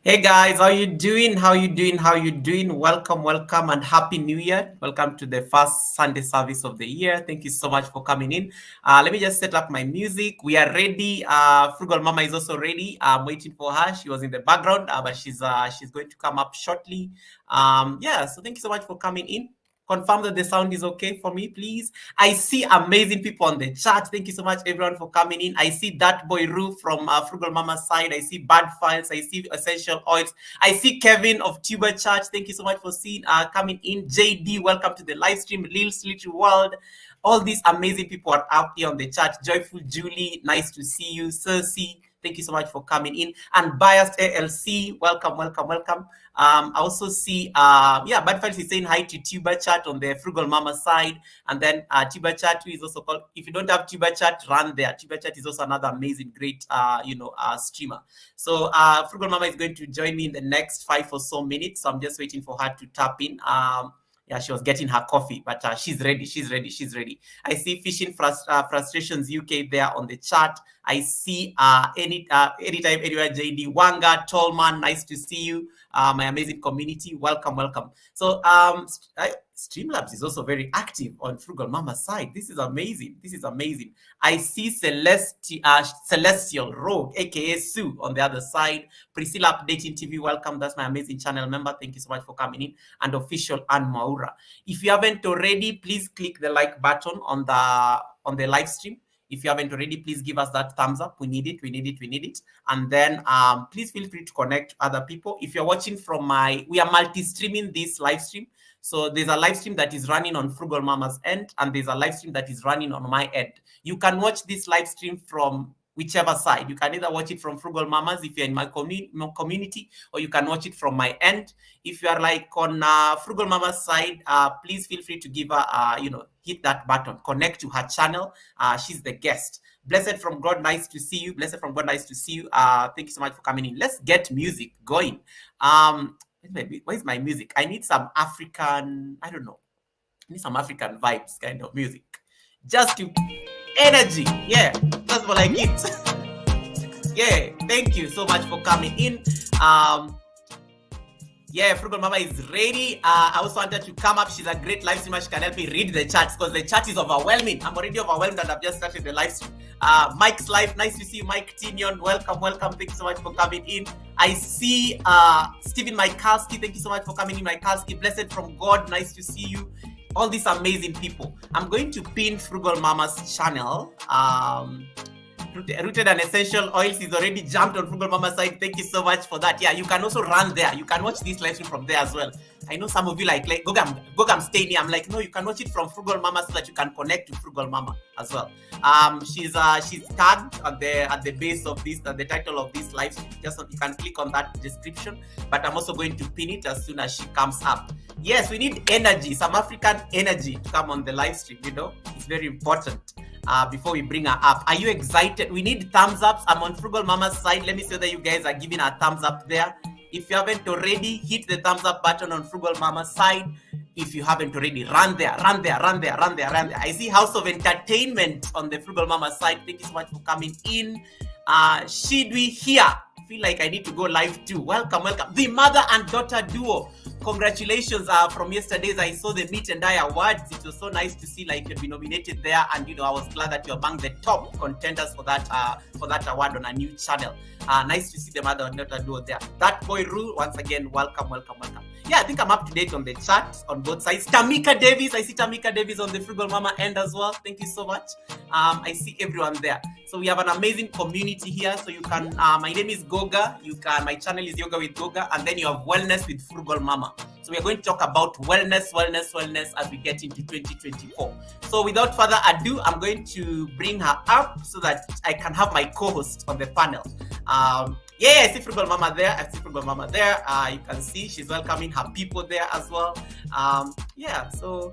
Hey guys, how you doing? How you doing? How you doing? Welcome, welcome, and happy New Year! Welcome to the first Sunday service of the year. Thank you so much for coming in. Let me just set up my music. We are ready. Frugal Mama is also ready. I'm waiting for her. She was in the background, but she's going to come up shortly. Yeah. So thank you so much for coming in. Confirm that the sound is okay for me, please. I see amazing people on the chat. Thank you so much, everyone, for coming in. I see that boy Roo from Frugal Mama's side. I see Bad Files. I see Essential Oils. I see Kevin of Tuber Church. Thank you so much for coming in. JD, welcome to the live stream. Lil's Little World. All these amazing people are out here on the chat. Joyful Julie, nice to see you. Cersei, thank you so much for coming in. And Biased ALC, welcome, welcome, welcome. I also see, Bad Files is saying hi to Tuber Chat on the Frugal Mama side. And then Tuber Chat, who is also called, if you don't have Tuber Chat, run there. Tuber Chat is also another amazing, great, streamer. So Frugal Mama is going to join me in the next 5 or so minutes. So I'm just waiting for her to tap in. She was getting her coffee, but she's ready. She's ready. I see Fishing Frustrations UK there on the chat. I see anytime, anywhere, JD Wanga, Tallman, nice to see you. My amazing community, welcome. So Streamlabs is also very active on Frugal Mama's side. This is amazing. I see Celestial Rogue, aka Sue, on the other side. Priscilla Updating TV, welcome. That's my amazing channel member. Thank you so much for coming in. And Official Ann Maura. If you haven't already, please click the like button on the live stream. If you haven't already, please give us that thumbs up. We need it. And then please feel free to connect other people. If you're watching from we are multi-streaming this live stream. So there's a live stream that is running on Frugal Mama's end, and there's a live stream that is running on my end. You can watch this live stream from whichever side. You can either watch it from Frugal Mamas if you're in my community, or you can watch it from my end. If you are like on Frugal Mama's side, please feel free to give her, hit that button, connect to her channel. She's the guest. Blessed from God, nice to see you. Thank you so much for coming in. Let's get music going. Where's my music? I need some African, I need some African vibes kind of music. Just to energy. Yeah, that's what I get. Yeah, thank you so much for coming in. Frugal Mama is ready. I also wanted to come up. She's a great live streamer. She can help me read the chats because the chat is overwhelming. I'm already overwhelmed and I've just started the live stream. Mike's live. Nice to see you, Mike Tinion. Welcome. Thank you so much for coming in. I see Stephen Maikalski. Thank you so much for coming in, Maikalski. Blessed from God. Nice to see you. All these amazing people. I'm going to pin Frugal Mama's channel. Rooted and Essential Oils is already jumped on Frugal Mama's side. Thank you so much for that. Yeah, you can also run there. You can watch this live stream from there as well. I know some of you like Gogam stay near. I'm like, no, you can watch it from Frugal Mama so that you can connect to Frugal Mama as well. She's tagged at the base of this, at the title of this live stream. Just so you can click on that description. But I'm also going to pin it as soon as she comes up. Yes, we need energy, some African energy to come on the live stream. It's very important. Before we bring her up, are you excited? We need thumbs ups. I'm on Frugal Mama's side. Let me see that you guys are giving a thumbs up there. If you haven't already, hit the thumbs up button on Frugal Mama's side. If you haven't already, run there. I see House of Entertainment on the Frugal Mama side. Thank you so much for coming in. Shidwi here. Feel like I need to go live too. Welcome. The mother and daughter duo. Congratulations from yesterday's. I saw the Meet and I Awards. It was so nice to see like you'd be nominated there, and I was glad that you're among the top contenders for that award on a new channel. Nice to see the mother and daughter duo there. That boy Rule, once again, welcome. Yeah, I think I'm up to date on the chat on both sides. Tamika Davis, I see Tamika Davis on the Frugal Mama end as well. Thank you so much. I see everyone there. So we have an amazing community here. So you can, my name is Goga. My channel is Yoga with Goga, and then you have Wellness with Frugal Mama. So we are going to talk about wellness as we get into 2024. So without further ado, I'm going to bring her up so that I can have my co-host on the panel. I see Frugal Mama there. You can see she's welcoming her people there as well. So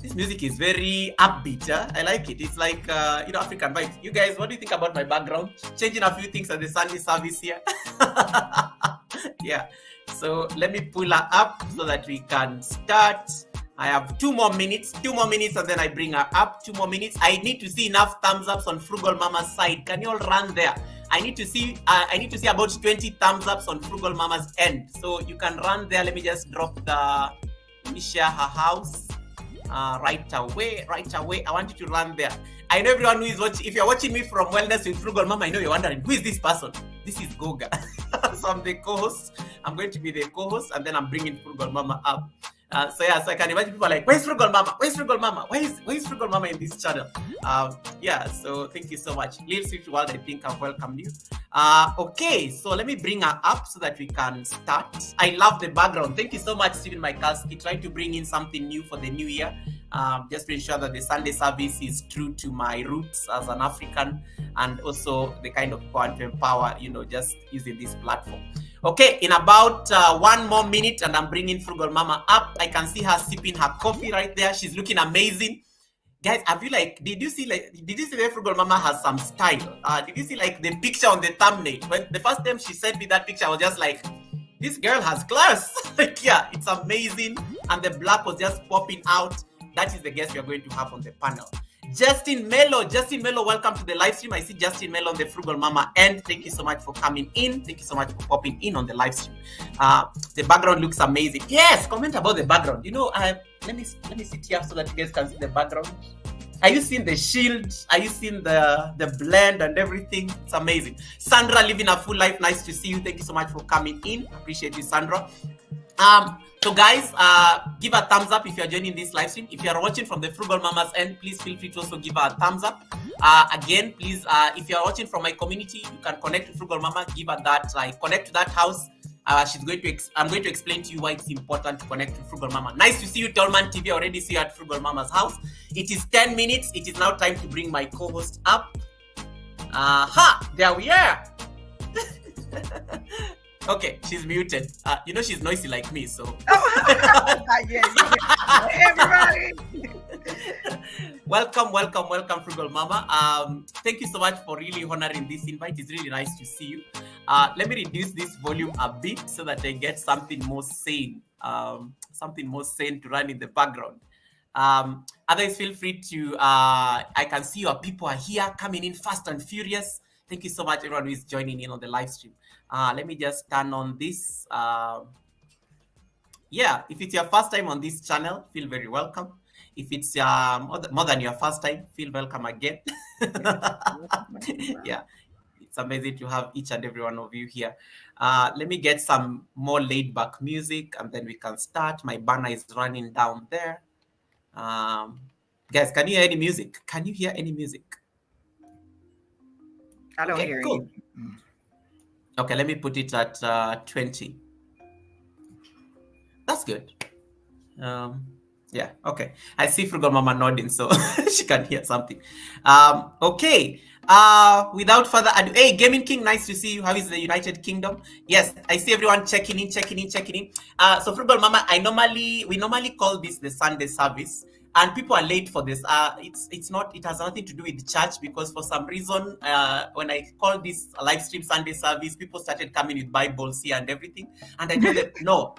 this music is very upbeat. I like it. It's like, African vibes. You guys, what do you think about my background? Changing a few things at the Sunday service here. Yeah. So let me pull her up so that we can start. I have 2 more minutes, and then I bring her up. 2 more minutes. I need to see enough thumbs ups on Frugal Mama's side. Can you all run there? I need to see about 20 thumbs ups on Frugal Mama's end. So you can run there. Let me just drop let me share her house right away. I want you to run there. I know everyone who is watching. If you're watching me from Wellness with Frugal Mama, I know you're wondering, who is this person? This is Goga. So I'm the co-host. I'm going to be the co-host, and then I'm bringing Frugal Mama up. So I can imagine people are like, where's Frugal Mama? Where's Frugal Mama? Where's Frugal Mama in this channel? So thank you so much. Little Swift World, I think I've welcomed you. Okay, so let me bring her up so that we can start. I love the background. Thank you so much, Stephen Mikalski, trying to bring in something new for the new year. Just to ensure that the Sunday service is true to my roots as an African, and also the kind of want to empower, just using this platform. Okay, in about 1 more minute, and I'm bringing Frugal Mama up. I can see her sipping her coffee right there. She's looking amazing. Guys, did you see that Frugal Mama has some style? Did you see the picture on the thumbnail? When the first time she sent me that picture, I was just like, this girl has class. It's amazing. And the black was just popping out. That is the guest we are going to have on the panel. Justin Mello, welcome to the live stream. I see Justin Mello on the Frugal Mama end. Thank you so much for coming in. Thank you so much for popping in on the live stream. The background looks amazing. Yes, comment about the background. Let me sit here so that you guys can see the background. Are you seeing the shield? Are you seeing the blend and everything? It's amazing. Sandra, living a full life. Nice to see you. Thank you so much for coming in. Appreciate you, Sandra. So guys, give a thumbs up if you're joining this live stream. If you're watching from the Frugal Mama's end, please feel free to also give her a thumbs up. Again, please, if you're watching from my community, you can connect to Frugal Mama, give her that, connect to that house. I'm going to explain to you why it's important to connect to Frugal Mama. Nice to see you, Tolman TV. I already see you at Frugal Mama's house. It is 10 minutes. It is now time to bring my co-host up. There we are. Okay, she's muted. She's noisy like me, so. Everybody. Welcome, Frugal Mama. Thank you so much for really honoring this invite. It's really nice to see you. Let me reduce this volume a bit so that I get something more sane to run in the background. Others, feel free to. I can see your people are here coming in fast and furious. Thank you so much, everyone who is joining in on the live stream. Let me just turn on this. If it's your first time on this channel, feel very welcome. If it's more than your first time, feel welcome again. It's amazing to have each and every one of you here. Let me get some more laid-back music, and then we can start. My banner is running down there. Guys, can you hear any music? Can you hear any music? I don't hear you. Okay, let me put it at 20. That's good. Okay. I see Frugal Mama nodding, so she can hear something. Okay. Without further ado, hey, Gaming King, nice to see you. How is the United Kingdom? Yes, I see everyone checking in. So Frugal Mama, we normally call this the Sunday service. And people are late for this. It has nothing to do with the church, because for some reason, when I called this live stream Sunday service, people started coming with Bibles here and everything. And I told them, no,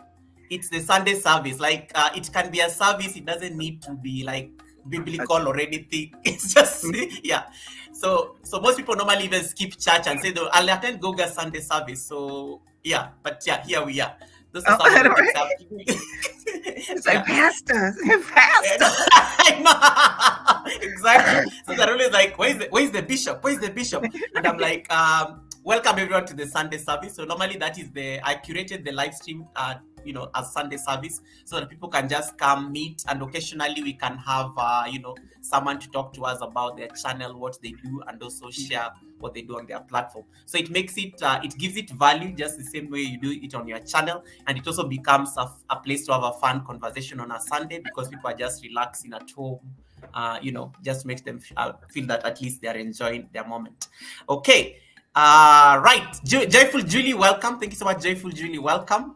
it's the Sunday service. It can be a service. It doesn't need to be biblical or anything. It's just, So most people normally even skip church and say, I'll attend Goga Sunday service. So here we are. Those are some of the things happening. It's like, Pastor. I know. Exactly. So they're always like, where's the bishop? Where's the bishop? And I'm like, welcome everyone to the Sunday service. So normally I curated the live stream as Sunday service, so that people can just come meet, and occasionally we can have someone to talk to us about their channel, what they do, and also share what they do on their platform. So it makes it it gives it value just the same way you do it on your channel, and it also becomes a place to have a fun conversation on a Sunday, because people are just relaxing at home. Just makes them feel that at least they are enjoying their moment. Okay. Right, Joyful Julie, welcome. Thank you so much, Joyful Julie, welcome.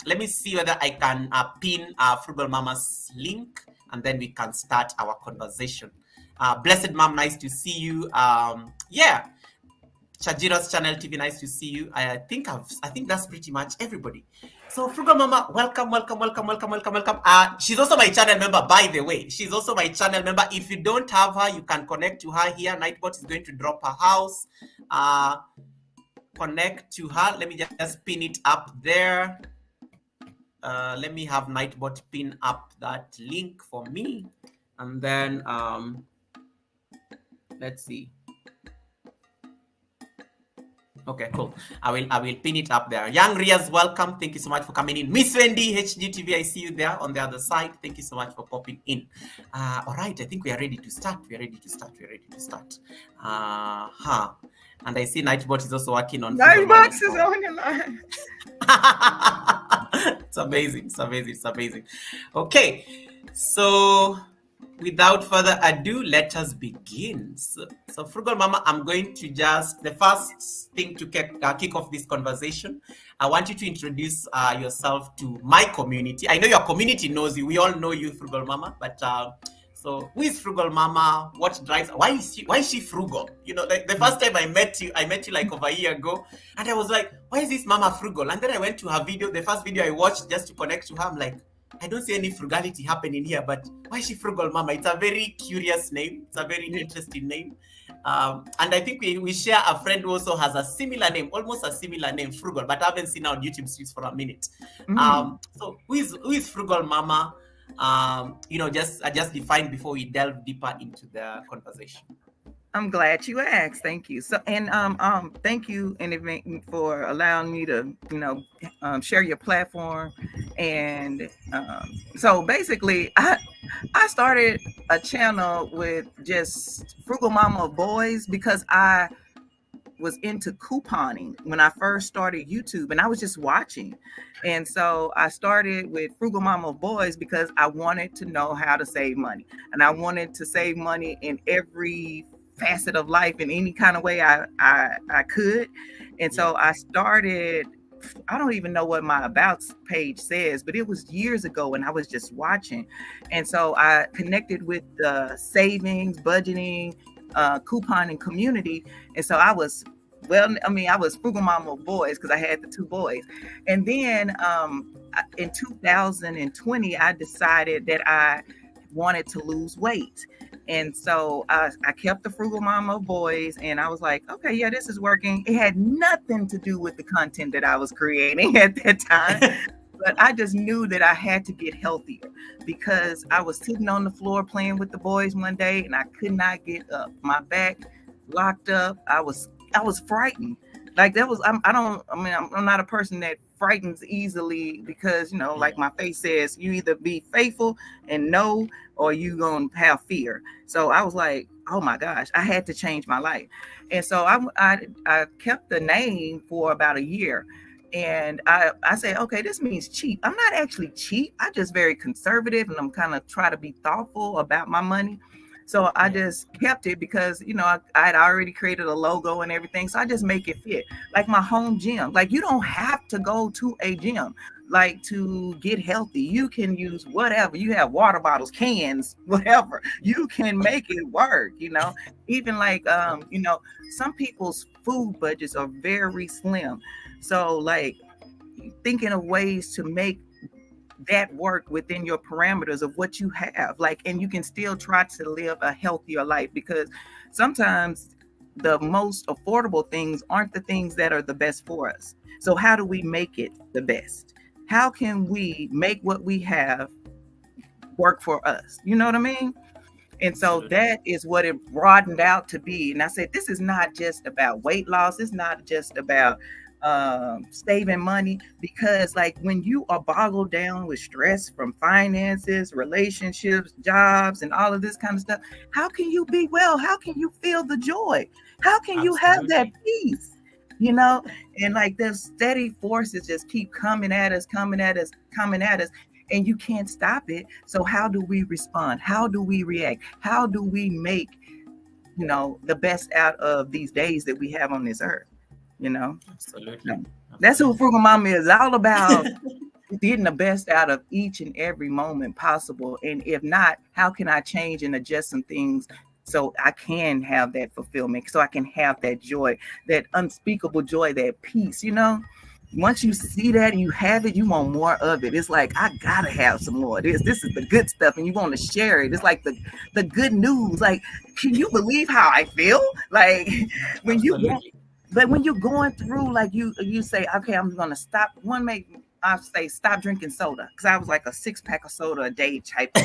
Let me see whether I can pin Frugal Mama's link, and then we can start our conversation. Blessed Mom, nice to see you. Chajira's channel TV, nice to see you. I think that's pretty much everybody. So Frugal Mama, welcome, welcome, welcome, welcome, welcome, welcome. She's also my channel member, by the way. She's also my channel member. If you don't have her, you can connect to her here. Nightbot is going to drop her house. Connect to her. Let me just pin it up there. Let me have Nightbot pin up that link for me, and then let's see. Okay, cool. I will pin it up there. Young Riaz, welcome. Thank you so much for coming in. Miss Wendy, HGTV, I see you there on the other side. Thank you so much for popping in. All right, I think we are ready to start. And I see Nightbot is also working on Nightbot is on the line. It's amazing. Okay, so without further ado, let us begin. So Frugal Mama, I'm going to the first thing to kick off this conversation, I want you to introduce yourself to my community. I know your community knows you. We all know you, Frugal Mama, but so who is Frugal Mama? What drives? Why is she frugal? You know, the first time I met you like over a year ago, and I was like, why is this Mama frugal? And then I went to her video, the first video I watched just to connect to her. I'm like, I don't see any frugality happening here, but why is she Frugal Mama? It's a very curious name. It's a very interesting name. And I think we share a friend who also has a similar name, almost a similar name, Frugal, but I haven't seen her on YouTube streets for a minute. So who is Frugal Mama? Just define before we delve deeper into the conversation. I'm glad you asked. Thank you. So, and thank you in advance for allowing me to, share your platform. And so basically, I started a channel with just Frugal Mama Boys because I was into couponing when I first started YouTube, and I was just watching. And so I started with Frugal Mama Boys because I wanted to know how to save money, and I wanted to save money in every facet of life in any kind of way I could. And so I started, I don't even know what my about page says, but it was years ago and I was just watching. And so I connected with the savings, budgeting, couponing community. And so I was Frugal Mama Boys because I had the two boys. And then in 2020, I decided that I wanted to lose weight. And so I kept the Frugal Mama Boys, and I was like, okay, yeah, this is working. It had nothing to do with the content that I was creating at that time. But I just knew that I had to get healthier because I was sitting on the floor playing with the boys one day and I could not get up. My back locked up. I was frightened. Like that was, I'm not a person that frightens easily because, like my face says, you either be faithful and know, or you gonna have fear. So I was like, oh my gosh, I had to change my life. And so I kept the name for about a year. And I said, okay, this means cheap. I'm not actually cheap. I'm just very conservative, and I'm kind of try to be thoughtful about my money. So I just kept it because, I had already created a logo and everything. So I just make it fit like my home gym. Like you don't have to go to a gym like to get healthy. You can use whatever. You have water bottles, cans, whatever. You can make it work, even like, some people's food budgets are very slim. So like thinking of ways to make that work within your parameters of what you have, and you can still try to live a healthier life, because sometimes the most affordable things aren't the things that are the best for us. So how do we make it the best? How can we make what we have work for us? You know what I mean? And so that is what it broadened out to be. And I said, this is not just about weight loss. It's not just about saving money, because like when you are boggled down with stress from finances, relationships, jobs, and all of this kind of stuff, how can you be well? How can you feel the joy? How can you have that peace? And like the steady forces just keep coming at us, and you can't stop it. So how do we respond? How do we react? How do we make, the best out of these days that we have on this earth? Absolutely. That's who Frugal Mama is all about. Getting the best out of each and every moment possible. And if not, how can I change and adjust some things so I can have that fulfillment, so I can have that joy, that unspeakable joy, that peace, once you see that and you have it, you want more of it. It's like, I gotta have some more of this. This is the good stuff, and you want to share it. It's like the good news. Like, can you believe how I feel? Like when you want, Absolutely. but when you're going through, like you say, okay, I'm gonna stop. I say stop drinking soda, because I was like a 6-pack of soda a day type of,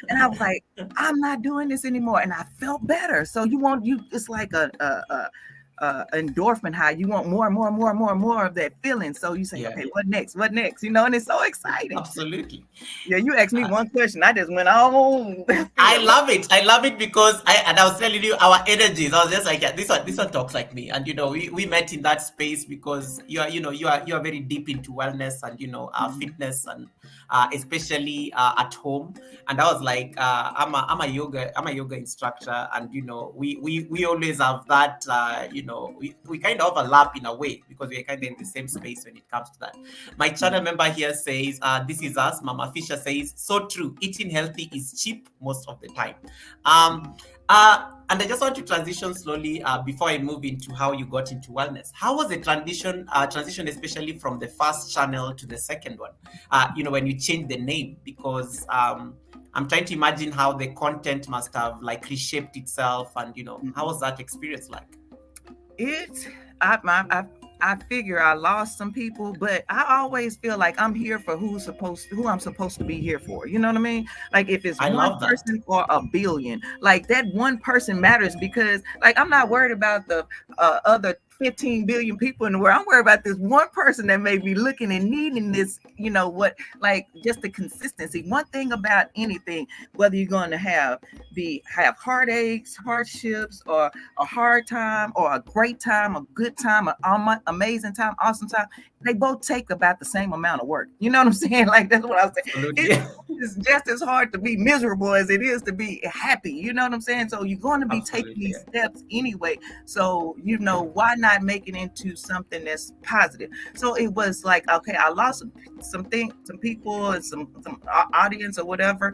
and I was like, I'm not doing this anymore, and I felt better. So it's like a endorphin high. You want more and more and more and more and more of that feeling. So you say, Yeah, okay, what next? What next? And it's so exciting. absolutely. Yeah, you asked me one question, I just went on. I love it. I love it because I was telling you our energies. I was just like, yeah, this one talks like me. And we met in that space because you are very deep into wellness and fitness and especially at home. And I was like, I'm a yoga instructor, and we always have that. We kind of overlap in a way because we're kind of in the same space when it comes to that. My channel member here says, this is us. Mama Fisher says, so true. Eating healthy is cheap most of the time. Um, and I just want to transition slowly before I move into how you got into wellness. How was the transition, especially from the first channel to the second one? When you changed the name, because I'm trying to imagine how the content must have like reshaped itself, and how was that experience like? It, I figure I lost some people, but I always feel like I'm here for who I'm supposed to be here for. You know what I mean? Like, if it's I one love that. person or a billion, like that one person matters, because like I'm not worried about the other 15 billion people in the world. I'm worried about this one person that may be looking and needing this, like just the consistency. One thing about anything, whether you're going to have heartaches, hardships, or a hard time, or a great time, a good time, an amazing time, awesome time, they both take about the same amount of work. You know what I'm saying? Like, that's what I was saying. Absolutely. It's just as hard to be miserable as it is to be happy. You know what I'm saying? So you're going to be taking Absolutely. these steps anyway. So, why not make it into something that's positive? So it was like, okay, I lost some people, and some audience or whatever.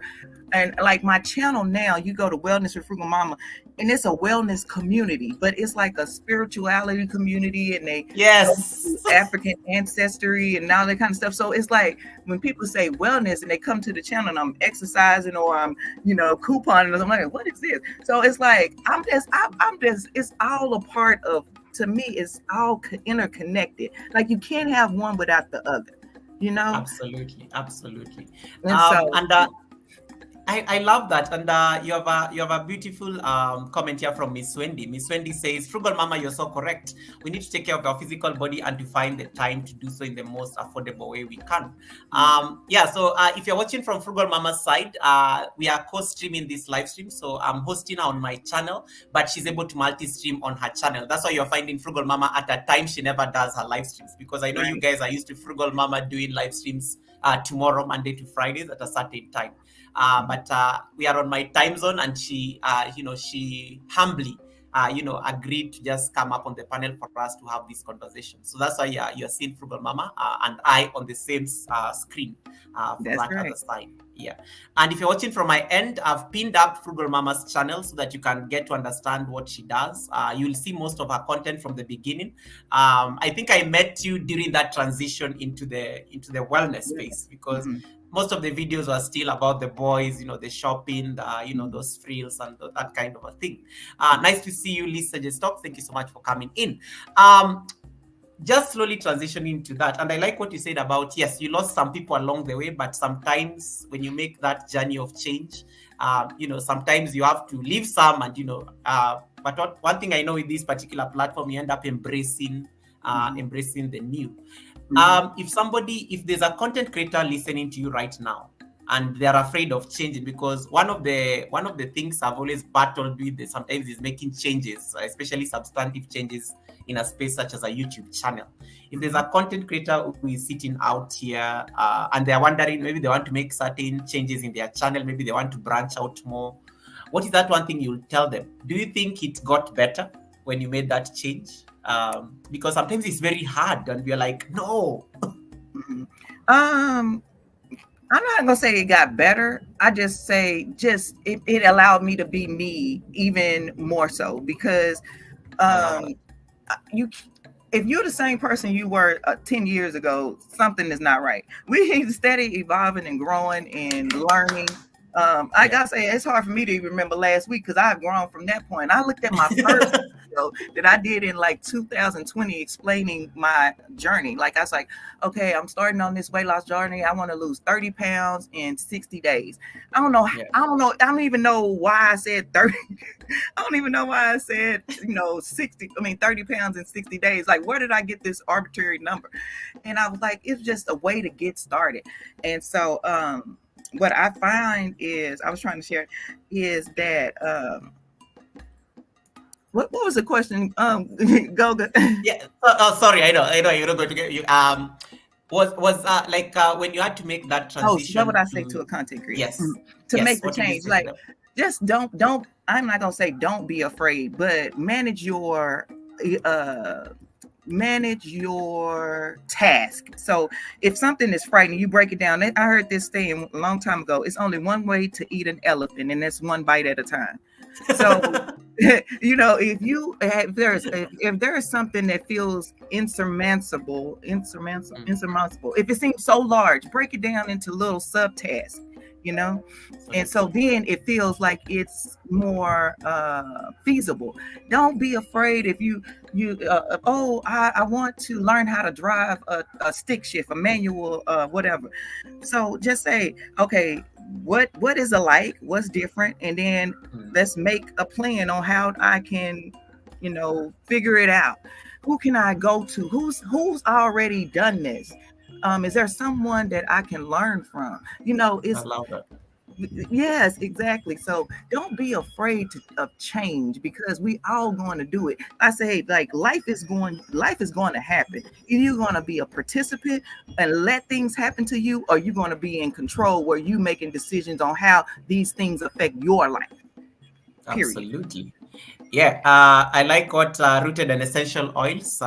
And like my channel now, you go to Wellness with Frugal Mama, and it's a wellness community, but it's like a spirituality community, and they go Yes. to African ancestry and all that kind of stuff. So it's like when people say wellness and they come to the channel and I'm exercising, or I'm, couponing, I'm like, what is this? So it's like, it's all a part of, to me, it's all interconnected. Like, you can't have one without the other, Absolutely. Absolutely. and so. And I love that. And you have a beautiful comment here from Miss Wendy. Miss Wendy says, Frugal Mama, you're so correct. We need to take care of our physical body and to find the time to do so in the most affordable way we can. So if you're watching from Frugal Mama's side, we are co-streaming this live stream. So I'm hosting her on my channel, but she's able to multi-stream on her channel. That's why you're finding Frugal Mama at a time she never does her live streams, because I know you guys are used to Frugal Mama doing live streams tomorrow, Monday to Fridays at a certain time. But we are on my time zone, and she humbly, agreed to just come up on the panel for us to have this conversation. So that's why you're seeing Frugal Mama and I on the same screen from That's that right. other side. Yeah. And if you're watching from my end, I've pinned up Frugal Mama's channel so that you can get to understand what she does. You'll see most of her content from the beginning. I think I met you during that transition into the wellness space, because most of the videos were still about the boys, the shopping, those frills and that kind of a thing. Nice to see you, Lisa J. Stock. Thank you so much for coming in. Just slowly transitioning to that. And I like what you said about, yes, you lost some people along the way, but sometimes when you make that journey of change, sometimes you have to leave some, and, but one thing I know with this particular platform, you end up embracing the new. If there's a content creator listening to you right now and they're afraid of changing, because one of the things I've always battled with sometimes is making changes, especially substantive changes in a space such as a YouTube channel. If there's a content creator who is sitting out here and they're wondering, maybe they want to make certain changes in their channel, maybe they want to branch out more, what is that one thing you'll tell them? Do you think it got better when you made that change? Because sometimes it's very hard and we're like, no. I'm not gonna say it got better. I just say it allowed me to be me even more so because I love that. um you if you're the same person you were 10 years ago, something is not right. We steady evolving and growing and learning. I Yeah. gotta say, it's hard for me to even remember last week because I've grown from that point. I looked at my first video that I did in like 2020 explaining my journey. Like, I was like, okay, I'm starting on this weight loss journey. I want to lose 30 pounds in 60 days. I don't know. Yeah. I don't know. I don't even know why I said 30. I don't even know why I said, 30 pounds in 60 days. Like, where did I get this arbitrary number? And I was like, it's just a way to get started. And so, what I find is, I was trying to share, is that, what was the question? Go. Yeah. Sorry. I know. You're not going to get you. Was like when you had to make that Oh, so what would transition I say to to a content creator? yes, To yes. make the What did you change? say to Like, them? just don't, I'm not gonna say don't be afraid, but uh manage your task. So if something is frightening, you break it down. I heard this saying a long time ago: it's only one way to eat an elephant, and that's one bite at a time. So if there is something that feels Mm, insurmountable, if it seems so large, break it down into little subtasks, you know and so absolutely. then it feels like it's more feasible. Don't be afraid. If I want to learn how to drive a stick shift, a manual, whatever. So just say, okay, what is alike, what's different, and then Mm, let's make a plan on how I can, figure it out. Who can I go to? Who's already done this? Is there someone that I can learn from? I It's love that. Yes, exactly. So don't be afraid of change, because we all going to do it. I say, like, life is going to happen. Either you're going to be a participant and let things happen to you, or you're going to be in control where you making decisions on how these things affect your life. Period. Absolutely. Yeah, I like what Rooted and Essential Oils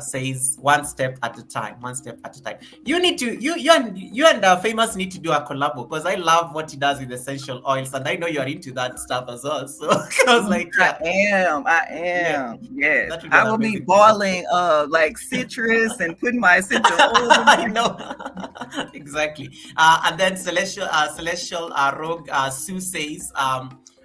says. One step at a time. One step at a time. You need to you and Famous need to do a collab, because I love what he does with essential oils, and I know you are into that stuff as well. So I was like, I yeah, am. I yeah, am. Yes. that would be I an will be amazing collab. boiling like citrus and putting my essential oils in I there. know. Exactly. And then Celestial Rogue Sue says,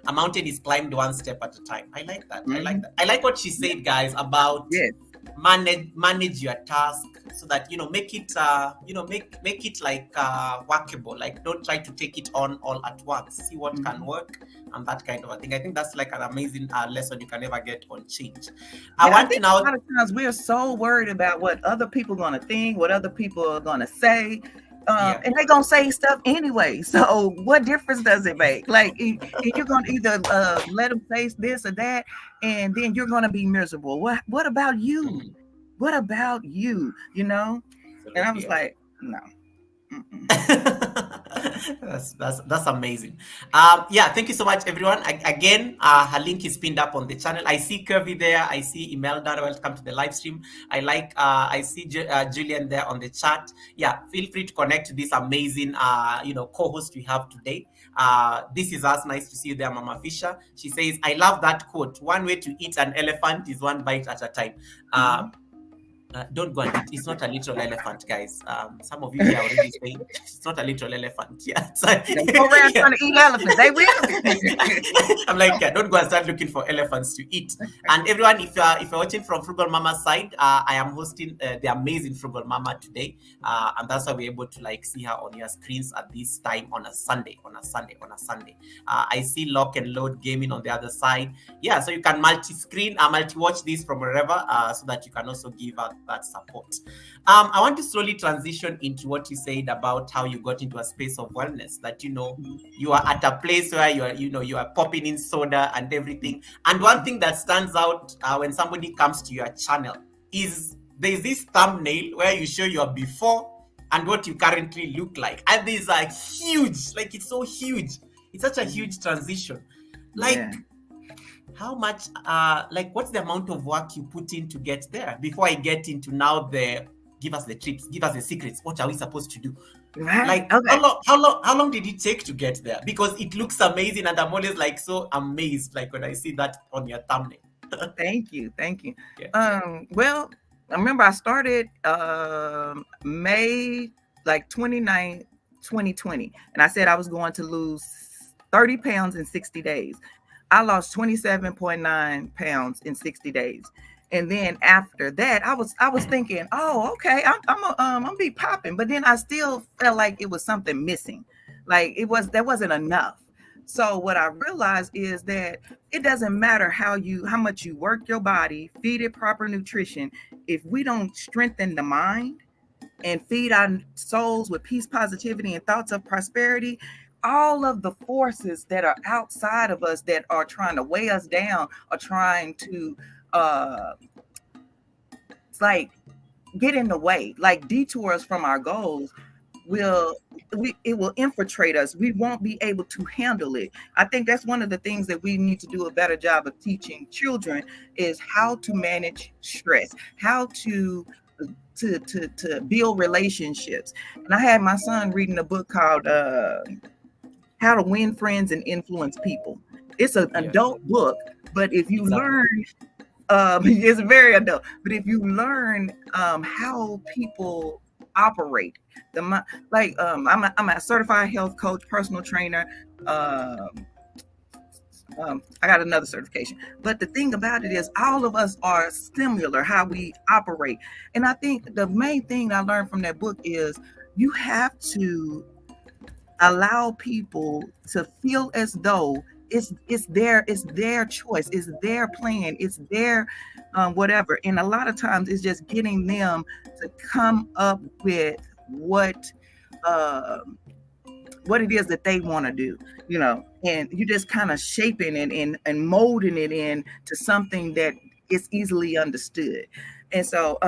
a mountain is climbed one step at a time. I like that. I like Mhm. that. I like what she Yeah. said, guys, about Yes. manage your task, so that make it make it like workable. Like, don't try to take it on all at once. See what can Mhm. work, and that kind of a thing. I think that's like an amazing lesson you can ever get on change. I Yeah, I want to think a now. lot of times we're so worried about what other people are going to think, what other people are going to say, Yeah. and they're going to say stuff anyway. So what difference does it make? Like, you're going to either let them say this or that, and then you're going to be miserable. What about you? Mhm. What about you? And I Absolutely. was Yeah. like, no. Mm-mm. That's amazing. Yeah, thank you so much, everyone. Again, her link is pinned up on the channel. I see Kirby there. I see Imelda. Welcome to the live stream. I see Julian there on the chat. Yeah, feel free to connect to this amazing co-host we have today. This is us. Nice to see you there, Mama Fisher. She says, I love that quote. One way to eat an elephant is one bite at a time. Uh, Mhm. don't go and eat. It's not a literal elephant, guys. Some of you here are already saying it's not a literal elephant. Yeah, so, Don't go around yeah. trying to eat elephants. They will. I'm like, yeah, don't go and start looking for elephants to eat. And everyone, if you're watching from Frugal Mama's side, I am hosting the amazing Frugal Mama today, and that's why we're able to like see her on your screens at this time on a Sunday. I see Lock and Load Gaming on the other side. Yeah, so you can multi-screen, multi-watch this from wherever, so that you can also give out that support. I want to slowly transition into what you said about how you got into a space of wellness. That you are at a place where you are popping in soda and everything. And one thing that stands out when somebody comes to your channel is there's this thumbnail where you show your before and what you currently look like, and these are huge. Like, it's so huge. It's such a huge transition. Yeah. Like, how much like what's the amount of work you put in to get there? Before I get into now give us the tips, give us the secrets. What are we supposed to do? Right. Like Okay. how long did it take to get there? Because it looks amazing, and I'm always like so amazed, like when I see that on your thumbnail. Thank you. Thank you. Yeah. Well, I remember I started May like 29th, 2020. And I said I was going to lose 30 pounds in 60 days. I lost 27.9 pounds in 60 days. And then after that, I was thinking, oh, okay, I'm gonna be popping. But then I still felt like it was something missing. Like there wasn't enough. So what I realized is that it doesn't matter how much you work your body, feed it proper nutrition. If we don't strengthen the mind and feed our souls with peace, positivity, and thoughts of prosperity, all of the forces that are outside of us that are trying to weigh us down, are trying to uh like get in the way, like detour us from our goals, will it will infiltrate us. We won't be able to handle it. I think that's one of the things that we need to do a better job of teaching children, is how to manage stress, how to build relationships. And I had my son reading a book called How to Win Friends and Influence People. It's an Yeah. adult book, but if you Exactly. learn it's very adult. But if you learn how people operate, I'm a certified health coach, personal trainer. Um, I got another certification. But the thing about it is, all of us are similar how we operate. And I think the main thing I learned from that book is you have to allow people to feel as though it's their choice, it's their plan, it's their whatever. And a lot of times it's just getting them to come up with uh, what it is that they want to do, and you just kind of shaping it and molding it into something that is easily understood. And so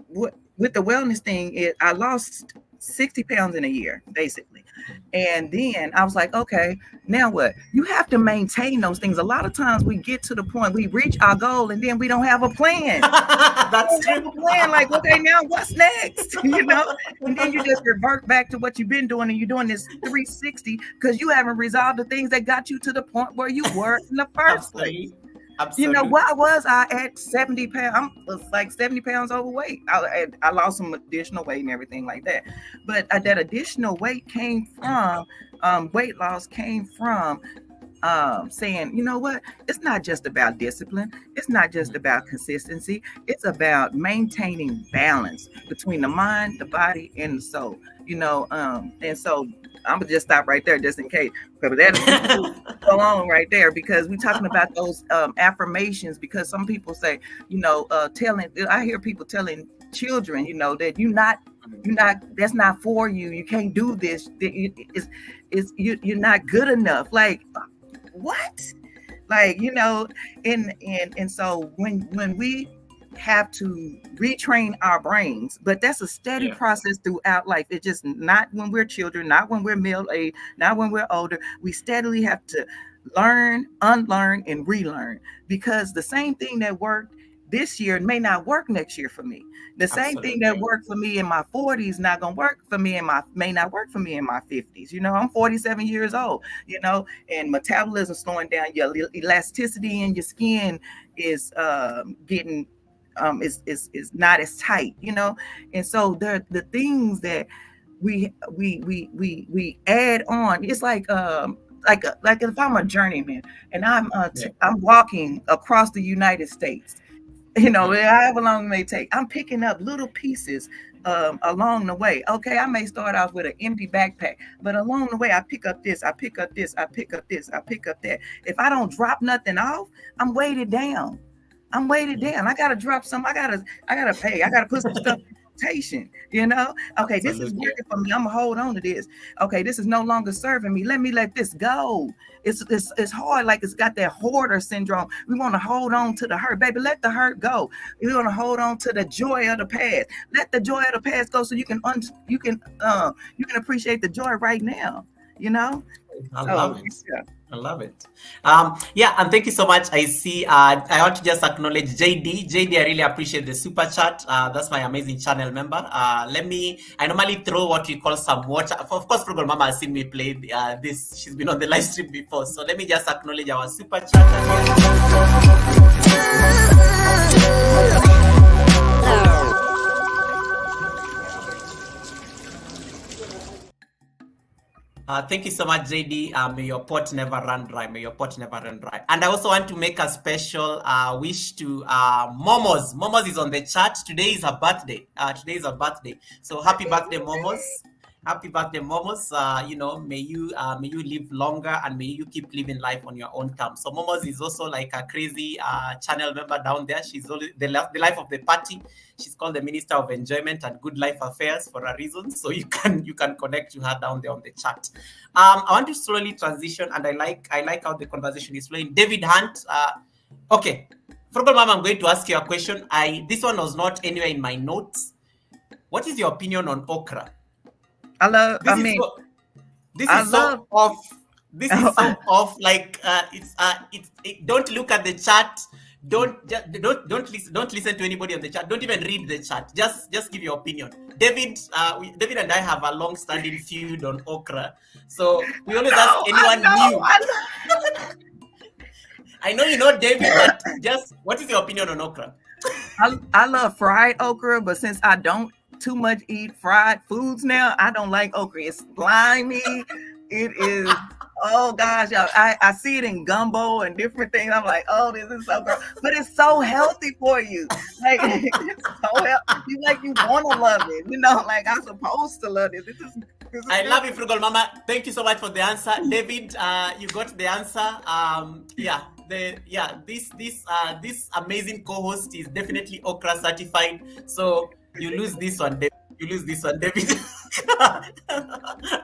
with the wellness thing, I lost 60 pounds in a year, basically. And then I was like, okay, now what? You have to maintain those things. A lot of times we get to the point, we reach our goal, and then we don't have a plan. That's Have true. a plan, like, okay, now what's next? And then you just revert back to what you've been doing, and you're doing this 360 because you haven't resolved the things that got you to the point where you were in the first place. Absolutely. Absolutely. Why was I at 70 pounds? I was like 70 pounds overweight. I lost some additional weight and everything like that. But that additional weight came from, weight loss came from saying, you know what? It's not just about discipline. It's not just about consistency. It's about maintaining balance between the mind, the body, and the soul. And so I'm gonna just stop right there, just in case, because that'll go on right there, because we're talking about those affirmations. Because some people say, I hear people telling children, that you're not, that's not for you. You can't do this. You're not good enough. Like, what? Like, and so when we have to retrain our brains, but that's a steady process throughout life. It's just not when we're children, not when we're middle aged, not when we're older. We steadily have to learn, unlearn, and relearn, because the same thing that worked this year may not work next year for me. The same thing that worked for me in my 40s not gonna work for me may not work for me in my 50s. I'm 47 years old, and metabolism slowing down, your elasticity in your skin is getting is not as tight, and so the things that we add on. It's like if I'm a journeyman and I'm walking across the United States, however long it may take, I'm picking up little pieces along the way. Okay, I may start off with an empty backpack, but along the way, I pick up this, I pick up this, I pick up this, I pick up that. If I don't drop nothing off, I'm weighted down. I gotta drop some. I gotta pay. I gotta put some stuff in rotation. Okay, this is working for me. I'm gonna hold on to this. Okay, this is no longer serving me. Let me let this go. It's hard. Like, it's got that hoarder syndrome. We want to hold on to the hurt, baby. Let the hurt go. We want to hold on to the joy of the past. Let the joy of the past go, so you can appreciate the joy right now. I love it. Yeah. I love it. Yeah, and thank you so much. I see. I want to just acknowledge JD. JD, I really appreciate the super chat. That's my amazing channel member. Let me. I normally throw what we call some water. Of course, Frugal Mama has seen me play this. She's been on the live stream before. So let me just acknowledge our super chat. Thank you so much, JD. May your pot never run dry. May your pot never run dry. And I also want to make a special wish to Momos. Momos is on the chat. Today is her birthday. Today is her birthday. So happy birthday, Momos. Happy birthday, Momos. May you live longer and may you keep living life on your own terms. So Momos is also like a crazy channel member down there. She's always the life of the party. She's called the Minister of Enjoyment and Good Life Affairs for a reason. So you can connect to her down there on the chat. I want to slowly transition, and I like how the conversation is flowing. David Hunt. Okay, Frugal Mama, I'm going to ask you a question. This one was not anywhere in my notes. What is your opinion on okra? This is so off. This is so off. Like don't look at the chat. Don't listen to anybody on the chat. Don't even read the chat. Just give your opinion. David and I have a long-standing feud on okra, so we always ask anyone new. I know you know David, but just what is your opinion on okra? I love fried okra, but since I don't too much eat fried foods now, I don't like okra. It's slimy. It is. Oh gosh, y'all, I see it in gumbo and different things. I'm like, oh, this is so gross, but it's so healthy for you. Like it's so healthy. You want to love it. Like I'm supposed to love it. This is I love you, Frugal Mama. Thank you so much for the answer, David. You got the answer. This amazing co-host is definitely okra certified. So you lose this one, David. You lose this one, David.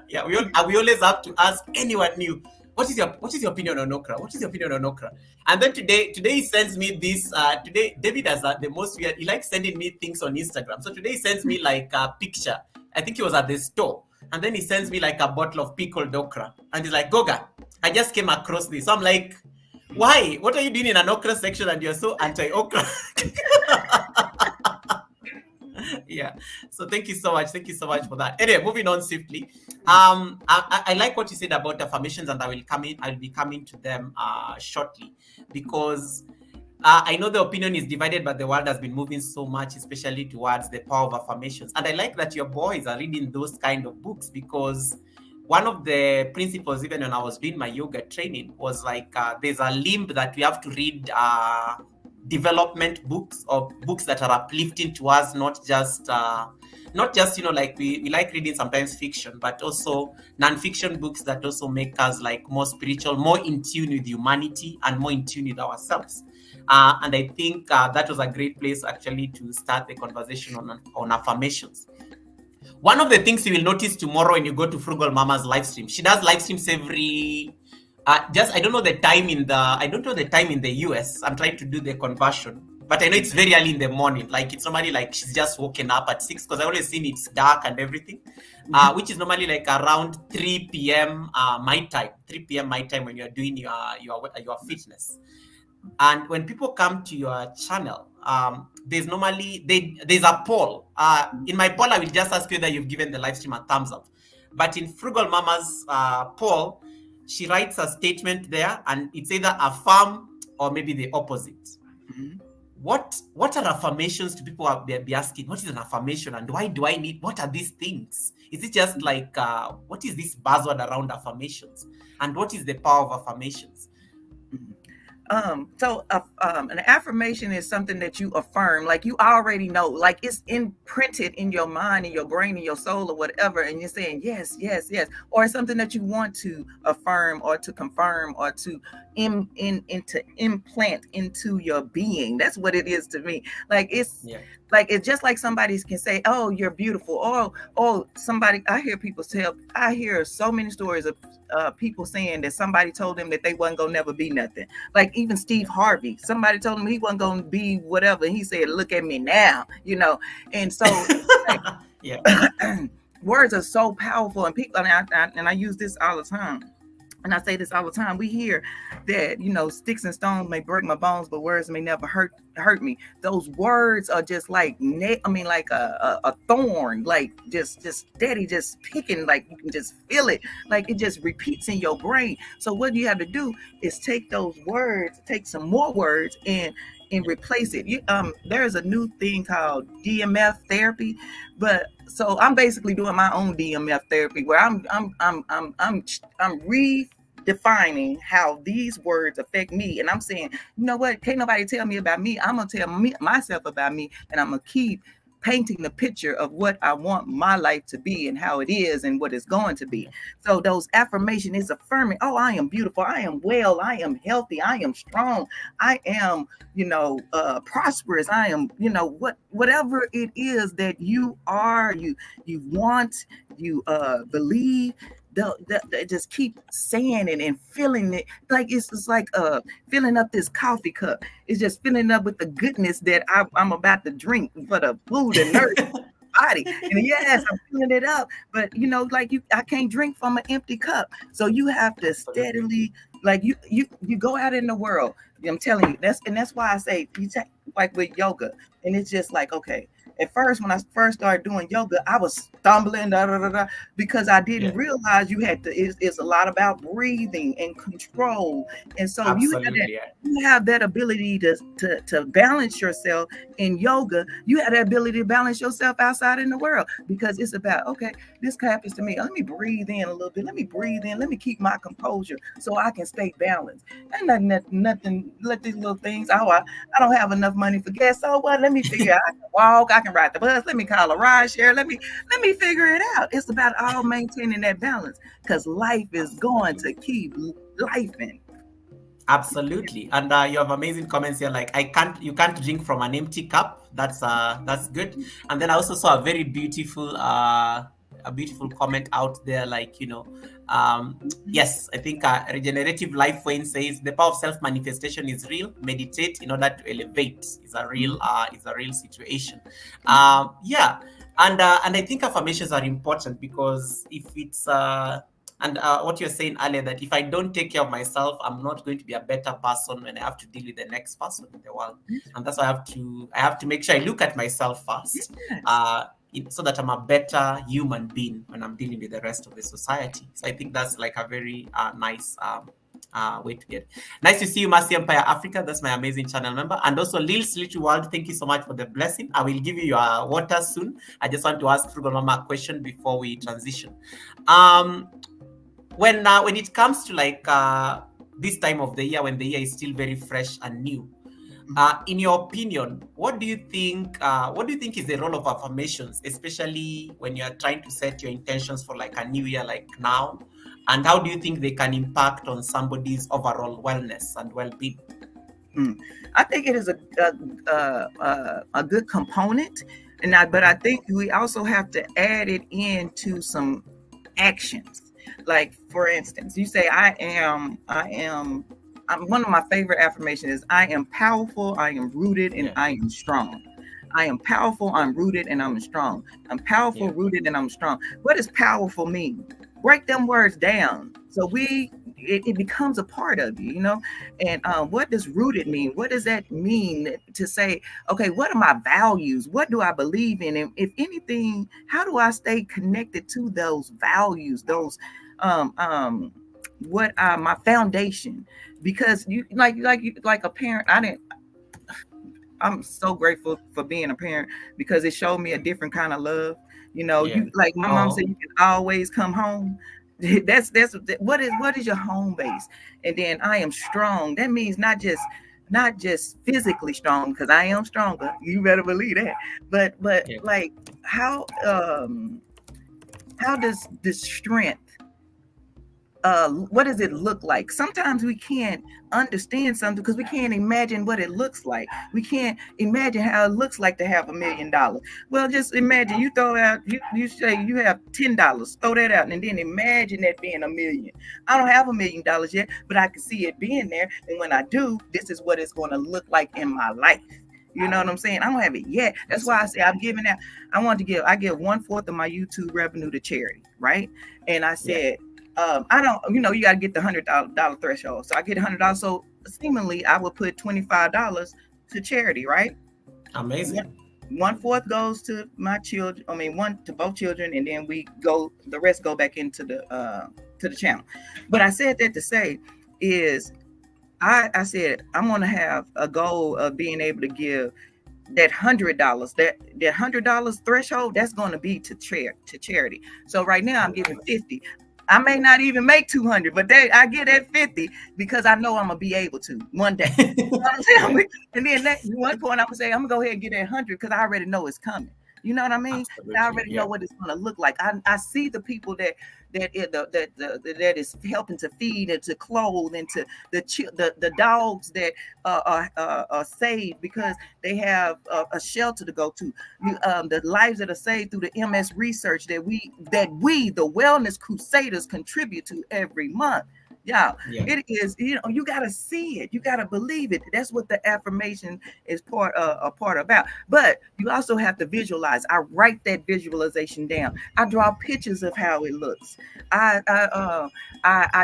Yeah, we always have to ask anyone new, what is your opinion on okra? What is your opinion on okra? And then today he sends me this. Today David has the most weird. He likes sending me things on Instagram. So today he sends me like a picture. I think he was at the store, and then he sends me like a bottle of pickled okra, and he's like, Goga, I just came across this. So I'm like, why? What are you doing in an okra section and you're so anti-okra? Yeah, so thank you so much for that. Anyway, moving on swiftly. I like what you said about affirmations, and I'll be coming to them shortly, because I know the opinion is divided, but the world has been moving so much, especially towards the power of affirmations. And I like that your boys are reading those kind of books, because one of the principles, even when I was doing my yoga training, was like there's a limb that we have to read development books, or books that are uplifting to us, not just like we like reading sometimes fiction, but also non-fiction books that also make us like more spiritual, more in tune with humanity, and more in tune with ourselves. And I think that was a great place actually to start the conversation on affirmations. One of the things you will notice tomorrow when you go to Frugal Mama's live stream, she does live streams every I don't know the time in the US. I'm trying to do the conversion, but I know it's very early in the morning. Like it's normally like she's just woken up at 6, because I always seen it's dark and everything, which is normally like around 3 p.m. My time. 3 p.m. my time when you're doing your fitness. And when people come to your channel, there's a poll. In my poll, I will just ask you whether you've given the live stream a thumbs up. But in Frugal Mama's poll, she writes a statement there, and it's either affirm or maybe the opposite. Mm-hmm. What are affirmations? To people be asking, what is an affirmation, and why do I need? What are these things? Is it just like what is this buzzword around affirmations, and what is the power of affirmations? An affirmation is something that you affirm, like you already know, like it's imprinted in your mind, in your brain, in your soul, or whatever, and you're saying yes, yes, yes, or it's something that you want to affirm or to confirm or to implant into your being. That's what it is to me. Like it's just like somebody can say, oh, you're beautiful, or somebody. I hear so many stories of people saying that somebody told them that they wasn't gonna never be nothing. Like even Steve Harvey, somebody told him he wasn't gonna be whatever. He said, "Look at me now," And so, words are so powerful, and people, and I use this all the time. and I say this all the time, we hear that, sticks and stones may break my bones, but words may never hurt me. Those words are just like like a thorn, like just steady, just picking, like you can just feel it, like it just repeats in your brain. So what you have to do is take those words, take some more words, and replace it. There's a new thing called DMF therapy, but so I'm basically doing my own DMF therapy where I'm redefining how these words affect me, and I'm saying, you know what? Can't nobody tell me about me. I'm gonna tell myself about me, and I'm gonna keep painting the picture of what I want my life to be and how it is and what it's going to be. So those affirmation is affirming, oh, I am beautiful, I am well, I am healthy, I am strong, I am, prosperous, I am, whatever it is that you are, you want, you believe. They just keep saying it and feeling it, like it's just like filling up this coffee cup. It's just filling up with the goodness that I'm about to drink for the food and nourish body. And yes, I'm filling it up, but I can't drink from an empty cup. So you have to Absolutely. steadily, like you go out in the world. I'm telling you, that's why I say you take, like with yoga, and it's just like, okay. At first, when I first started doing yoga, I was stumbling, because I didn't Yeah, realize you had to. It's a lot about breathing and control, and so absolutely. Yeah. you have that ability to balance yourself in yoga. You have the ability to balance yourself outside in the world, because it's about, okay, this happens to me. Let me breathe in a little bit. Let me breathe in. Let me keep my composure so I can stay balanced. And nothing. Let these little things. Oh, I don't have enough money for gas. So what? Let me figure out. I can walk. I can ride the bus. Let me call a ride share. Let me figure it out. It's about all maintaining that balance, because life is going Absolutely. to keep life in. Absolutely. And you have amazing comments here. Like, you can't drink from an empty cup. That's good. And then I also saw a beautiful comment out there. Like, yes, I think Regenerative Life Wayne says the power of self manifestation is real. Meditate in order to elevate is a real situation. Yeah. And I think affirmations are important because if it's and what you're saying earlier, that if I don't take care of myself, I'm not going to be a better person when I have to deal with the next person in the world. And that's why I have to make sure I look at myself first, Yes. so that I'm a better human being when I'm dealing with the rest of the society. So I think that's like a very nice way to get. Nice to see you, Mercy Empire Africa. That's my amazing channel member. And also Lil's Little World, thank you so much for the blessing. I will give you your water soon. I just want to ask Frugal Mama a question before we transition. Um, when it comes to like this time of the year, when the year is still very fresh and new, in your opinion, what do you think is the role of affirmations, especially when you are trying to set your intentions for like a new year, like now, and how do you think they can impact on somebody's overall wellness and well-being? Mm. I think it is a good component, but I think we also have to add it into some actions. Like, for instance, you say, one of my favorite affirmations is, I am powerful, I am rooted, and Yeah, I am strong. I am powerful, I'm rooted, and I'm strong. I'm powerful, yeah, rooted, and I'm strong. What does powerful mean? Break them words down so it becomes a part of you, And what does rooted mean? What does that mean to say, okay, what are my values? What do I believe in? And if anything, how do I stay connected to those values? Those what are my foundation? Because you like a parent, I'm so grateful for being a parent, because it showed me a different kind of love. yeah. You, like my mom said, Oh, you can always come home. That's what is your home base. And then I am strong. That means not just physically strong, because I am stronger. You better believe that. But yeah, like, how does this strength, what does it look like? Sometimes we can't understand something because we can't imagine what it looks like. We can't imagine how it looks like to have $1 million. Well, just imagine, you throw out, you say you have $10, throw that out, and then imagine that being 1 million. I don't have $1 million yet, but I can see it being there. And when I do, this is what it's going to look like in my life. You know what I'm saying? I don't have it yet. That's why I say absolutely. I'm giving out. I give 1/4 of my YouTube revenue to charity, right? And I Yeah, said, I don't, you got to get the $100 threshold. So I get $100. So seemingly, I would put $25 to charity, right? One, Amazing. one fourth goes to my children. I mean, one to both children, and then the rest go back into the channel. But I said that to say is I said I'm gonna have a goal of being able to give that $100, that $100 threshold, that's going to be to charity. So right now I'm giving 50. I may not even make 200, but I get at 50 because I know I'm gonna be able to one day. You know what I'm saying? And then one point I'm gonna say I'm gonna go ahead and get that 100 because I already know it's coming. You know what I mean? I Absolutely. already know Yeah. what it's gonna look like. I see the people that is helping to feed and to clothe and to the dogs that are saved because they have a shelter to go to. The lives that are saved through the MS research that we the Wellness Crusaders contribute to every month. Yeah, Yeah. it is. You got to see it. You got to believe it. That's what the affirmation is a part about. But you also have to visualize. I write that visualization down. I draw pictures of how it looks. I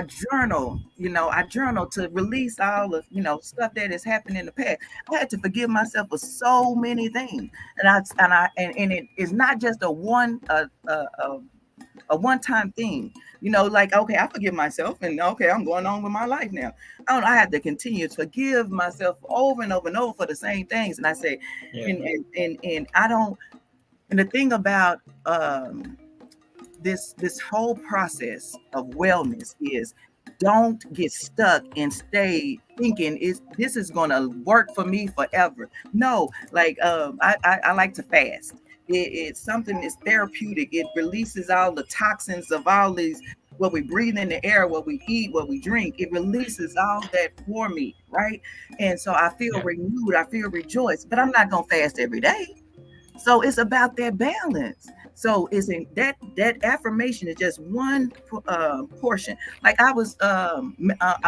journal. I journal to release all of stuff that has happened in the past. I had to forgive myself for so many things, and it is not just a one-time thing. Like, okay, I forgive myself, and okay, I'm going on with my life now. I had to continue to forgive myself over and over and over for the same things. And I say, Yeah. and I don't. And the thing about this whole process of wellness is don't get stuck and stay thinking this is going to work for me forever. No, like I like to fast. It's something that's therapeutic. It releases all the toxins of all these what we breathe in the air, what we eat, what we drink. It releases all that for me, right? And so I feel Yeah. renewed, I feel rejoiced, but I'm not gonna fast every day. So it's about that balance. So it's in that affirmation is just one portion. Like I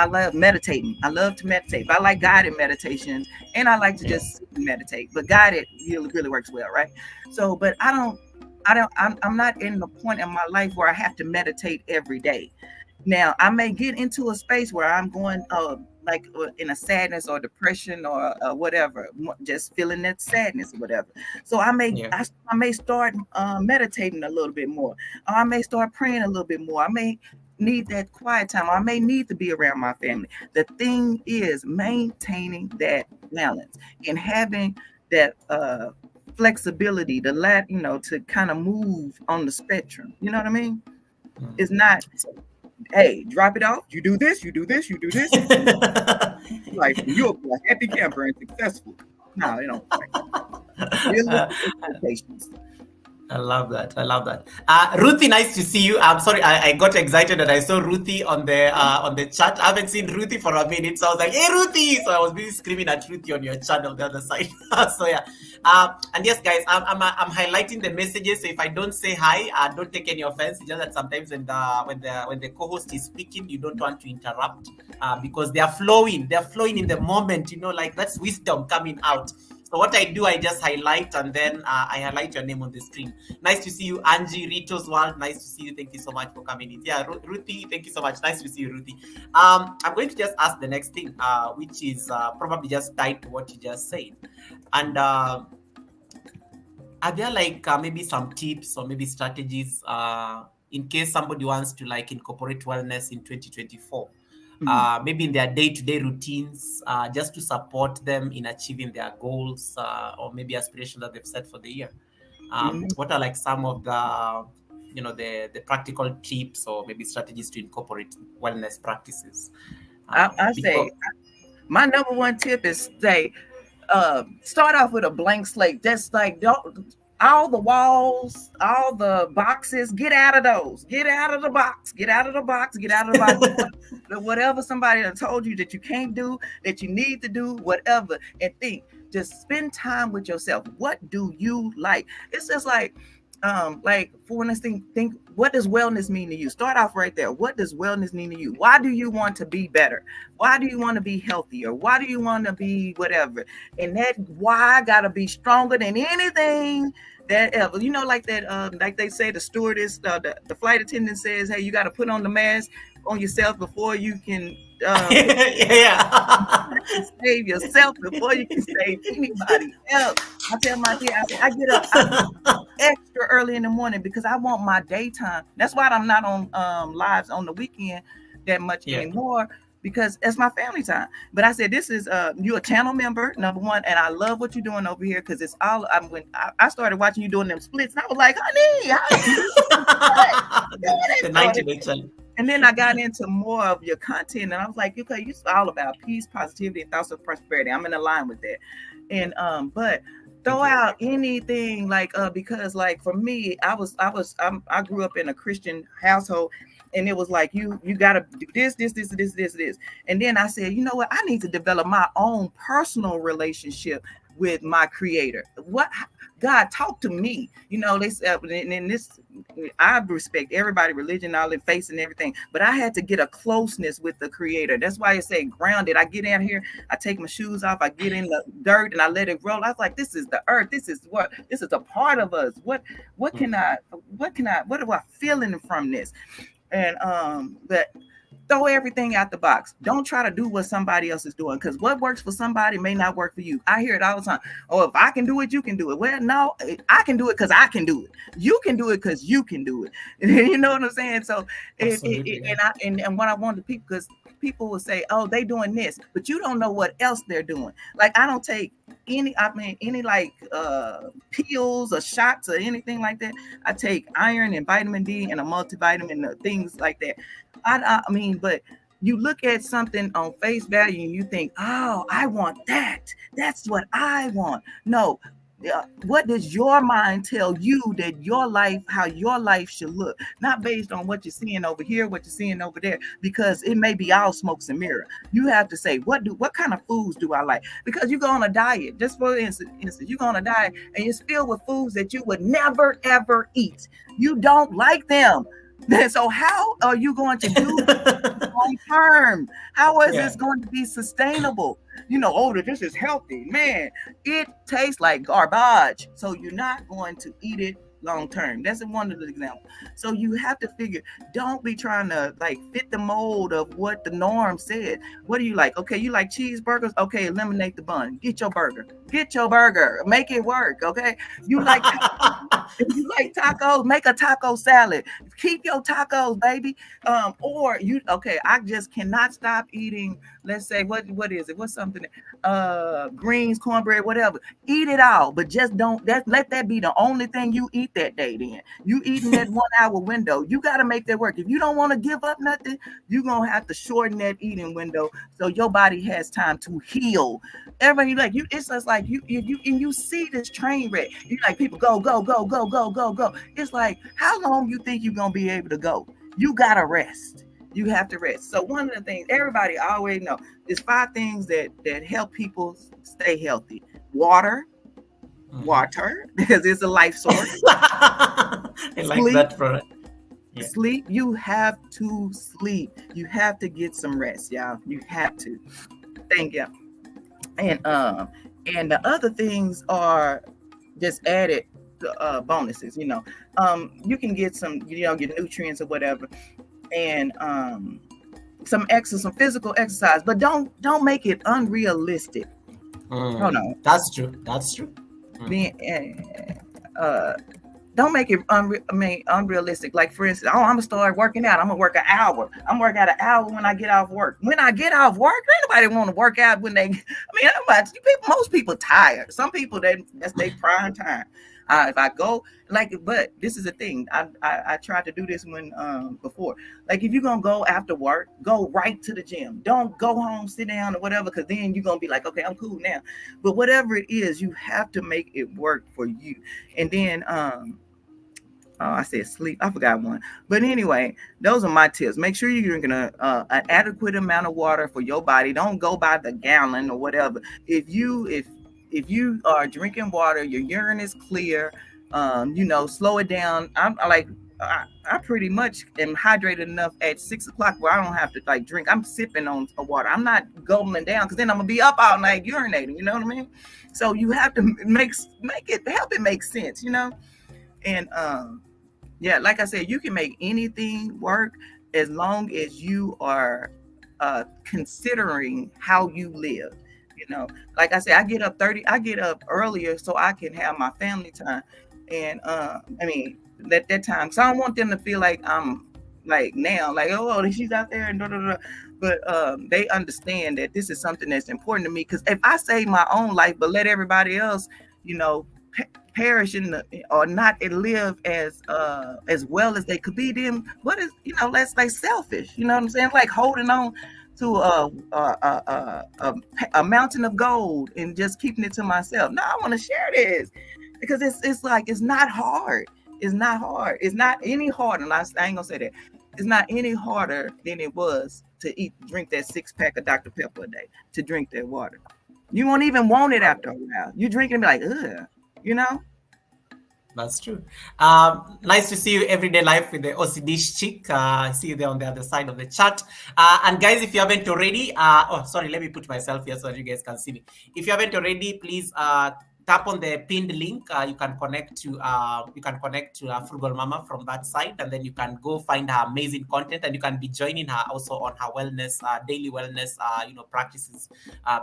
love meditating. I love to meditate. But I like guided meditations, and I like to Yeah. just meditate. But guided really works well, right? So, but I'm not in the point in my life where I have to meditate every day. Now, I may get into a space where I'm going like in a sadness or depression or whatever, just feeling that sadness or whatever. So Yeah. I may start meditating a little bit more. Or I may start praying a little bit more. I may need that quiet time. I may need to be around my family. The thing is maintaining that balance and having that flexibility to kind of move on the spectrum. You know what I mean? It's not, hey, drop it off. You do this, you do this, you do this. Life, and you'll be a happy camper and successful. No, it don't work like that. Realistic expectations. I love that. I love that. Ruthie, nice to see you. I'm sorry, I got excited that I saw Ruthie on the chat. I haven't seen Ruthie for a minute, so I was like, "Hey, Ruthie!" So I was busy screaming at Ruthie on your channel, the other side. So yeah, and yes, guys, I'm highlighting the messages. So if I don't say hi, don't take any offense. It's just that sometimes when the co-host is speaking, you don't want to interrupt because they are flowing. They are flowing in the moment. Like that's wisdom coming out. So what I do, I just highlight and then I highlight your name on the screen. Nice to see you, Angie, Rito's World. Nice to see you. Thank you so much for coming in. Yeah, Ruthie, thank you so much. Nice to see you, Ruthie. I'm going to just ask the next thing, which is probably just tied to what you just said. And are there like maybe some tips or maybe strategies in case somebody wants to like incorporate wellness in 2024? Maybe in their day-to-day routines, just to support them in achieving their goals or maybe aspirations that they've set for the year. What are like some of the practical tips or maybe strategies to incorporate wellness practices? I say Before, my number one tip is start off with a blank slate. That's like don't all the walls, all the boxes, get out of those. Get out of the box. Get out of the box. Get out of the box. Whatever somebody told you that you can't do, that you need to do, whatever, and think. Just spend time with yourself. What do you like? It's just like like for instance, think what does wellness mean to you? Start off right there. What does wellness mean to you? Why do you want to be better? Why do you want to be healthier? Why do you want to be whatever? And that why gotta be stronger than anything that ever. Like that, like they say, the stewardess, the flight attendant says, hey, you got to put on the mask on yourself before you can Yeah. save yourself before you can save anybody else. I tell my kid, I say, I get up extra early in the morning because I want my daytime. That's why I'm not on lives on the weekend that much Yeah. anymore, because it's my family time. But I said, this is you a channel member, number one, and I love what you're doing over here because it's all. When I started watching you doing them splits, and I was like, honey, how you doing The that? 90-day challenge. And then I got into more of your content, and I was like, okay, you're all about peace, positivity, and thoughts of prosperity. I'm in line with that. And but throw out anything like because like for me, I grew up in a Christian household, and it was like you got to do this, and then I said, you know what, I need to develop my own personal relationship with my creator. What God talk to me, they said, and this, I respect everybody religion, all their faith and everything, but I had to get a closeness with the creator. That's why I say grounded. I get out here, I take my shoes off, I get in the dirt and I let it grow. I was like, this is the earth, this is a part of us. What do I feeling from this? And but throw everything out the box. Don't try to do what somebody else is doing, because what works for somebody may not work for you. I hear it all the time. Oh, if I can do it, you can do it. Well, no, I can do it because I can do it. You can do it because you can do it. You know what I'm saying? So, and what I want to people, because people will say, oh, they doing this, but you don't know what else they're doing. Like I don't take any like pills or shots or anything like that. I take iron and vitamin D and a multivitamin, things like that. I mean, but you look at something on face value and you think, oh, I want that. That's what I want. No. What does your mind tell you that your life, how your life should look? Not based on what you're seeing over here, what you're seeing over there, because it may be all smokes and mirror. You have to say, what kind of foods do I like? Because you go on a diet, just for instance, you go on a diet and it's filled with foods that you would never, ever eat. You don't like them. So how are you going to do long term? How is this going to be sustainable? This is healthy. Man, it tastes like garbage. So you're not going to eat it long term. That's one of the examples. So you have to figure, don't be trying to like fit the mold of what the norm said. What do you like? Okay, you like cheeseburgers? Okay, eliminate the bun. Get your burger. Make it work. Okay. You like if you like tacos, make a taco salad. Keep your tacos, baby. I just cannot stop eating. Let's say what is it? What's something? Greens, cornbread, whatever. Eat it all, but just don't let that be the only thing you eat that day. Then you eating that 1 hour window. You got to make that work. If you don't want to give up nothing, you're gonna have to shorten that eating window so your body has time to heal. Everybody like you, it's just like you see this train wreck. You like people go. It's like, how long you think you're gonna be able to go? You gotta rest. You have to rest. So one of the things everybody always know is 5 things that help people stay healthy. Water, because it's a life source. I like that product. Yeah. Sleep. You have to sleep. You have to get some rest, y'all. You have to. Thank you. And the other things are just added bonuses. You can get some, your nutrients or whatever, and some physical exercise, but don't make it unrealistic. Oh no, that's true. Don't make it unrealistic. Like for instance, I'm gonna start working out. I'm gonna work an hour. I'm gonna work out an hour when I get off work. When I get off work, anybody want to work out when they? Most people tired. Some people that's their prime time. If I go but this is the thing. I tried to do this when before. Like if you're gonna go after work, go right to the gym. Don't go home, sit down or whatever, because then you're gonna be like, okay, I'm cool now. But whatever it is, you have to make it work for you. And then I said sleep. I forgot one. But anyway, those are my tips. Make sure you're drinking an adequate amount of water for your body. Don't go by the gallon or whatever. If you are drinking water, your urine is clear, Slow it down. I pretty much am hydrated enough at 6 o'clock where I don't have to like drink. I'm sipping on water. I'm not gulping down because then I'm gonna be up all night urinating. You know what I mean? So you have to make it help it make sense. And yeah, like I said, you can make anything work as long as you are considering how you live. Like I said, I get up earlier so I can have my family time. And I mean, at that time, so I don't want them to feel like I'm like now, like, oh, she's out there and da da da. But they understand that this is something that's important to me. Because if I save my own life, but let everybody else, you know, perish or not live as well as they could be, then what is that's like selfish. You know what I'm saying? Like holding on to a mountain of gold and just keeping it to myself. No, I want to share this because it's like it's not hard. It's not hard. It's not any harder. And I ain't gonna say that. It's not any harder than it was to drink that 6-pack of Dr. Pepper a day, to drink that water. You won't even want it after a while. You drink it and be like, ugh, you know? That's true. Nice to see you everyday life with the OCD chick. I see you there on the other side of the chat. And guys, if you haven't already, let me put myself here so that you guys can see me. If you haven't already, please tap on the pinned link. You can connect to Frugal Mama from that side, and then you can go find her amazing content, and you can be joining her also on her wellness, daily wellness, practices,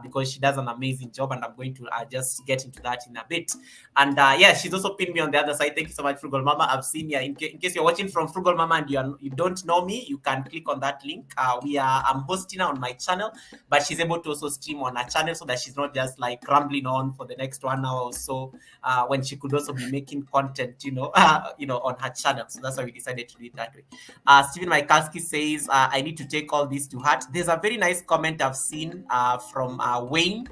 because she does an amazing job, and I'm going to just get into that in a bit. And she's also pinned me on the other side. Thank you so much, Frugal Mama. I've seen you. In case you're watching from Frugal Mama and you don't know me, you can click on that link. I'm hosting her on my channel, but she's able to also stream on her channel so that she's not just like rambling on for the next 1 hour or so, when she could also be making content, on her channel. So that's why we decided to do it that way. Stephen Maikalski says, I need to take all this to heart. There's a very nice comment I've seen from Wayne.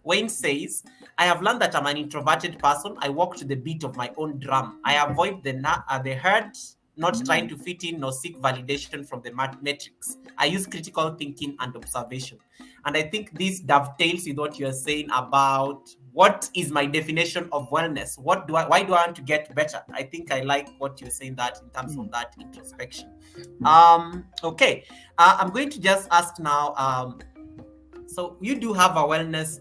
Wayne says, I have learned that I'm an introverted person. I walk to the beat of my own drum. I avoid the herd, not trying to fit in nor seek validation from the metrics. I use critical thinking and observation. And I think this dovetails with what you're saying about what is my definition of wellness? Why do I want to get better? I think I like what you're saying that in terms of that introspection. Okay. I'm going to just ask now, so you do have a wellness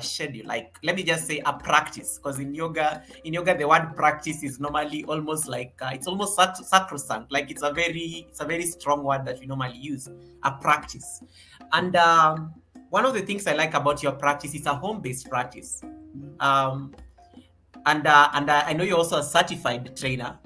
schedule, like let me just say a practice, because in yoga the word practice is normally almost like it's almost sacrosanct, like it's a very strong word that we normally use, a practice. And one of the things I like about your practice is a home-based practice. And I know you're also a certified trainer.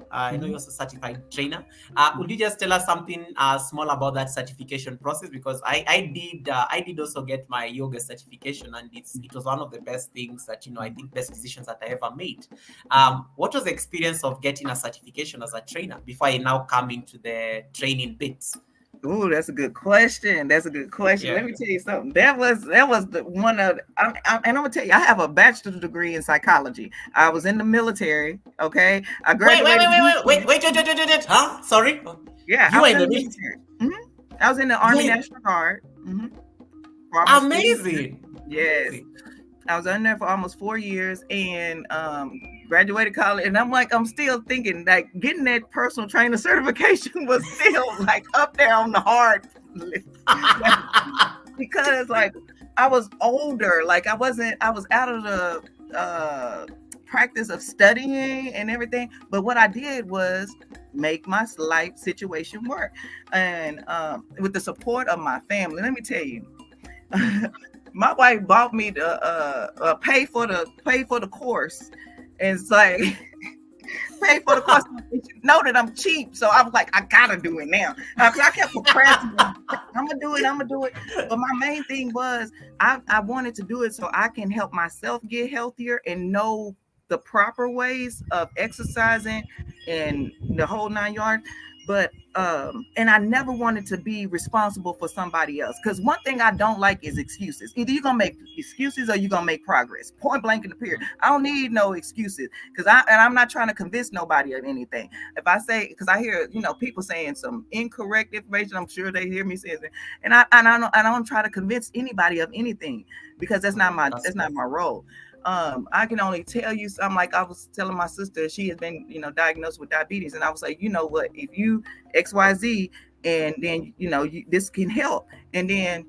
Would you just tell us something small about that certification process? Because I did also get my yoga certification, and it was one of the best things that I think best decisions that I ever made. What was the experience of getting a certification as a trainer before I now come into the training bits? Oh, that's a good question. Yeah. Let me tell you something. That was the one of, and I'm gonna tell you, I have a bachelor's degree in psychology. I was in the military. Okay, I graduated. Wait. Huh? Sorry. Yeah, you I was in the military. I was in the Army National Guard. Amazing. Yes. Amazing. I was in there for almost 4 years and graduated college. And I'm still thinking like getting that personal trainer certification was still like up there on the hard list. Because like I was older, like I was out of the practice of studying and everything. But what I did was make my life situation work. And with the support of my family, let me tell you, my wife bought me the pay for the course, and it's like pay for the course. Know that I'm cheap, so I was like, I gotta do it now. Cause I kept procrastinating. I'm gonna do it. But my main thing was I wanted to do it so I can help myself get healthier and know the proper ways of exercising and the whole 9 yards. But and I never wanted to be responsible for somebody else, because one thing I don't like is excuses. Either you're gonna make excuses or you're gonna make progress. Point blank in the period. I don't need no excuses, because I'm not trying to convince nobody of anything. If I say, because I hear people saying some incorrect information, I'm sure they hear me saying it, and I don't try to convince anybody of anything, because that's not my role. I can only tell you something. Like I was telling my sister, she has been, diagnosed with diabetes, and I was like, you know what, if you XYZ, and then this can help, and then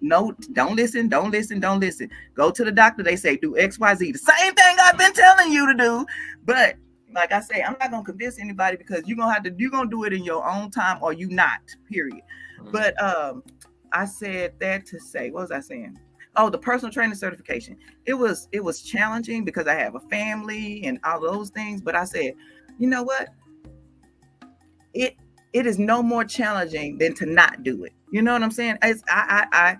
no, don't listen, don't listen, don't listen. Go to the doctor. They say do XYZ, the same thing I've been telling you to do. But like I say, I'm not gonna convince anybody, because you're gonna do it in your own time, or you not. Period. But I said that to say, what was I saying? Oh, the personal training certification. It was challenging because I have a family and all those things. But I said, you know what? It is no more challenging than to not do it. You know what I'm saying? It's, I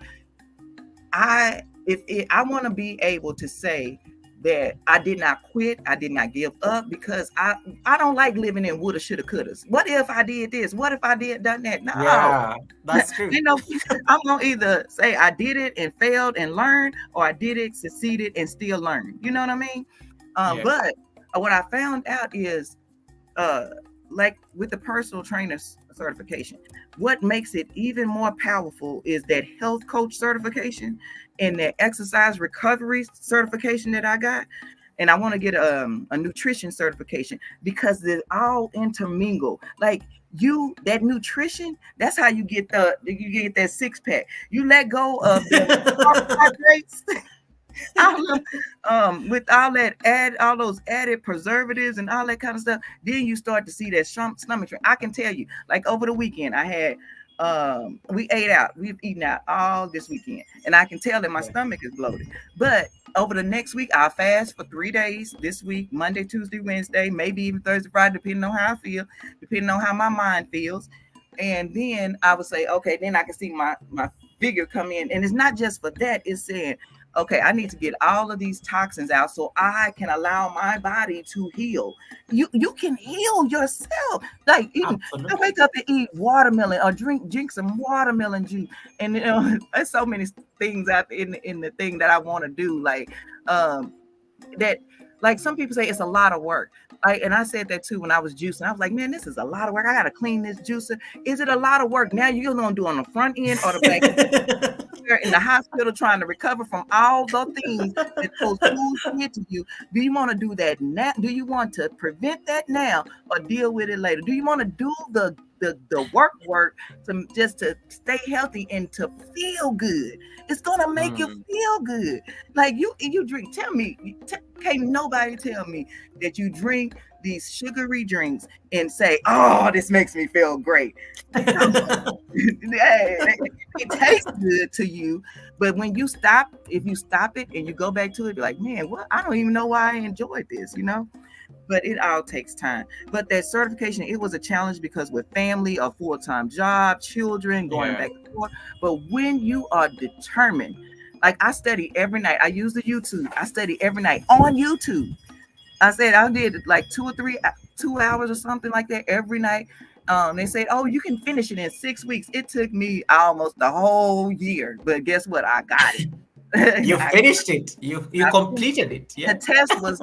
want to be able to say that I did not quit, I did not give up, because I don't like living in woulda, shoulda, couldas. What if I did this? What if I did done that? No, Yeah, that's true. I'm gonna either say I did it and failed and learned, or I did it, succeeded, and still learned. You know what I mean? Yeah. But what I found out is, like with the personal trainer certification, what makes it even more powerful is that health coach certification and the exercise recovery certification that I got. And I want to get a nutrition certification, because they all intermingle. Like that nutrition, that's how you get that six pack. You let go of the carbohydrates. With all those added preservatives and all that kind of stuff, then you start to see that stomach train. I can tell you, like over the weekend, I had we ate out. We've eaten out all this weekend, and I can tell that my stomach is bloated. But over the next week, I'll fast for 3 days this week: Monday, Tuesday, Wednesday, maybe even Thursday, Friday, depending on how I feel, depending on how my mind feels. And then I would say, okay, then I can see my figure come in. And it's not just for that; it's saying, okay, I need to get all of these toxins out so I can allow my body to heal. You can heal yourself. Like even I wake up and eat watermelon, or drink some watermelon juice. And there's so many things out in the thing that I want to do. Like that, like some people say it's a lot of work. And I said that too when I was juicing. I was like, man, this is a lot of work. I gotta clean this juicer. Is it a lot of work? Now you're gonna do it on the front end or the back end? In the hospital trying to recover from all the things that those foods did to you. Do you want to do that now? Do you want to prevent that now, or deal with it later? Do you want to do the work to stay healthy and to feel good? It's gonna make you feel good. Like you drink. Tell me, can't nobody tell me that you drink these sugary drinks and say, "Oh, this makes me feel great." It tastes good to you, but when you stop, if you stop it and you go back to it, you're like, man, what? I don't even know why I enjoyed this, But it all takes time. But that certification, it was a challenge because with family, a full-time job, children, going back and forth. But when you are determined, like I study every night. I use the YouTube. I study every night on YouTube. I said I did like 2 hours or something like that every night. They said, oh, you can finish it in 6 weeks. It took me almost the whole year. But guess what? I got it. You finished it. You completed it. Yeah. The test was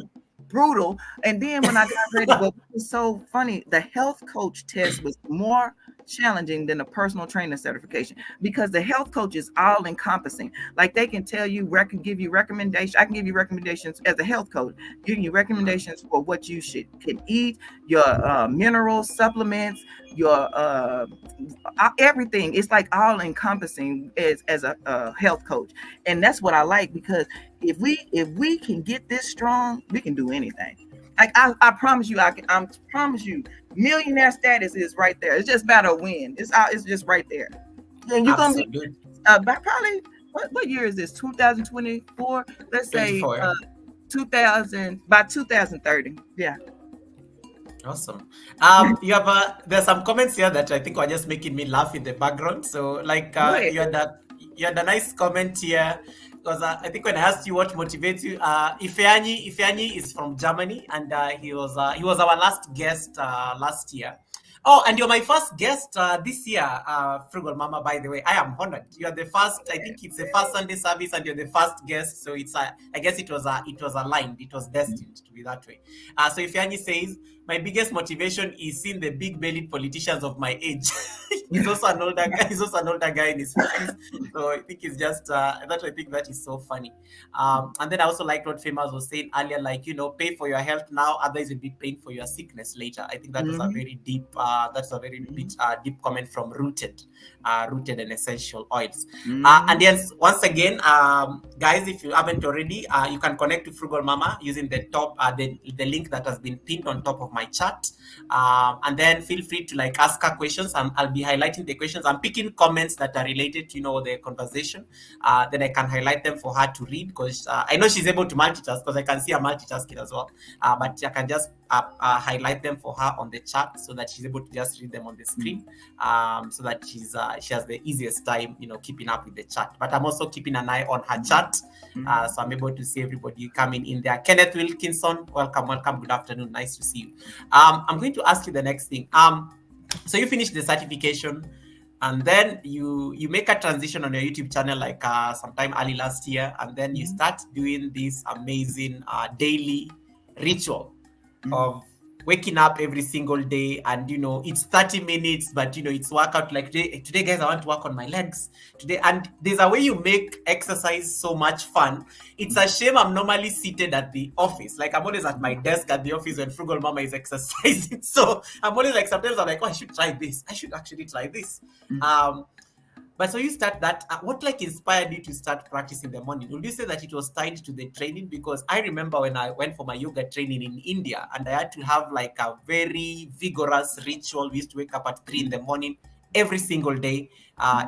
brutal. And then when I got ready, what was so funny, the health coach test was more challenging than the personal trainer certification, because the health coach is all encompassing. Like they can tell you, give you recommendations. I can give you recommendations as a health coach, giving you recommendations for what you can eat, your minerals, supplements, your everything. It's like all encompassing as a health coach. And that's what I like, because if we can get this strong, we can do anything. Like I promise you, I promise you, millionaire status is right there. It's just about a win. It's just right there. And you're gonna be by probably what year is this? 2024. Let's say 2000 by 2030. Yeah. Awesome. You have there's some comments here that I think were just making me laugh in the background. So like you had a nice comment here. Because I think when I asked you what motivates you, Ifeanyi is from Germany, and he was our last guest last year. Oh, and you're my first guest this year, Frugal Mama. By the way, I am honored. You are the first. I think it's the first Sunday service, and you're the first guest. So it's I guess it was aligned. It was destined to be that way. So Ifeanyi says, my biggest motivation is seeing the big-bellied politicians of my age. He's also an older guy. He's also an older guy in his 50s. So I think it's just I think that is so funny. And then I also like what Famous was saying earlier, like, pay for your health now, otherwise you'll be paying for your sickness later. I think that was a very deep deep comment from Rooted and Essential Oils. And yes, once again, guys, if you haven't already, you can connect to Frugal Mama using the the link that has been pinned on top of my chat. And then feel free to like ask her questions. I'll be highlighting the questions. I'm picking comments that are related to the conversation. Then I can highlight them for her to read, because I know she's able to multitask, because I can see her multitasking as well. But I can just highlight them for her on the chat so that she's able to just read them on the screen, so that she has the easiest time keeping up with the chat. But I'm also keeping an eye on her chat, so I'm able to see everybody coming in there. Kenneth Wilkinson, welcome, good afternoon, nice to see you. I'm going to ask you the next thing. So you finished the certification, and then you make a transition on your YouTube channel like sometime early last year, and then you start doing this amazing daily ritual of waking up every single day, and it's 30 minutes, but it's workout. Like today guys, I want to work on my legs today, and there's a way you make exercise so much fun. It's a shame I'm normally seated at the office. Like I'm always at my desk at the office when Frugal Mama is exercising. So I'm always like, sometimes I'm like, oh, I should try this, I should actually try this. But so you start that. What like inspired you to start practicing in the morning? Would you say that it was tied to the training? Because I remember when I went for my yoga training in India, and I had to have like a very vigorous ritual. We used to wake up at 3 in the morning every single day.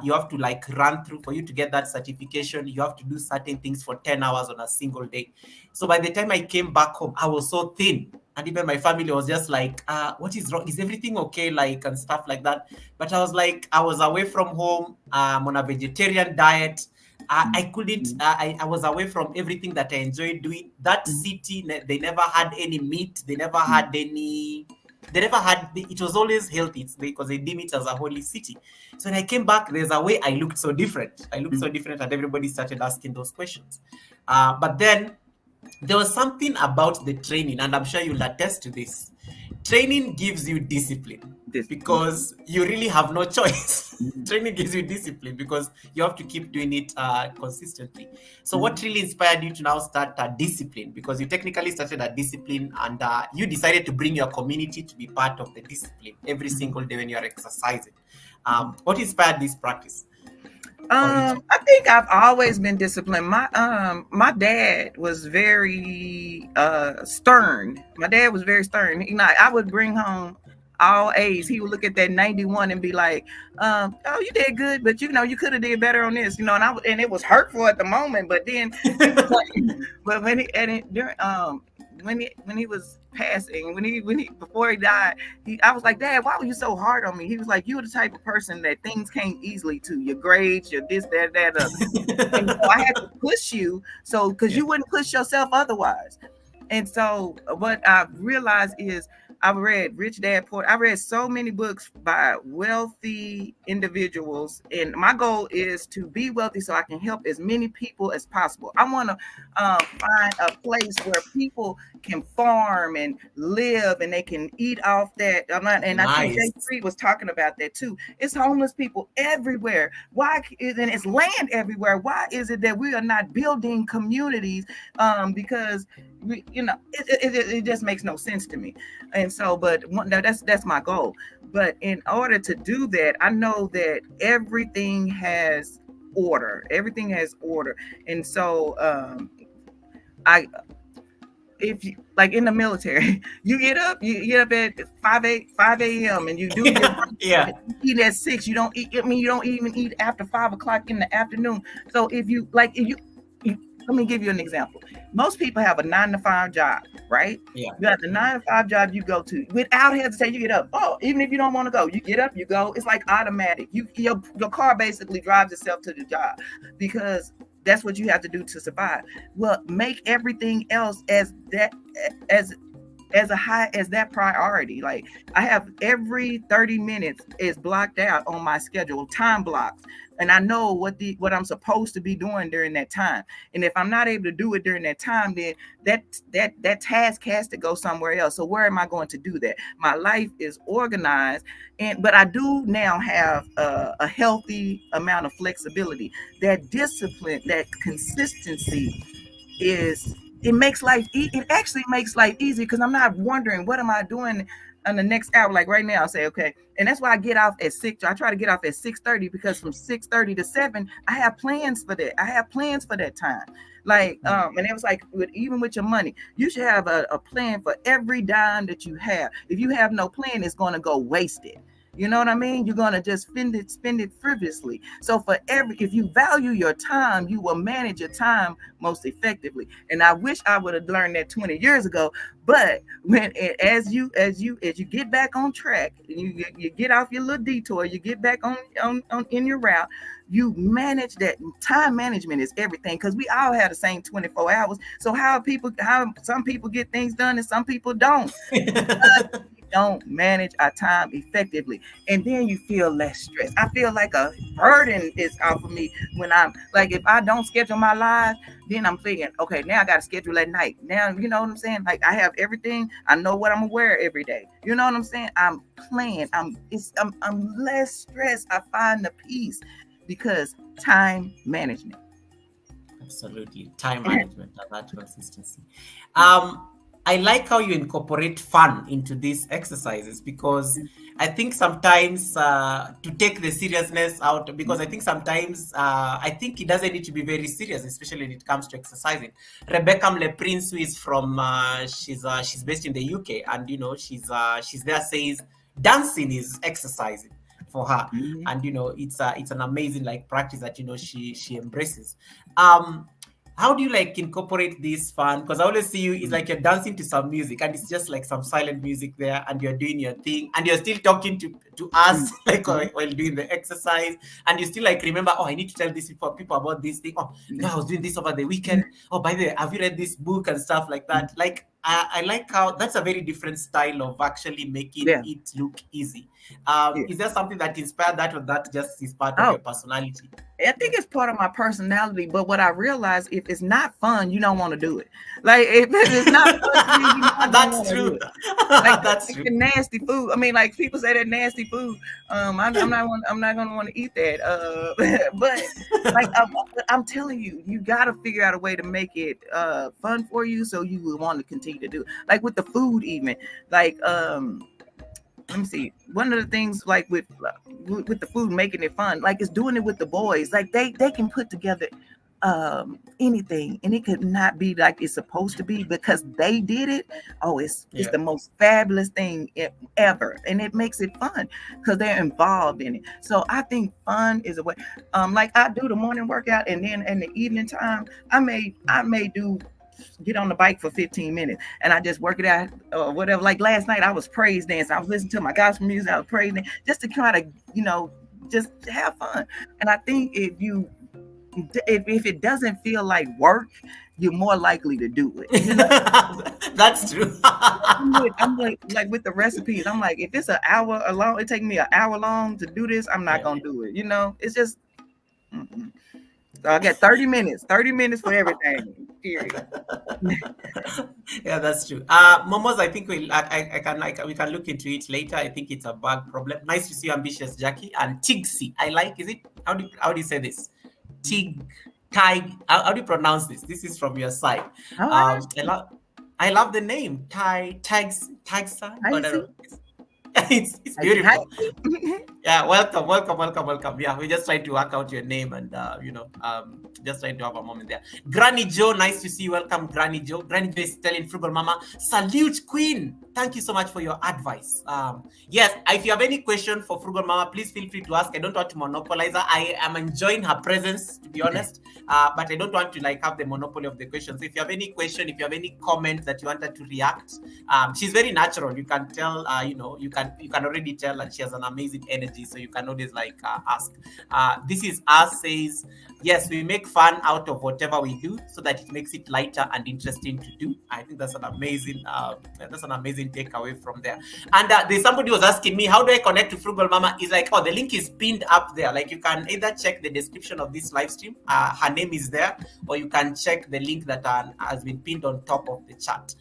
You have to like run through, for you to get that certification, you have to do certain things for 10 hours on a single day. So by the time I came back home, I was so thin. And even my family was just like, what is wrong? Is everything okay? Like, and stuff like that. But I was like, I was away from home. I'm on a vegetarian diet. I couldn't, I was away from everything that I enjoyed doing. That city, they never had any meat. They never had it was always healthy, because they deem it as a holy city. So when I came back, there's a way I looked so different. And everybody started asking those questions. But then there was something about the training, and I'm sure you'll attest to this. Training gives you discipline because you really have no choice. Training gives you discipline because you have to keep doing it consistently. So what really inspired you to now start discipline? Because you technically started a discipline, and you decided to bring your community to be part of the discipline every single day when you're exercising. What inspired this practice? I think I've always been disciplined. My dad was very stern. My dad was very stern. I would bring home all A's. He would look at that 91 and be like, "Oh, you did good, but you could have did better on this." And it was hurtful at the moment, but then, but when he was passing, when he before he died, I was like, "Dad, why were you so hard on me?" He was like, "You were the type of person that things came easily to, your grades, your this, that, other." And so I had to push you, because you wouldn't push yourself otherwise. And so what I realized is, I've read Rich Dad Poor. I read so many books by wealthy individuals, and my goal is to be wealthy so I can help as many people as possible. I want to find a place where people can farm and live, and they can eat off that. And nice. I think Jay Free was talking about that too. It's homeless people everywhere. And it's land everywhere. Why is it that we are not building communities? Because it just makes no sense to me. And so, but that's my goal. But in order to do that, I know that everything has order. Everything has order. And so, if you like in the military, you get up at 5 a.m. and you do your eat at 6. You don't eat. You don't even eat after 5 o'clock in the afternoon. So if you let me give you an example. Most people have a 9-to-5 job, right? Yeah. You have the 9-to-5 job you go to without hesitation. You get up. Oh, even if you don't want to go, you get up, you go. It's like automatic. Your car basically drives itself to the job, because that's what you have to do to survive. Well, make everything else as high as that priority. Like, I have every 30 minutes is blocked out on my schedule, time blocks, and I know what I'm supposed to be doing during that time. And if I'm not able to do it during that time, then that task has to go somewhere else. So where am I going to do that? My life is organized, and but I do now have a healthy amount of flexibility. That discipline, that consistency is it makes life it actually makes life easy, because I'm not wondering what am I doing on the next hour. Like right now, I'll say okay, and that's why I get off at 6. I try to get off at 6:30, because from 6:30 to 7 I have plans for that. I have plans for that time. Like and it was like even with your money, you should have a plan for every dime that you have. If you have no plan, it's going to go wasted. You know what I mean? You're gonna just spend it frivolously. So if you value your time, you will manage your time most effectively. And I wish I would have learned that 20 years ago. But when as you get back on track, you get off your little detour, you get back on in your route, you manage that. Time management is everything, because we all have the same 24 hours. So how some people get things done and some people don't, don't manage our time effectively, and then you feel less stress. I feel like a burden is off of me when I'm like, if I don't schedule my lives, then I'm thinking, okay, now I got to schedule at night. Now, you know what I'm saying? Like I have everything. I know what I'm gonna wear every day. You know what I'm saying? I'm playing. I'm less stressed. I find the peace because time management. Absolutely. Time management and that consistency. I like how you incorporate fun into these exercises, because I think sometimes to take the seriousness out, because I think sometimes I think it doesn't need to be very serious, especially when it comes to exercising. Rebecca Mleprince, who is from she's based in the UK, and she's there, says dancing is exercising for her, Mhm. and it's an amazing like practice that she embraces. How do you like incorporate this fun? Because I always see you, it's like you're dancing to some music, and it's just like some silent music there, and you're doing your thing, and you're still talking to us like Mhm. while doing the exercise, and you still like remember, oh, I need to tell these people about this thing. Oh, I was doing this over the weekend. Oh, by the way, have you read this book and stuff like that? Like I like how that's a very different style of actually making Yeah. it look easy. Yeah. Is there something that inspired that, or that just is part of Oh, your personality? I think it's part of my personality, but what I realize, if it's not fun, you don't want to do it. Like if it's not fun to you, you're not gonna That's want to do true. it. Like That's like true. the nasty food. I mean, like people say that nasty food. I'm not gonna want to eat that. But like I'm telling you, you got to figure out a way to make it fun for you, so you will want to continue to do it. Like with the food, even like let me see. One of the things like with the food, making it fun, like is doing it with the boys. Like they can put together anything, and it could not be like it's supposed to be because they did it. Oh, it's Yeah. the most fabulous thing ever, and it makes it fun because they're involved in it. So I think fun is a way. Like I do the morning workout, and then in the evening time I may do get on the bike for 15 minutes and I just work it out or whatever. Like last night I was praise dancing. I was listening to my gospel music. I was praising just to try to, just have fun. And I think if it doesn't feel like work, you're more likely to do it. That's true. I'm like with the recipes. I'm like, if it's an hour long, it take me an hour long to do this. I'm not Yeah. gonna do it. It's just. Mm-mm. So I got 30 minutes for everything. Period. Yeah, that's true. Momos, I think I can like we can look into it later. I think it's a bug problem. Nice to see you, ambitious Jackie and Tigsy. I like. Is it how do you say this? Tig Tig. How do you pronounce this? This is from your side. Oh, I know. I love the name Tigsan. How Oh, you no, see? no. It's How beautiful. you see? Yeah, welcome. Yeah, we just trying to work out your name and just trying to have a moment there. Granny Joe, nice to see you. Welcome, Granny Joe. Granny Joe is telling Frugal Mama, salute Queen. Thank you so much for your advice. Yes, if you have any question for Frugal Mama, please feel free to ask. I don't want to monopolize her. I am enjoying her presence, to be honest. But I don't want to like have the monopoly of the questions. If you have any question, if you have any comment that you wanted to react, she's very natural. You can tell, you can already tell that she has an amazing energy. So you can always like ask. This is us says, yes, we make fun out of whatever we do so that it makes it lighter and interesting to do. I think that's an amazing doesn't take away from there. And there's somebody was asking me, how do I connect to Frugal Mama? Is like, oh, the link is pinned up there. Like you can either check the description of this live stream, her name is there, or you can check the link that has been pinned on top of the chat.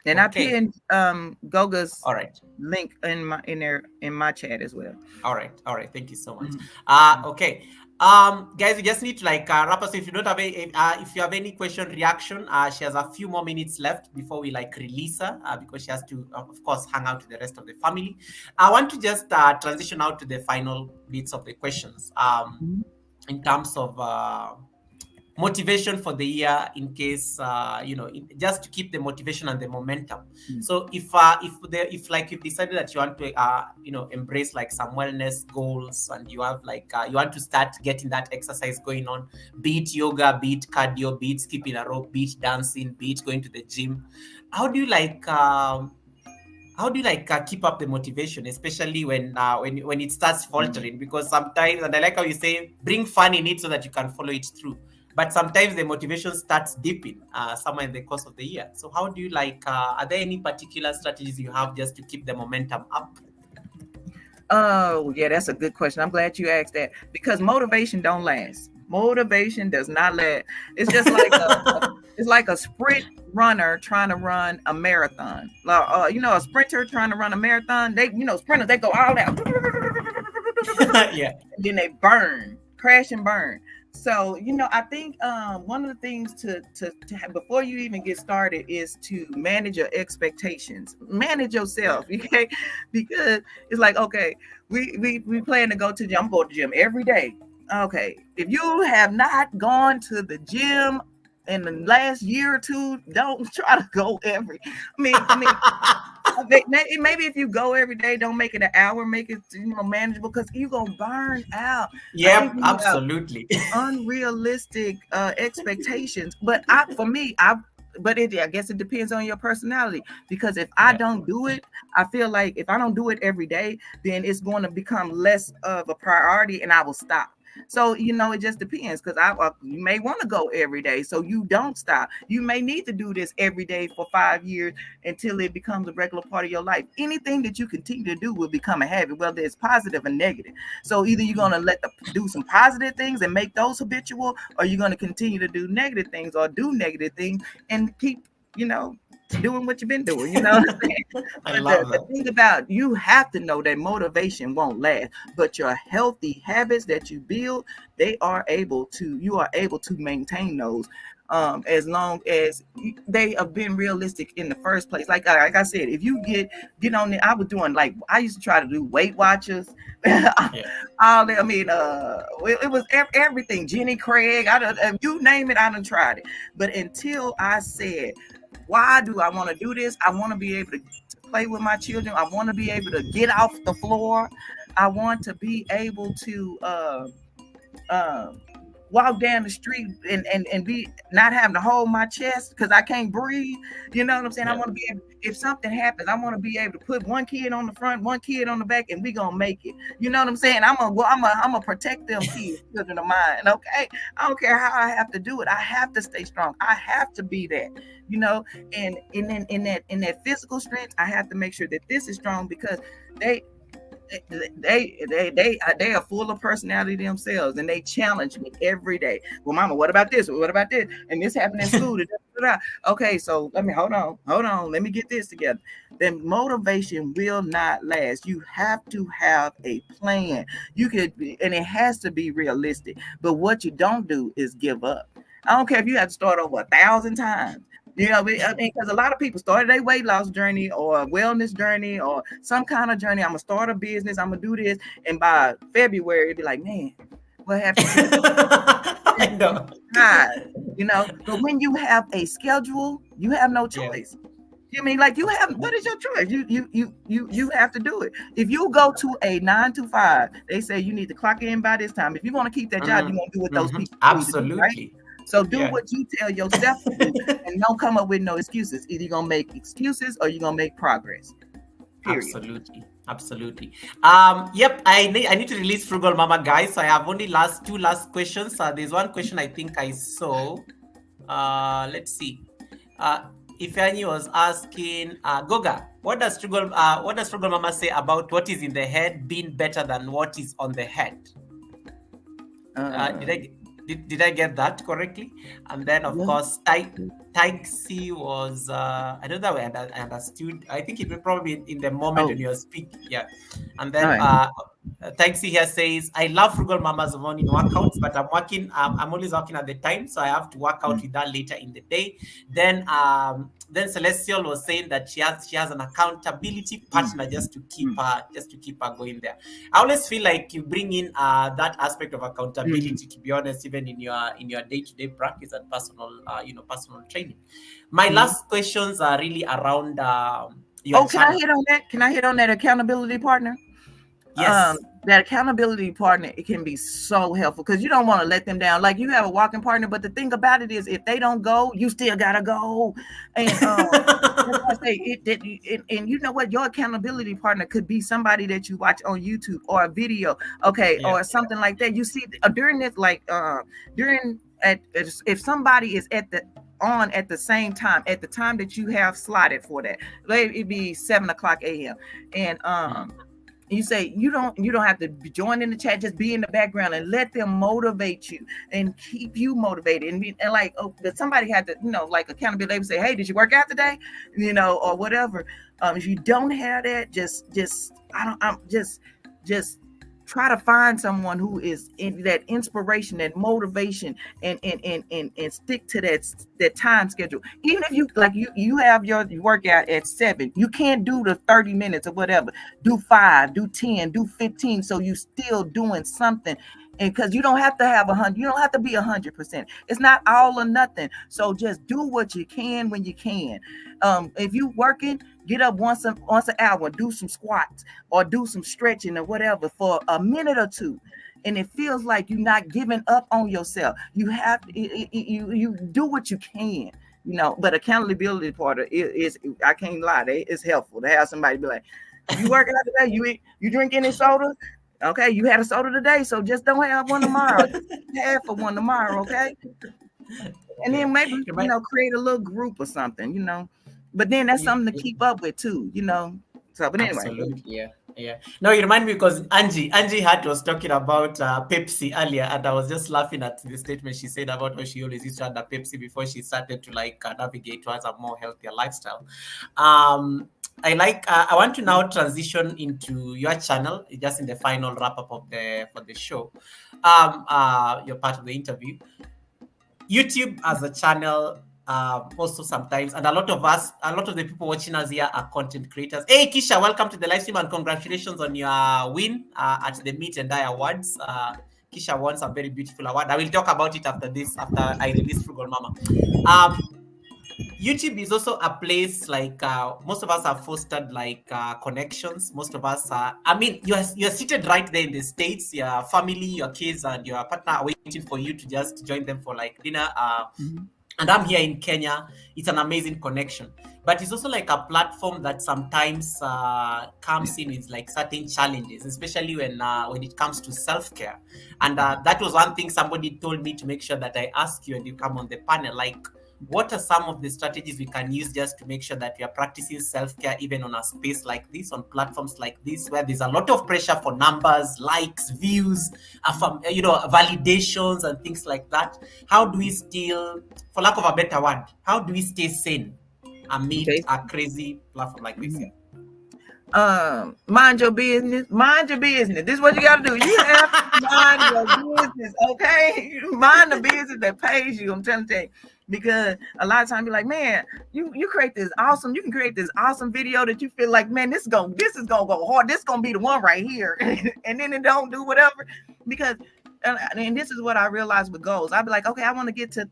And I pinned Goga's link in my chat as well. All right. Thank you so much. Okay. Guys, we just need to wrap up. So if you don't have if you have any question, reaction, she has a few more minutes left before we release her because she has to, of course, hang out with the rest of the family. I want to just transition out to the final bits of the questions. In terms of motivation for the year, in case just to keep the motivation and the momentum. So if you've decided that you want to embrace some wellness goals, and you have you want to start getting that exercise going on, be it yoga, be it cardio, be it skipping a rope, be it dancing, be it going to the gym, how do you keep up the motivation, especially when it starts faltering? Because sometimes, and I like how you say, bring fun in it so that you can follow it through. But sometimes the motivation starts dipping somewhere in the course of the year. So how do you are there any particular strategies you have just to keep the momentum up? Oh, yeah, that's a good question. I'm glad you asked that, because motivation don't last. Motivation does not last. It's just like it's like a sprint runner trying to run a marathon. A sprinter trying to run a marathon, sprinters, they go all out. Yeah. And then they crash and burn. So, I think one of the things to have before you even get started is to manage your expectations, manage yourself, okay? Because it's like, okay, we plan to go to the gym. I'm going to the gym every day. Okay, if you have not gone to the gym in the last year or two, don't try to go every. Maybe if you go every day, don't make it an hour, make it manageable, because you're gonna burn out. Yeah, absolutely. Unrealistic expectations. But I guess it depends on your personality, because if I don't do it, I feel like if I don't do it every day, then it's going to become less of a priority and I will stop. So, it just depends, because you may want to go every day, so you don't stop. You may need to do this every day for 5 years until it becomes a regular part of your life. Anything that you continue to do will become a habit, whether it's positive and negative. So either you're going to do some positive things and make those habitual, or you're going to continue to do negative things or do negative things and keep, doing what you've been doing, what I'm saying? I love that. The thing about, you have to know that motivation won't last, but your healthy habits that you build, you are able to maintain those as long as they have been realistic in the first place. Like I said, if you get on there, I was doing I used to try to do Weight Watchers. All that, it was everything. Jenny Craig, you name it, I done tried it. But until I said, why do I want to do this? I want to be able to play with my children. I want to be able to get off the floor. I want to be able to walk down the street and be not having to hold my chest because I can't breathe. You know what I'm saying? Yeah. I want to be able, if something happens, I want to be able to put one kid on the front, one kid on the back, and we gonna make it. You know what I'm saying? I'm gonna protect them kids, children of mine. Okay, I don't care how I have to do it. I have to stay strong. I have to be that. And in that physical strength, I have to make sure that this is strong, because they are full of personality themselves, and they challenge me every day. Well, Mama, what about this? What about this? And this happened in school. Okay, so let me hold on. Let me get this together. Then motivation will not last. You have to have a plan. And it has to be realistic. But what you don't do is give up. I don't care if you have to start over 1,000 times. Because a lot of people started a weight loss journey or a wellness journey or some kind of journey. I'm going to start a business. I'm going to do this. And by February, it'd be like, man, what happened? I know. But when you have a schedule, you have no choice. Yeah. What is your choice? You have to do it. If you go to a 9 to 5, they say you need to clock in by this time. If you want to keep that job, you're going to do what those people absolutely do, right? So do what you tell yourself to do, and don't come up with no excuses. Either you're going to make excuses or you're going to make progress. Period. Absolutely. Yep. I need to release Frugal Mama, guys. So I have only two last questions. There's one question I think I saw. Let's see. Ifeanyi was asking, Goga, what does Frugal Mama say about what is in the head being better than what is on the head? Did Uh, I get that correctly? And then of yeah. course Taxi was I don't know, I understood. I think it was probably in the moment Oh, when you were speaking. Yeah. And all then right. Taxi here says, I love Frugal Mama's morning workouts, but I'm always working at the time, so I have to work out with her later in the day. Then Celestial was saying that she has an accountability partner just to keep her going there. I always feel like you bring in that aspect of Mm-hmm. accountability, to be honest, even in your day-to-day practice and personal training. My last questions are really around your Oh, can I channel. hit on that? Can I hit on that accountability partner? Yes. That accountability partner, it can be so helpful because you don't want to let them down. Like you have a walking partner, but the thing about it is, if they don't go, you still gotta go. And that's why I say and you know what, your accountability partner could be somebody that you watch on YouTube or a video, okay, Yeah. or something like that. You see during this, like during if somebody is at the same time at the time that you have slotted for that, like it'd be 7 o'clock a.m. and you say you don't have to join in the chat, just be in the background and let them motivate you and keep you motivated and like, oh, that somebody had to, like accountability. They would say, hey, did you work out today, or whatever. If you don't have that, just I don't I'm just try to find someone who is in that inspiration, that motivation, and stick to that time schedule. Even if you like you have your workout at 7, you can't do the 30 minutes or whatever. Do 5, do 10, do 15, so you still doing something. And because you don't have to have 100, you don't have to be 100%. It's not all or nothing. So just do what you can when you can. If you working, get up once an hour, do some squats or do some stretching or whatever for a minute or two, and it feels like you're not giving up on yourself. You have you do what you can. But accountability part is I can't lie, it's helpful to have somebody be like, you working out today, you drink any soda, okay, you had a soda today, so just don't have one tomorrow, have for one tomorrow, okay. And Yeah. then maybe Remind, create a little group or something, but then that's you, something to keep up with too. So but anyway. Absolutely, yeah, yeah. No, you remind me because Angie Hart was talking about Pepsi earlier, and I was just laughing at the statement she said about how she always used to have the Pepsi before she started to navigate towards a more healthier lifestyle. I want to now transition into your channel, just in the final wrap up of the for the show. You're part of the interview. YouTube as a channel, also sometimes, and a lot of the people watching us here are content creators. Hey, Kisha, welcome to the live stream and congratulations on your win at the Meet and Die Awards. Kisha won some very beautiful award. I will talk about it after this, after I release Frugal Mama. YouTube is also a place like most of us have fostered connections. Most of us are, I mean, you're seated right there in the States. Your family, your kids, and your partner are waiting for you to just join them for like dinner. And I'm here in Kenya. It's an amazing connection. But it's also like a platform that sometimes comes in with like certain challenges, especially when it comes to self-care. And that was one thing somebody told me to make sure that I ask you and you come on the panel. Like, what are some of the strategies we can use just to make sure that we are practicing self-care even on a space like this, on platforms like this, where there's a lot of pressure for numbers, likes, views, validations and things like that? How do we still, for lack of a better word, how do we stay sane amid Okay. a crazy platform like this? Yeah. Mind your business. Mind your business. This is what you got to do. You have to mind your business, okay? Mind the business that pays you. I'm telling you, because a lot of times you're like, man, you create this awesome. You can create this awesome video that you feel like, man, this is gonna go hard. This is gonna be the one right here, and then it don't do whatever because. And this is what I realized with goals. I'd be like, okay, I want to get to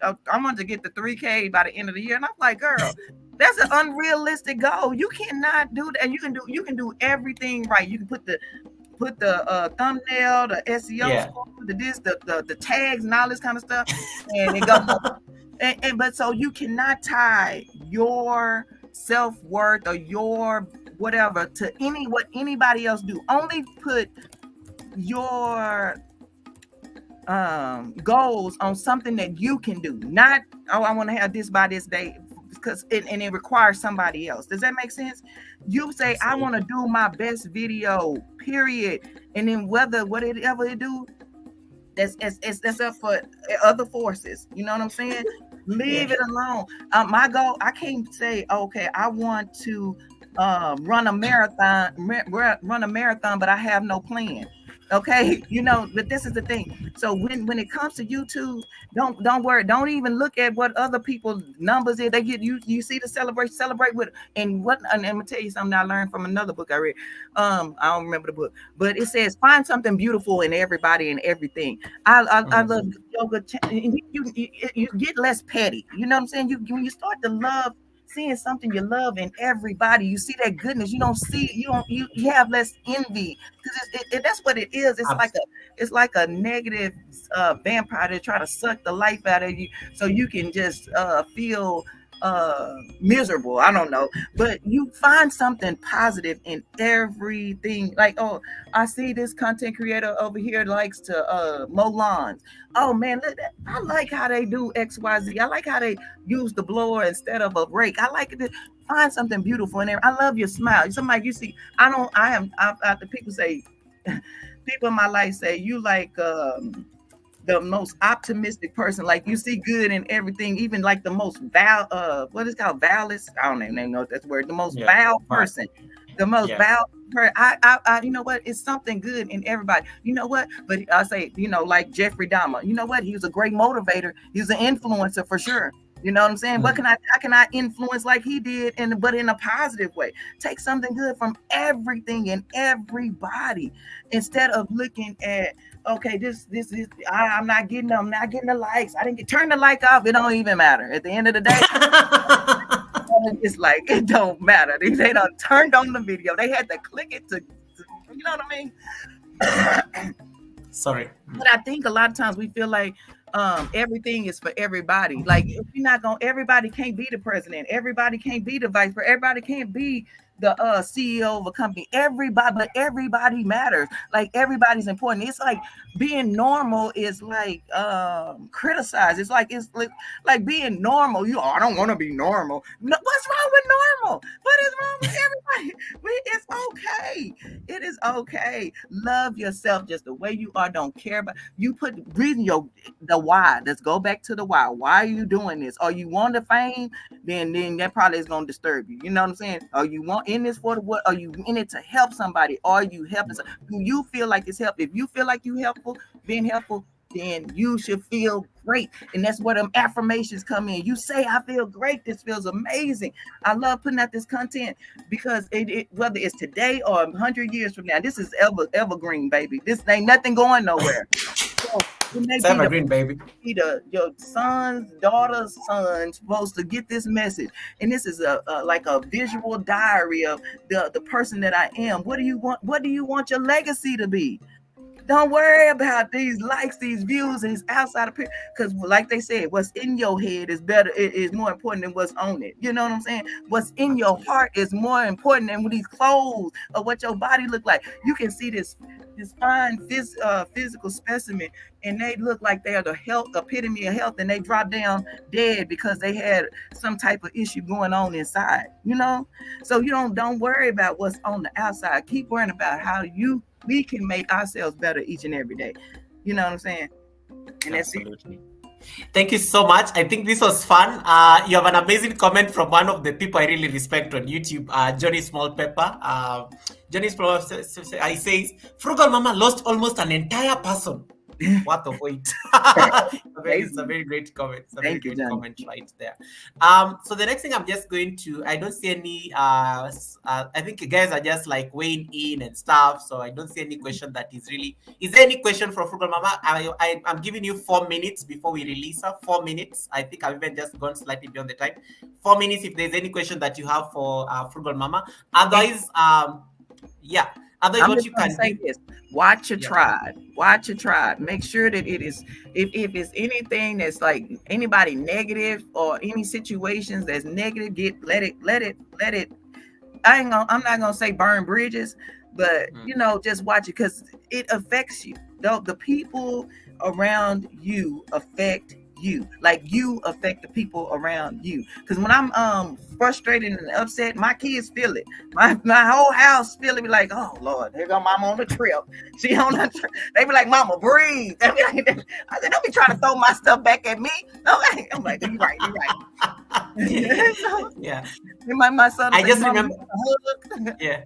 I want to get to 3K by the end of the year, and I'm like, girl, that's an unrealistic goal. You cannot do that. And you can do everything right. You can put the thumbnail, the SEO score, the tags and all this kind of stuff, and it goes. But so you cannot tie your self-worth or your whatever to what anybody else do. Only put your goals on something that you can do. Not, oh, I want to have this by this day, because and it requires somebody else. Does that make sense? You say, I want to Absolutely. do my best video, period. And then whatever it do, that's up for other forces. You know what I'm saying? Yeah. Leave it alone. My goal, I can't say, okay, I want to run a marathon, but I have no plan. Okay, but this is the thing. So when it comes to YouTube, don't worry, don't even look at what other people's numbers is. They get you see the celebrate with it. And I'm gonna tell you something I learned from another book I read. I don't remember the book, but it says find something beautiful in everybody and everything. I love Mhm. yoga. You get less petty. You know what I'm saying? When you start to love seeing something you love in everybody, you see that goodness. You have less envy because that's what it is. Abs- It's like a negative vampire to try to suck the life out of you, so you can just feel miserable. I don't know, but you find something positive in everything. Like, oh, I see this content creator over here likes to mow lawns. Oh man, I like how they do XYZ. I like how they use the blower instead of a rake. I like it. Find something beautiful in there. I love your smile. Somebody you see, the people say, people in my life say, you like the most optimistic person. Like you see good in everything, even like the most what is it called, valist. I don't even know if that's the word. The most yeah. vile But person. The most yeah. vile person. You know what? It's something good in everybody. You know what? But I say, like Jeffrey Dahmer. You know what? He was a great motivator. He was an influencer for sure. You know what I'm saying? Mhm. How can I influence like he did, but in a positive way? Take something good from everything and everybody instead of looking at, okay, this is I'm not getting the likes. I didn't turn the like off. It don't even matter. At the end of the day, it's like it don't matter. They done turned on the video. They had to click it to you know what I mean? Sorry. But I think a lot of times we feel like everything is for everybody. Like if you're not gonna, everybody can't be the president, everybody can't be the vice president, everybody can't be the CEO of a company. But everybody matters. Like everybody's important. It's like being normal is like criticized. It's like being normal. I don't want to be normal. No, what's wrong with normal? What is wrong with everybody? It's okay. It is okay. Love yourself just the way you are. Don't care about you. Put reason the why. Let's go back to the why. Why are you doing this? Are you want the fame? Then that probably is gonna disturb you. You know what I'm saying? Are you want in this for the what? Are you in it to help somebody? Are you helping? Do you feel like it's help? If you feel like you helpful, being helpful, then you should feel great. And that's where them affirmations come in. You say, I feel great. This feels amazing. I love putting out this content because whether it's today or 100 years from now, this is evergreen, baby. This ain't nothing going nowhere. So it may It's be evergreen, baby. your son's daughter's son supposed to get this message, and this is a like a visual diary of the person that I am. What do you want? What do you want your legacy to be? Don't worry about these likes, these views, and these outside appearance. Because, like they said, what's in your head is better. It is more important than what's on it. You know what I'm saying? What's in your heart is more important than these clothes or what your body look like. You can see this fine physical specimen, and they look like they are the health epitome of health, and they drop down dead because they had some type of issue going on inside. So you don't worry about what's on the outside. Keep worrying about how we can make ourselves better each and every day. You know what I'm saying? And that's it. Absolutely. Thank you so much. I think this was fun. You have an amazing comment from one of the people I really respect on YouTube, Johnny Small Pepper. Johnny Small Pepper says, Frugal Mama lost almost an entire person. What a weight. It's a very great comment. It's a very Thank you, great Johnny. comment right there. So the next thing I'm just going to, I don't see any, I think you guys are just like weighing in and stuff. So I don't see any question that is there any question from Frugal Mama? I'm giving you 4 minutes before we release her. 4 minutes. I think I've even just gone slightly beyond the time. 4 minutes if there's any question that you have for Frugal Mama. Otherwise, yeah. Otherwise, I'm what just you going to can say do. this. Watch your Yeah. tribe. Watch your tribe. Make sure that it is, if it's anything that's like anybody negative or any situations that's negative, let it. I'm not gonna say burn bridges, but just watch it because it affects you. The people around you affect you. Like you affect the people around you. Because when I'm frustrated and upset, my kids feel it. My whole house feel it. Be like, oh Lord, here go Mama on the trip. She on the trip. They be like, Mama, breathe. They be like, I said, don't be trying to throw my stuff back at me. I'm like, you're right, you're right. So, Yeah. my son will I say, just Mama, remember. you want a hug? Yeah.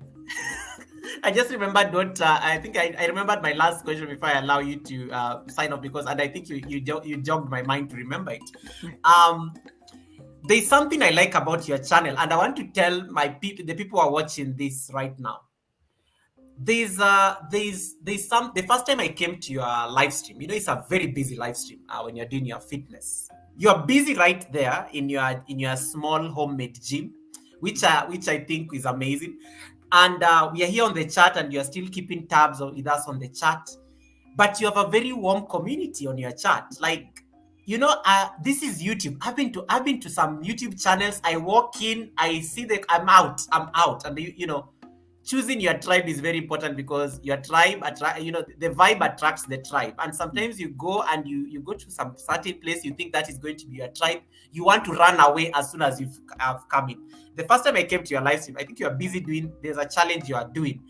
I just remembered what I think I remembered my last question before I allow you to sign off, because and I think you jogged my mind to remember it. Um, there's something I like about your channel, and I want to tell my people, the people who are watching this right now. There's some the first time I came to your live stream, it's a very busy live stream when you're doing your fitness. You're busy right there in your small homemade gym, which I think is amazing. And we are here on the chat, and you're still keeping tabs with us on the chat. But you have a very warm community on your chat. Like, this is YouTube. I've been to some YouTube channels. I walk in, I see that I'm out, and choosing your tribe is very important, because your tribe the vibe attracts the tribe. And sometimes you go and you go to some certain place, you think that is going to be your tribe, you want to run away as soon as you have come in. The first time I came to your live stream, I think you are busy there's a challenge you are doing.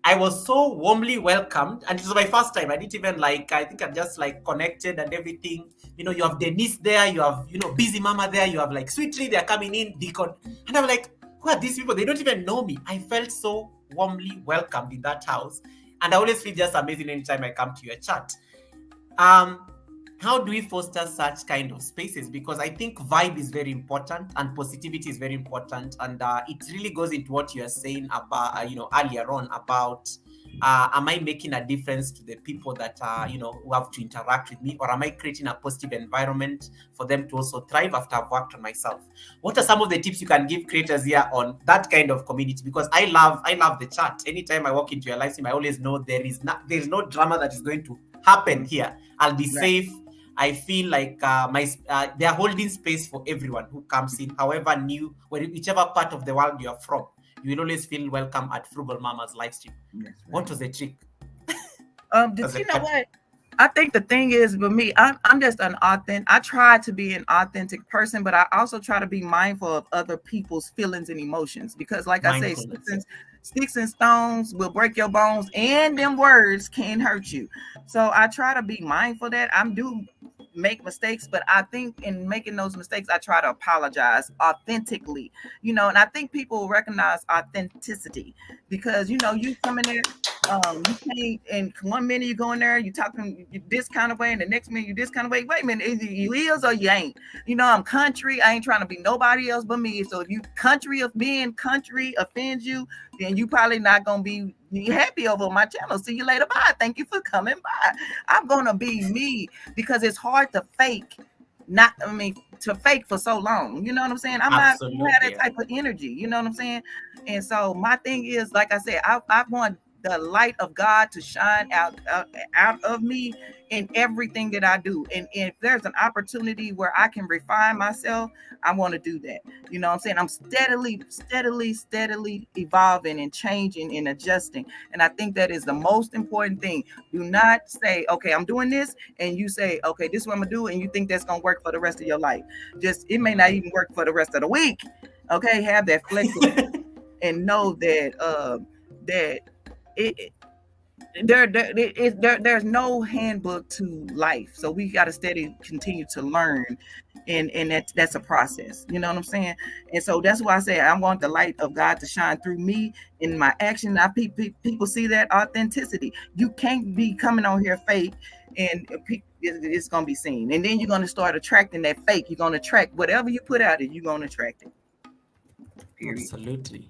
I was so warmly welcomed, and it was my first time. I didn't even I think I just connected and everything. You have Denise there, you have busy mama there, you have Sweetly, they're coming in, Deacon, and I'm like, who are these people? They don't even know me. I felt so warmly welcomed in that house, and I always feel just amazing anytime I come to your chat. How do we foster such kind of spaces? Because I think vibe is very important and positivity is very important, and it really goes into what you are saying about earlier on about am I making a difference to the people that who have to interact with me, or am I creating a positive environment for them to also thrive after I've worked on myself? What are some of the tips you can give creators here on that kind of community? Because I love the chat. Anytime I walk into your live stream, I always know there's no drama that is going to happen here. I'll be safe. I feel like they are holding space for everyone who comes in, however new, whichever part of the world you are from. You will always feel welcome at Frugal Mama's live stream. Right. What was the trick? You know what? I think the thing is, with me, I'm just an authentic. I try to be an authentic person, but I also try to be mindful of other people's feelings and emotions, because, like I say, sticks and stones will break your bones, and them words can hurt you. So I try to be mindful of that. I do make mistakes, but I think in making those mistakes, I try to apologize authentically, and I think people recognize authenticity, because you come in there, you can't, and 1 minute you go in there, you talking this kind of way, and the next minute you this kind of way. Wait a minute, either you is or you ain't. I'm country. I ain't trying to be nobody else but me. So if you being country offends you, then you probably not gonna be happy over my channel. See you later. Bye. Thank you for coming by. I'm gonna be me, because it's hard to fake. To fake for so long. You know what I'm saying? I'm Absolutely. Not gonna have that type of energy. You know what I'm saying? And so my thing is, like I said, I want the light of God to shine out of me in everything that I do. And if there's an opportunity where I can refine myself, I want to do that. You know what I'm saying? I'm steadily evolving and changing and adjusting. And I think that is the most important thing. Do not say, okay, I'm doing this, and you say, okay, this is what I'm gonna do, and you think that's gonna work for the rest of your life. It may not even work for the rest of the week. Okay, have that flexibility and know that there's no handbook to life, so we got to continue to learn, and that's a process. You know what I'm saying? And so that's why I say I want the light of God to shine through me in my action. People see that authenticity. You can't be coming on here fake, and it's gonna be seen, and then you're gonna start attracting that fake. You're gonna attract whatever you put out there. You're gonna attract it. Period. Absolutely.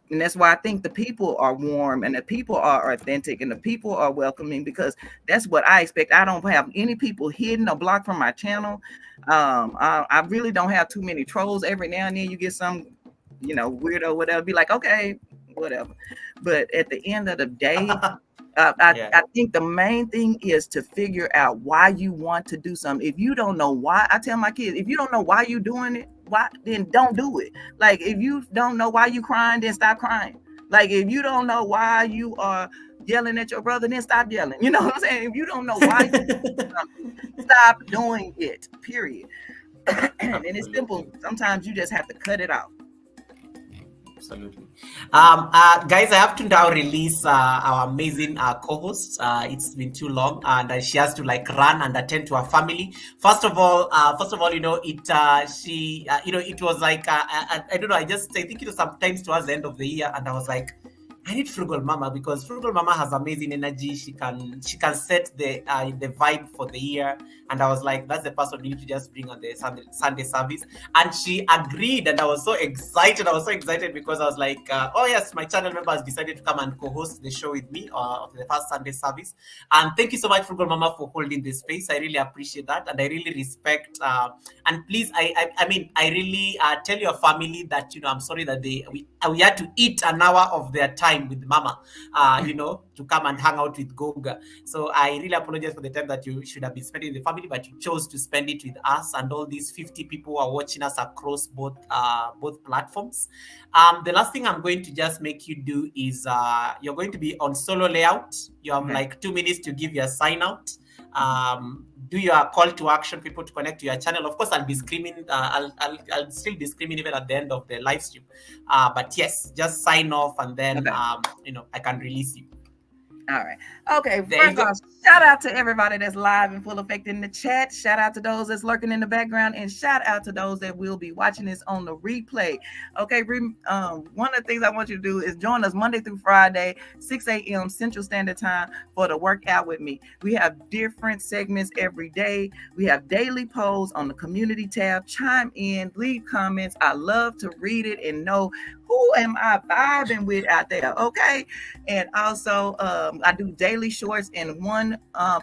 And that's why I think the people are warm, and the people are authentic, and the people are welcoming, because that's what I expect. I don't have any people hidden or blocked from my channel. I really don't have too many trolls. Every now and then you get some, weirdo, whatever, be like, okay, whatever. But at the end of the day, I think the main thing is to figure out why you want to do something. If you don't know why, I tell my kids, if you don't know why you're doing it, then don't do it. Like, if you don't know why you crying, then stop crying. Like, if you don't know why you are yelling at your brother, then stop yelling. You know what I'm saying? If you don't know why you something, stop doing it. Period. And it's simple. Absolutely. Sometimes you just have to cut it out. Absolutely. Guys, I have to now release our amazing co-host. It's been too long, and she has to like run and attend to her family. First of all, it was like I don't know. I think it was sometimes towards the end of the year, and I was like, I need Frugal Mama because Frugal Mama has amazing energy. She can set the vibe for the year, and I was like, that's the person you need to just bring on the Sunday service. And she agreed, and I was so excited. I was so excited because I was like, oh yes, my channel members decided to come and co-host the show with me of the first Sunday service. And thank you so much, Frugal Mama, for holding this space. I really appreciate that, and I really respect. And please, I really tell your family that I'm sorry that we had to eat an hour of their time with Mama, to come and hang out with Goga. So I really apologize for the time that you should have been spending with the family, but you chose to spend it with us and all these 50 people who are watching us across both platforms. The last thing I'm going to just make you do is you're going to be on solo layout. You have Okay. like 2 minutes to give your sign out. Do your call to action, people to connect to your channel. Of course, I'll be screaming. I'll still be screaming even at the end of the live stream. But yes, just sign off and then Okay. I can release you. All right. Okay. There you First go. off, shout out to everybody that's live in full effect in the chat. Shout out to those that's lurking in the background, and shout out to those that will be watching this on the replay. Okay. One of the things I want you to do is join us Monday through Friday, 6 a.m. Central Standard Time for the workout with me. We have different segments every day. We have daily polls on the community tab. Chime in, leave comments. I love to read it and know who am I vibing with out there. Okay. And also, I do daily shorts and I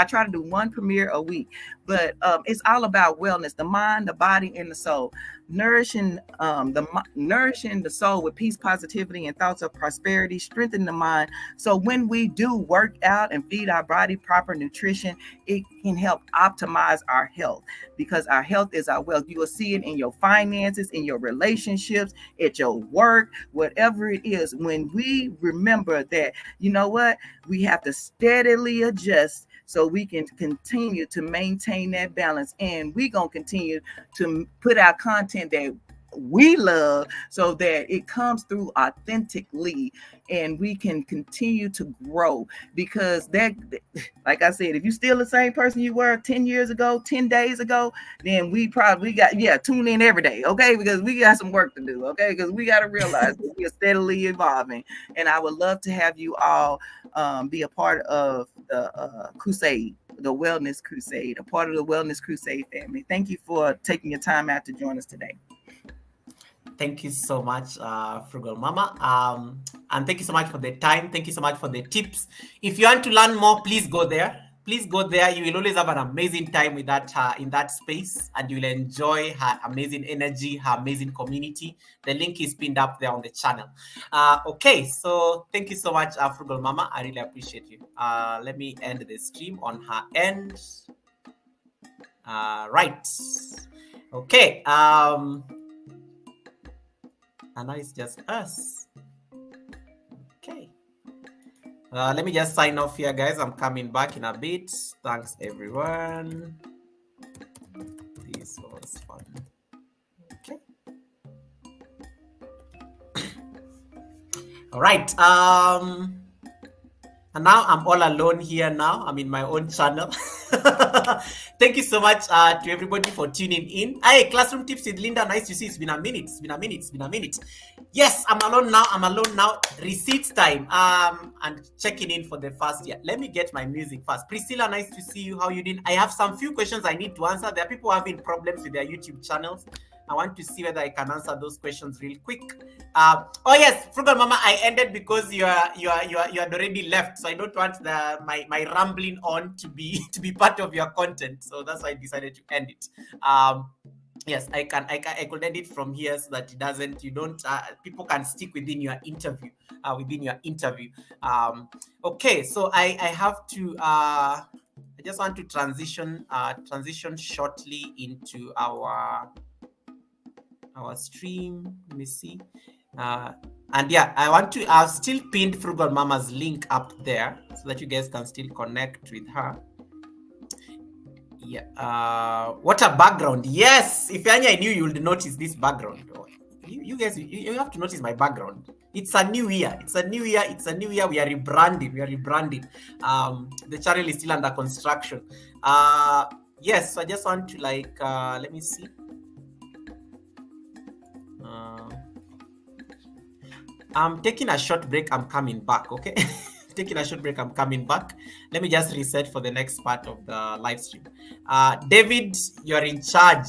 try to do one premiere a week. But it's all about wellness, the mind, the body, and the soul. Nourishing the soul with peace, positivity, and thoughts of prosperity, strengthen the mind. So when we do work out and feed our body proper nutrition, it can help optimize our health, because our health is our wealth. You will see it in your finances, in your relationships, at your work, whatever it is. When we remember that, you know what, we have to steadily adjust so we can continue to maintain that balance, and we gonna continue to put out content that we love so that it comes through authentically, and we can continue to grow. Because that, like I said, if you still the same person you were 10 years ago, 10 days ago, then we got tune in every day. Okay, because we got some work to do. Okay, because we got to realize that we are steadily evolving. And I would love to have you all be a part of the crusade, the Wellness Crusade, a part of the Wellness Crusade family. Thank you for taking your time out to join us today. Thank you so much, Frugal Mama. And thank you so much for the time. Thank you so much for the tips. If you want to learn more, please go there. Please go there. You will always have an amazing time with that in that space, and you will enjoy her amazing energy, her amazing community. The link is pinned up there on the channel. Okay, so thank you so much, Frugal Mama. I really appreciate you. Let me end the stream on her end. Right. Okay. And now it's just us. Okay. Let me just sign off here, guys. I'm coming back in a bit. Thanks, everyone. This was fun. Okay. All right. And now I'm all alone here now. I'm in my own channel. Thank you so much to everybody for tuning in. Hey, Classroom Tips with Linda. Nice to see you. It's been a minute. Yes, I'm alone now. Receipts time. And checking in for the first year. Let me get my music first. Priscilla, nice to see you. How you doing? I have some few questions I need to answer. There are people having problems with their YouTube channels. I want to see whether I can answer those questions real quick. Oh yes, Frugal Mama, I ended because you had already left, so I don't want my rambling on to be part of your content. So that's why I decided to end it. Yes, I could end it from here so that people can stick within your interview. Okay, so I have to. I just want to transition shortly into our stream. Let me see. And yeah, I've still pinned Frugal Mama's link up there so that you guys can still connect with her. Yeah. What a background. Yes. If I knew you would notice this background. You guys, you have to notice my background. It's a new year. It's a new year. It's a new year. We are rebranding. The channel is still under construction. Yes. So I just want to let me see. I'm taking a short break. I'm coming back. Okay. Taking a short break. I'm coming back. Let me just reset for the next part of the live stream. David, you're in charge.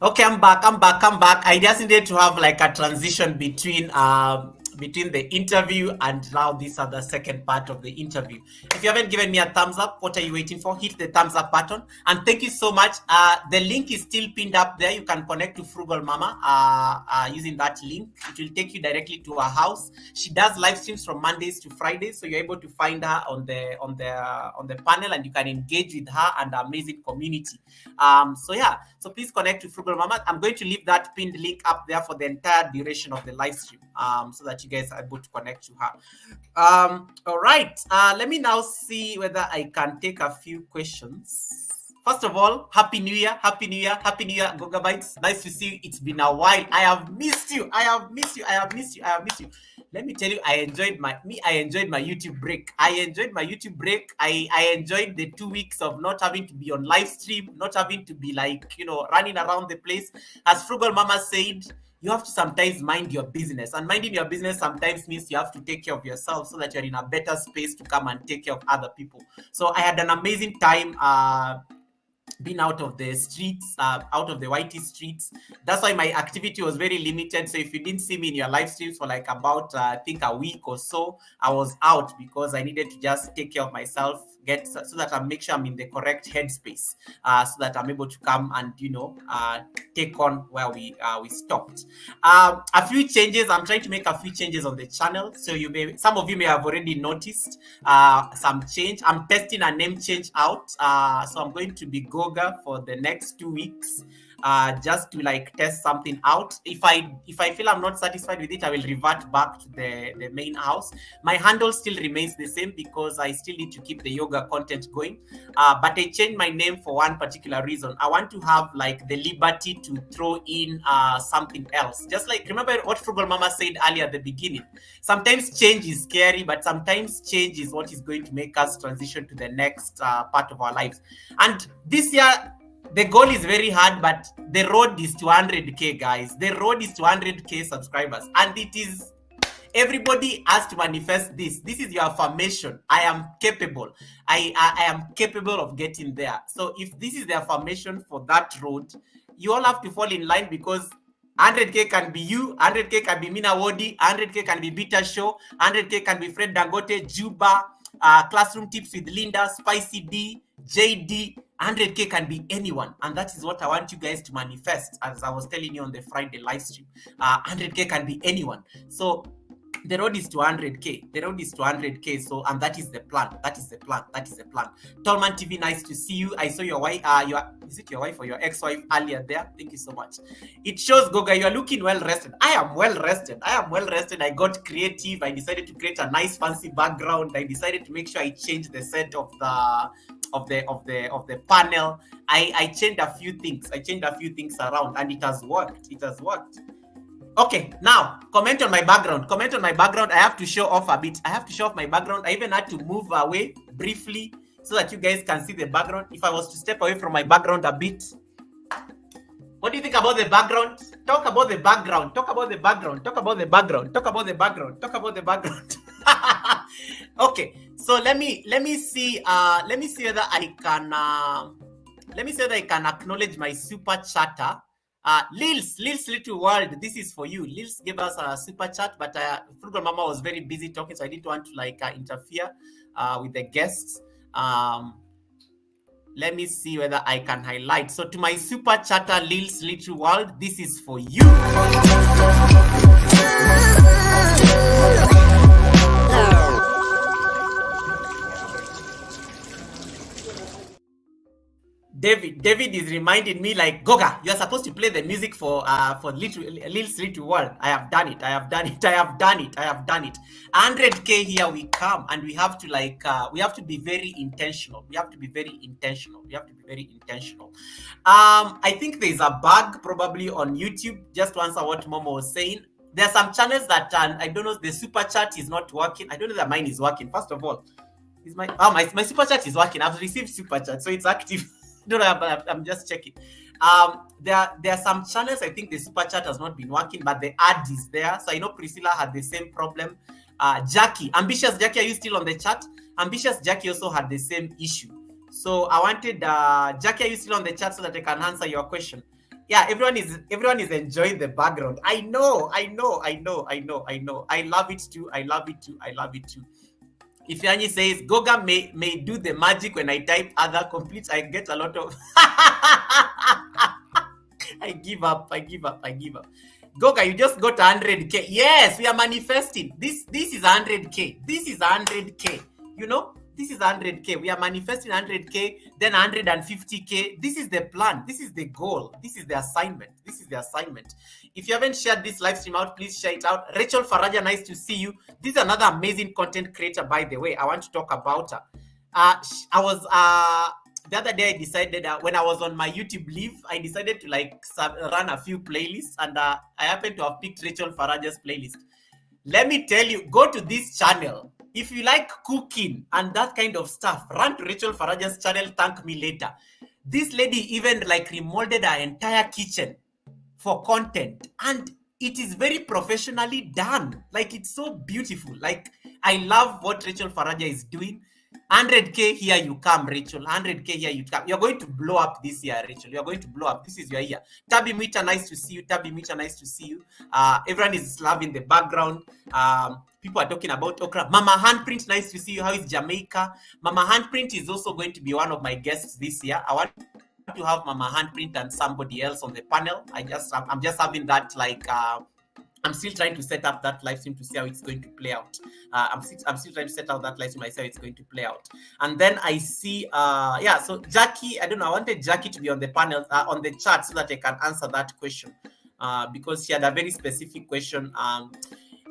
Okay, I'm back. I just needed to have like a transition between the interview and now this other second part of the interview. If you haven't given me a thumbs up, what are you waiting for? Hit the thumbs up button. And thank you so much. The link is still pinned up there. You can connect to Frugal Mama using that link. It will take you directly to her house. She does live streams from Mondays to Fridays, so you're able to find her on the panel, and you can engage with her and the amazing community. So please connect to Frugal Mama. I'm going to leave that pinned link up there for the entire duration of the live stream, so that you guys are able to connect to her. All right. Let me now see whether I can take a few questions. First of all, Happy New Year, Gogabytes. Nice to see you. It's been a while. I have missed you. Let me tell you, I enjoyed my YouTube break. I enjoyed the 2 weeks of not having to be on live stream, not having to be running around the place. As Frugal Mama said, you have to sometimes mind your business. And minding your business sometimes means you have to take care of yourself so that you're in a better space to come and take care of other people. So I had an amazing time been out of the streets, out of the YT streets. That's why my activity was very limited. So if you didn't see me in your live streams for like about, I think a week or so, I was out because I needed to just take care of myself, so that I make sure I'm in the correct headspace, so that I'm able to come and take on where we stopped. A few changes. I'm trying to make a few changes on the channel, so some of you may have already noticed some change. I'm testing a name change out, so I'm going to be Goga for the next 2 weeks. Just to test something out. If I feel I'm not satisfied with it, I will revert back to the main house. My handle still remains the same because I still need to keep the yoga content going. But I changed my name for one particular reason. I want to have the liberty to throw in something else. Just remember what Frugal Mama said earlier at the beginning. Sometimes change is scary, but sometimes change is what is going to make us transition to the next part of our lives. And this year, the goal is very hard, but the road is to 100K, guys. The road is to 100K subscribers. And it is, everybody has to manifest this. This is your affirmation. I am capable. I am capable of getting there. So if this is the affirmation for that road, you all have to fall in line, because 100K can be you, 100K can be Mina Wodi, 100K can be Beta Show, 100K can be Fred Dangote, Juba, Classroom Tips with Linda, Spicy D, JD. 100K can be anyone, and that is what I want you guys to manifest, as I was telling you on the Friday live stream. 100K can be anyone. So the road is to 100K. The road is to 100K. So, and that is the plan. That is the plan. That is the plan. Tolman TV, nice to see you. I saw your wife. Is it your wife or your ex-wife earlier there? Thank you so much. It shows, Goga, you are looking well rested. I am well rested. I am well rested. I got creative. I decided to create a nice fancy background. I decided to make sure I change the set of the panel. I changed a few things. I changed a few things around, and it has worked. It has worked. Okay, now comment on my background. Comment on my background. I have to show off a bit. I have to show off my background. I even had to move away briefly so that you guys can see the background. If I was to step away from my background a bit, what do you think about the background? Talk about the background. Talk about the background. Talk about the background. Talk about the background. Talk about the background. Okay, so let me see. Let me see whether I can. Let me see whether I can acknowledge my super chatter. Lils Little World, this is for you. Lils gave us a super chat, but Frugal Mama was very busy talking, so I didn't want to interfere with the guests. Let me see whether I can highlight. So to my super chatter, Lils Little World, this is for you. David is reminding me like, Goga, you are supposed to play the music for Lil's Little World. I have done it. I have done it. I have done it. I have done it. 100K here we come, and we have to we have to be very intentional. We have to be very intentional. We have to be very intentional. I think there's a bug probably on YouTube. Just to answer what Momo was saying, there are some channels that I don't know, the super chat is not working. I don't know that mine is working. First of all, is my super chat is working. I've received super chat, so it's active. No, I'm just checking. There are some channels, I think the super chat has not been working, but the ad is there. So I know Priscilla had the same problem. Jackie, Ambitious Jackie, are you still on the chat? Ambitious Jackie also had the same issue. So I wanted Jackie, are you still on the chat so that I can answer your question? Yeah, everyone is enjoying the background. I know. I love it too. I love it too. If Yanni says Goga may do the magic when I type other complete, I get a lot of I give up. Goga, you just got 100K. Yes, we are manifesting. This is 100K. This is 100K. You know, this is 100K. We are manifesting 100K, then 150K. This is the plan. This is the goal. This is the assignment. If you haven't shared this live stream out, please share it out. Rachel Faraja, nice to see you. This is another amazing content creator, by the way. I want to talk about her. The other day I decided when I was on my YouTube leave, I decided to run a few playlists, and I happened to have picked Rachel Faraja's playlist. Let me tell you, go to this channel. If you like cooking and that kind of stuff, run to Rachel Faraja's channel, thank me later. This lady even remolded her entire kitchen for content, and it is very professionally done. It's so beautiful. I love what Rachel Faraja is doing. 100K here you come, Rachel. 100K here you come. You're going to blow up this year, Rachel. You're going to blow up. This is your year. Tabby Mita, nice to see you. Everyone is loving the background. People are talking about okra. Mama Handprint, nice to see you. How is Jamaica? Mama Handprint is also going to be one of my guests this year. I want to have Mama Handprint and somebody else on the panel. I'm just having that I'm still trying to set up that live stream to see how it's going to play out. I'm still trying to set out that live stream. I see how it's going to play out. And then I see, so Jackie, I don't know, I wanted Jackie to be on the panel, on the chat so that I can answer that question because she had a very specific question.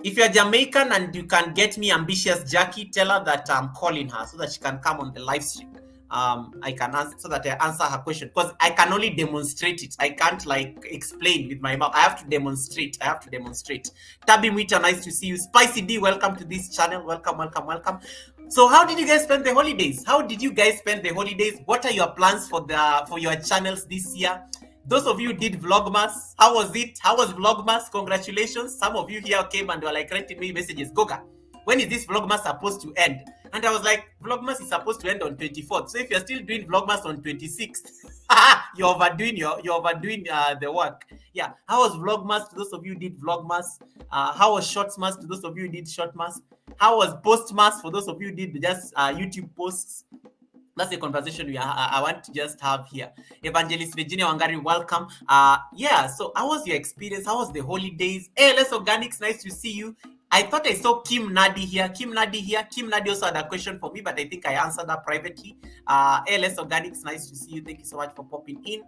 If you're Jamaican and you can get me Ambitious Jackie, tell her that I'm calling her so that she can come on the live stream. I can answer so that I answer her question because I can only demonstrate it. I can't explain with my mouth. I have to demonstrate. Tabby Mwita, nice to see you. Spicy D, welcome to this channel. Welcome. So how did you guys spend the holidays? What are your plans for your channels this year? Those of you who did Vlogmas, how was it? How was Vlogmas? Congratulations. Some of you here came and were writing me messages. Goga, when is this Vlogmas supposed to end? And I was like, Vlogmas is supposed to end on 24th. So if you're still doing Vlogmas on 26th, you're overdoing the work. Yeah. How was Vlogmas to those of you who did Vlogmas? How was Shortmas to those of you who did Shortmas? How was Postmas for those of you who did just YouTube posts? That's the conversation I want to just have here. Evangelist Virginia Wangari, welcome. Yeah, so how was your experience? How was the holidays? Hey, Les Organics, nice to see you. I thought I saw Kim Nadi here. Kim Nadi also had a question for me, but I think I answered that privately. LS Organics, nice to see you. Thank you so much for popping in.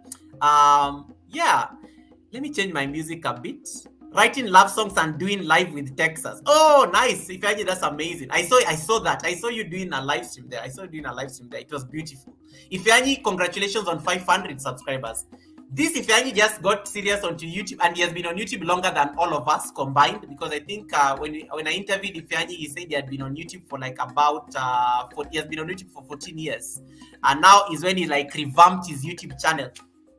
Yeah, let me change my music a bit. Writing love songs and doing live with Texas. Oh, nice. Ifeanyi, that's amazing. I saw that. I saw you doing a live stream there. It was beautiful. Ifeanyi, congratulations on 500 subscribers. This Ifeanyi just got serious onto YouTube, and he has been on YouTube longer than all of us combined, because I think when I interviewed Ifeanyi, he said he had been on YouTube for like about he has been on YouTube for 14 years. And now is when he like revamped his YouTube channel.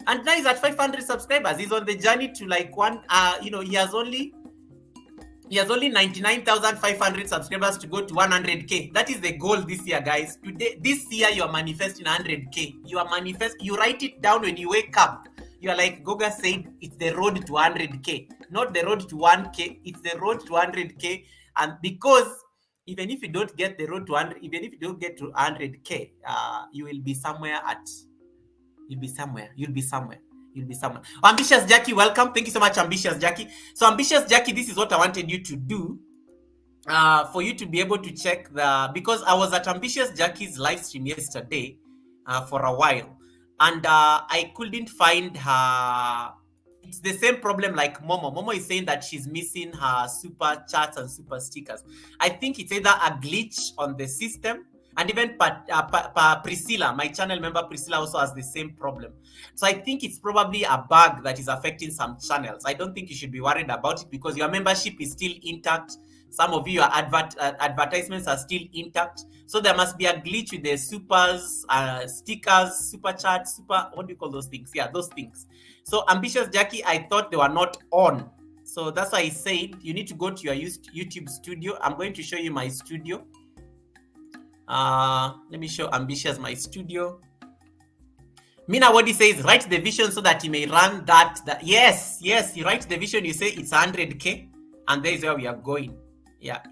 And now he's at 500 subscribers. He's on the journey to like one, he has only 99,500 subscribers to go to 100K. That is the goal this year, guys. This year, you are manifesting 100K. You write it down when you wake up. You are like Goga said, it's the road to 100K, not the road to 1K. It's the road to 100K. And because even if you don't get the road to 100, even if you don't get to 100K, you will be somewhere You'll be somewhere. Ambitious Jackie, welcome. Thank you so much, Ambitious Jackie. So, Ambitious Jackie, this is what I wanted you to do. For you to be able to check because I was at Ambitious Jackie's live stream yesterday for a while, and I couldn't find her. It's the same problem like Momo. Momo is saying that she's missing her super chats and super stickers. I think it's either a glitch on the system. And even Priscilla, my channel member Priscilla, also has the same problem. So I think it's probably a bug that is affecting some channels. I don't think you should be worried about it, because your membership is still intact. Some of your advertisements are still intact. So there must be a glitch with the supers, stickers, super chats, what do you call those things? Yeah, those things. So Ambitious Jackie, I thought they were not on. So that's why I said you need to go to your YouTube studio. I'm going to show you my studio. Let me show Ambitious my studio. Mina Wadi says, write the vision so that you may run that. Yes, you write the vision, you say it's 100K, and there is where we are going. Yeah,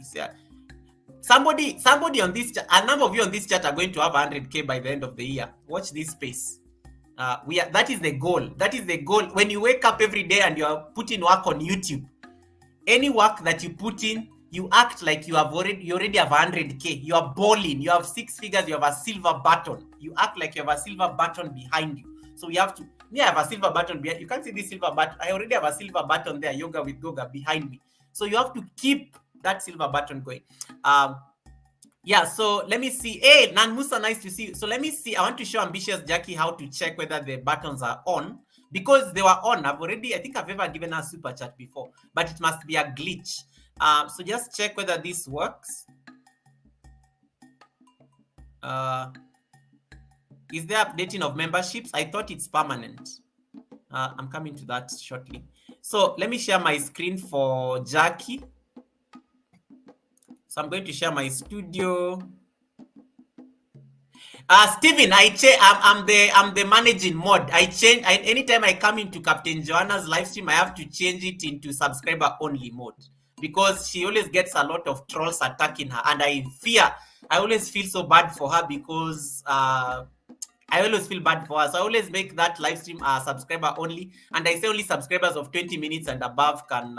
somebody on this chat, a number of you on this chat are going to have 100K by the end of the year. Watch this space. That is the goal. When you wake up every day and you are putting work on YouTube, any work that you put in, you act like you already have 100K. You are balling. You have 6 figures. You have a silver button. You act like you have a silver button behind you. So we have to. I have a silver button behind. You can't see this silver button. I already have a silver button there. Yoga with Goga behind me. So you have to keep that silver button going. Yeah. So let me see. Hey, Nan Musa, nice to see you. So let me see. I want to show Ambitious Jackie how to check whether the buttons are on, because they were on. I think I've ever given her a super chat before, but it must be a glitch. So just check whether this works. Is there updating of memberships? I thought it's permanent. I'm coming to that shortly. So let me share my screen for Jackie. So I'm going to share my studio. Steven, I'm the managing mod. Anytime I come into Captain Joanna's live stream, I have to change it into subscriber only mode, because she always gets a lot of trolls attacking her, and I always feel so bad for her, because I always feel bad for her. So I always make that live stream subscriber only, and I say only subscribers of 20 minutes and above can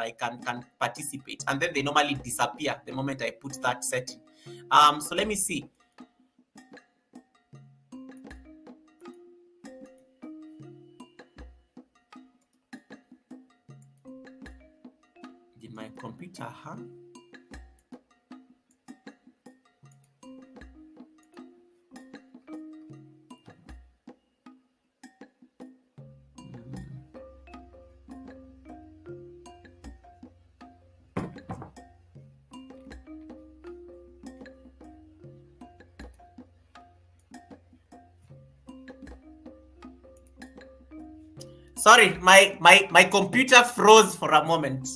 participate, and then they normally disappear the moment I put that setting. So let me see. Did my computer hang? Sorry, my computer froze for a moment.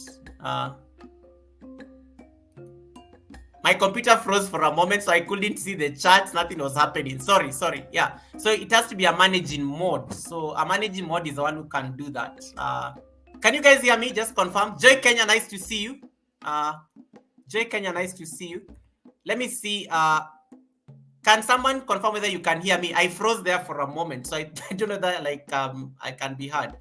My computer froze for a moment, so I couldn't see the charts. Nothing was happening. Sorry. Yeah. So it has to be a managing mode. So a managing mode is the one who can do that. Can you guys hear me? Just confirm. Joy Kenya, nice to see you. Joy Kenya, nice to see you. Let me see. Can someone confirm whether you can hear me? I froze there for a moment, so I, I don't know that I can be heard.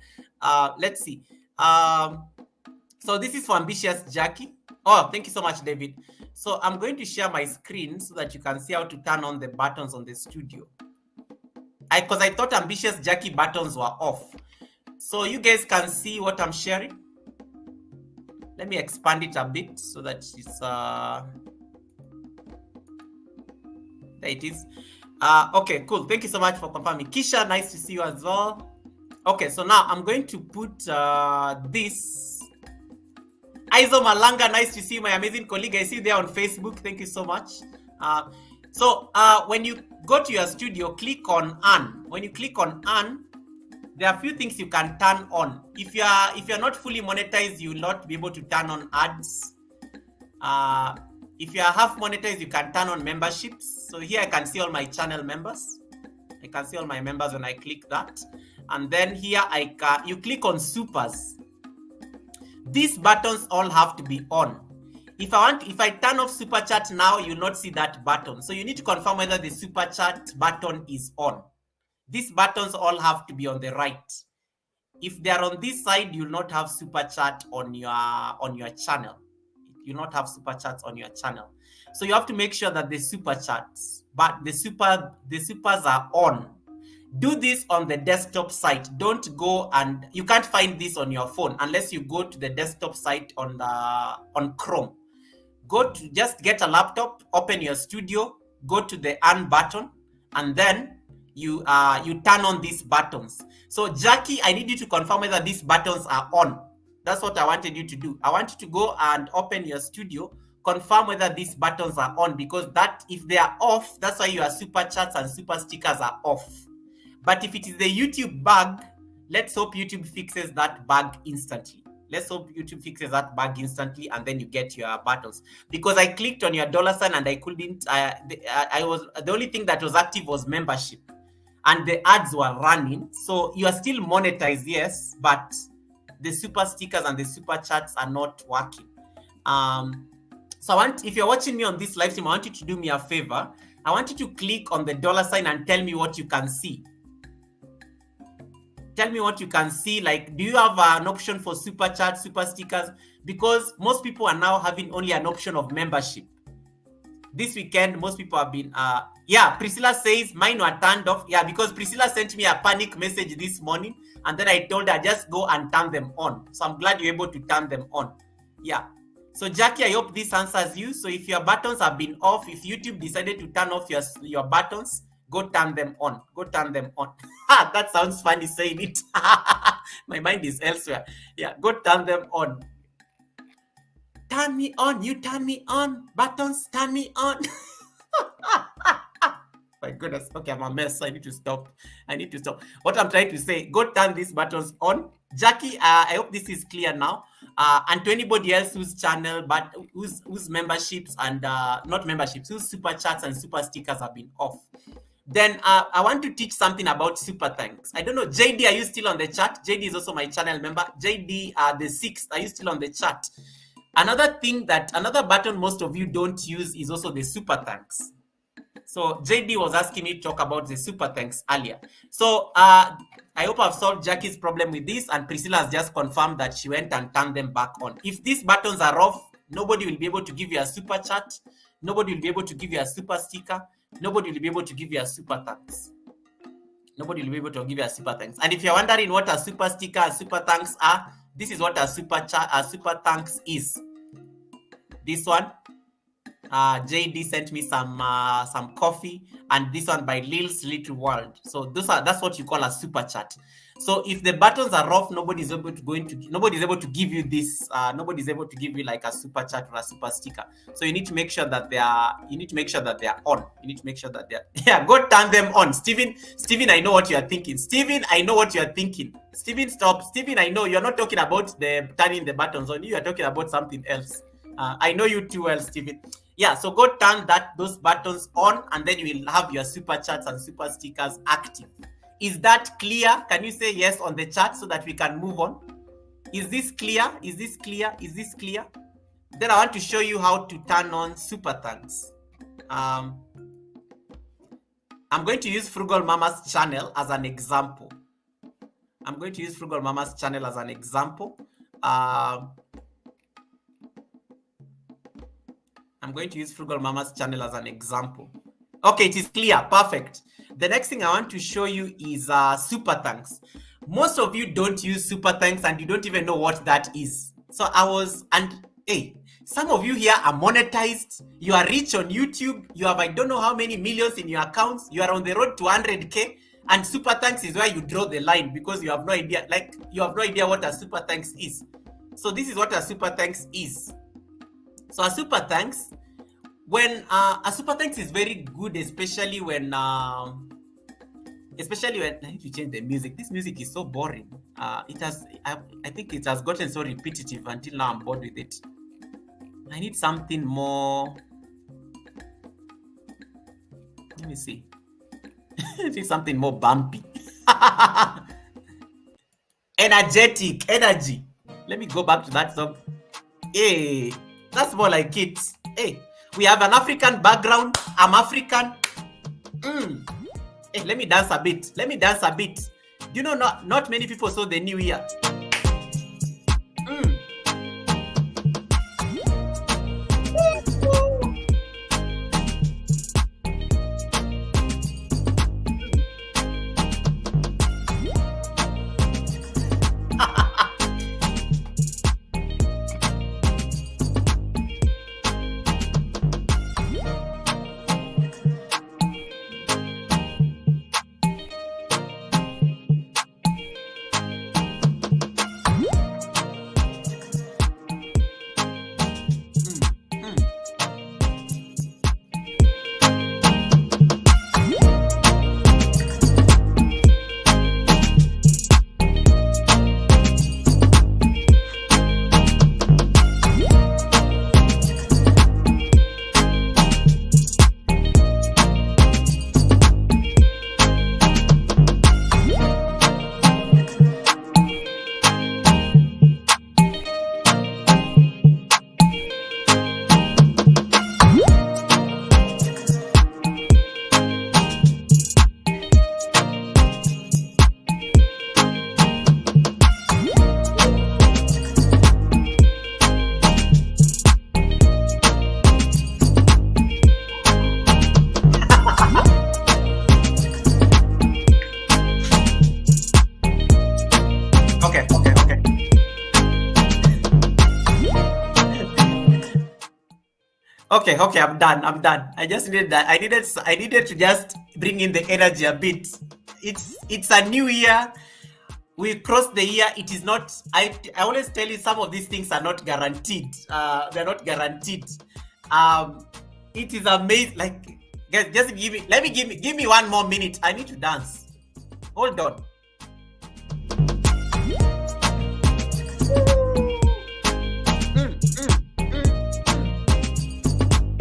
Let's see. So this is for ambitious Jackie. Oh, thank you so much, David. So I'm going to share my screen so that you can see how to turn on the buttons on the studio. Because I thought ambitious Jackie buttons were off. So you guys can see what I'm sharing. Let me expand it a bit so that it's there it is. Okay, cool. Thank you so much for confirming. Kisha, nice to see you as well. Okay, so now I'm going to put this. Aizo Malanga, nice to see you, my amazing colleague. I see you there on Facebook. Thank you so much. So when you go to your studio, click on Earn. When you click on Earn, there are a few things you can turn on. If you're not fully monetized, you will not be able to turn on ads. If you are half monetized, you can turn on memberships. So here I can see all my channel members. I can see all my members when I click that. And then here you click on supers. These buttons all have to be on. If I turn off super chat now, you'll not see that button. So you need to confirm whether the super chat button is on. These buttons all have to be on the right. If they are on this side, you'll not have super chat on your channel. You'll not have super chats on your channel. So you have to make sure that the super chats, but the supers are on. Do this on the desktop site. Don't go, and you can't find this on your phone unless you go to the desktop site on Chrome. Just get a laptop, open your studio, go to the Earn button, and then you turn on these buttons. So Jackie, I need you to confirm whether these buttons are on. That's what I wanted you to do. I want you to go and open your studio, confirm whether these buttons are on, because if they are off, that's why your super chats and super stickers are off. But if it is the YouTube bug, let's hope YouTube fixes that bug instantly. Let's hope YouTube fixes that bug instantly, and then you get your buttons. Because I clicked on your $sign and I couldn't. The only thing that was active was membership, and the ads were running. So you are still monetized, yes, but the super stickers and the super chats are not working. So if you're watching me on this live stream, I want you to do me a favor. I want you to click on the $sign and tell me what you can see. Tell me what you can see. Like, do you have an option for super chat, super stickers? Because most people are now having only an option of membership. This weekend, most people have been, Priscilla says mine were turned off. Yeah, because Priscilla sent me a panic message this morning, and then I told her just go and turn them on. So I'm glad you're able to turn them on. Yeah. So Jackie, I hope this answers you. So if your buttons have been off, if YouTube decided to turn off your buttons, go turn them on. Go turn them on. That sounds funny saying it. My mind is elsewhere. Yeah, go turn them on. Turn me on. You turn me on. Buttons, turn me on. My goodness. Okay, I'm a mess. I need to stop. What I'm trying to say, go turn these buttons on. Jackie, I hope this is clear now. And to anybody else whose channel, but whose memberships and not memberships, whose super chats and super stickers have been off. Then I want to teach something about super thanks. I don't know, JD, are you still on the chat? JD is also my channel member. JD, the 6th, are you still on the chat? Another button most of you don't use is also the super thanks. So JD was asking me to talk about the super thanks earlier. So I hope I've solved Jackie's problem with this, and Priscilla has just confirmed that she went and turned them back on. If these buttons are off, nobody will be able to give you a super chat. Nobody will be able to give you a super sticker. Nobody will be able to give you a super thanks. Nobody will be able to give you a super thanks. And if you're wondering what a super sticker and super thanks are, this is what a super thanks is. This one, JD sent me some coffee, and this one by Lil's Little World. So that's what you call a super chat. So if the buttons are off, nobody's able to give you this. Nobody's able to give you like a super chat or a super sticker. So you need to make sure that they are on. You need to make sure that yeah, go turn them on. Steven, I know what you are thinking. Steven, stop. Steven, I know you're not talking about the turning the buttons on. You are talking about something else. I know you too well, Steven. Yeah, so go turn those buttons on, and then you will have your super chats and super stickers active. Is that clear? Can you say yes on the chat so that we can move on? Is this clear? Then I want to show you how to turn on super thanks. I'm going to use Frugal Mama's channel as an example. I'm going to use Frugal Mama's channel as an example. I'm going to use Frugal Mama's channel as an example. Okay, it is clear. Perfect. The next thing I want to show you is super thanks. Most of you don't use super thanks and you don't even know what that is. So hey, some of you here are monetized. You are rich on YouTube. You have I don't know how many millions in your accounts. You are on the road to 100K. And super thanks is where you draw the line because you have no idea. Like you have no idea what a super thanks is. So this is what a super thanks is. So a super thanks, when a super thanks is very good, especially when I need to change the music. This music is so boring. I think it has gotten so repetitive until now I'm bored with it. I need something more. Let me see. I need something more bumpy. Energetic, energy. Let me go back to that song. Hey, that's more like it. Hey, we have an African background. I'm African. Hey, let me dance a bit. Do you know not many people saw the new year? Okay, I'm done. I just needed that. I needed to just bring in the energy a bit. It's a new year. We crossed the year. It is not. I always tell you some of these things are not guaranteed. They're not guaranteed. It is amazing. Like, guys, just give me 1 more minute. I need to dance. Hold on.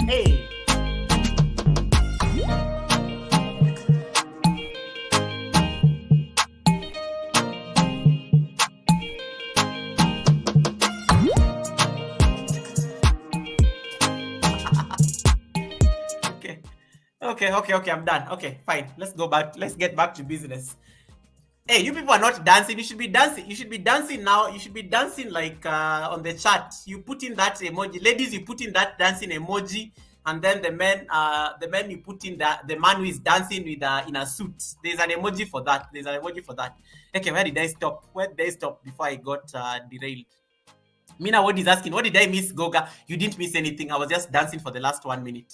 Hey. Okay, I'm done. Okay, fine. Let's go back. Let's get back to business. Hey, you people are not dancing. You should be dancing. You should be dancing now. You should be dancing like on the chat. You put in that emoji. Ladies, you put in that dancing emoji. And then the men you put in the man who is dancing with in a suit. There's an emoji for that. Okay, where did I stop? Before I got derailed? Mina, what is asking? What did I miss, Goga? You didn't miss anything. I was just dancing for the last 1 minute.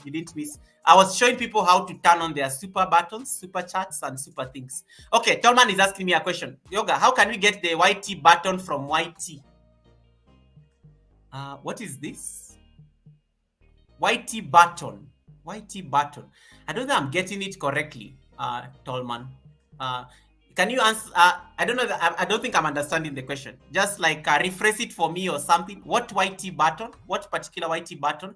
You didn't miss. I was showing people how to turn on their super buttons, super chats, and super things. Okay, Tolman is asking me a question. Yoga, how can we get the YT button from YT? What is this? YT button. I don't know if I'm getting it correctly, Tolman. Can you answer? I don't know. I don't think I'm understanding the question. Just like rephrase it for me or something. What YT button? What particular YT button?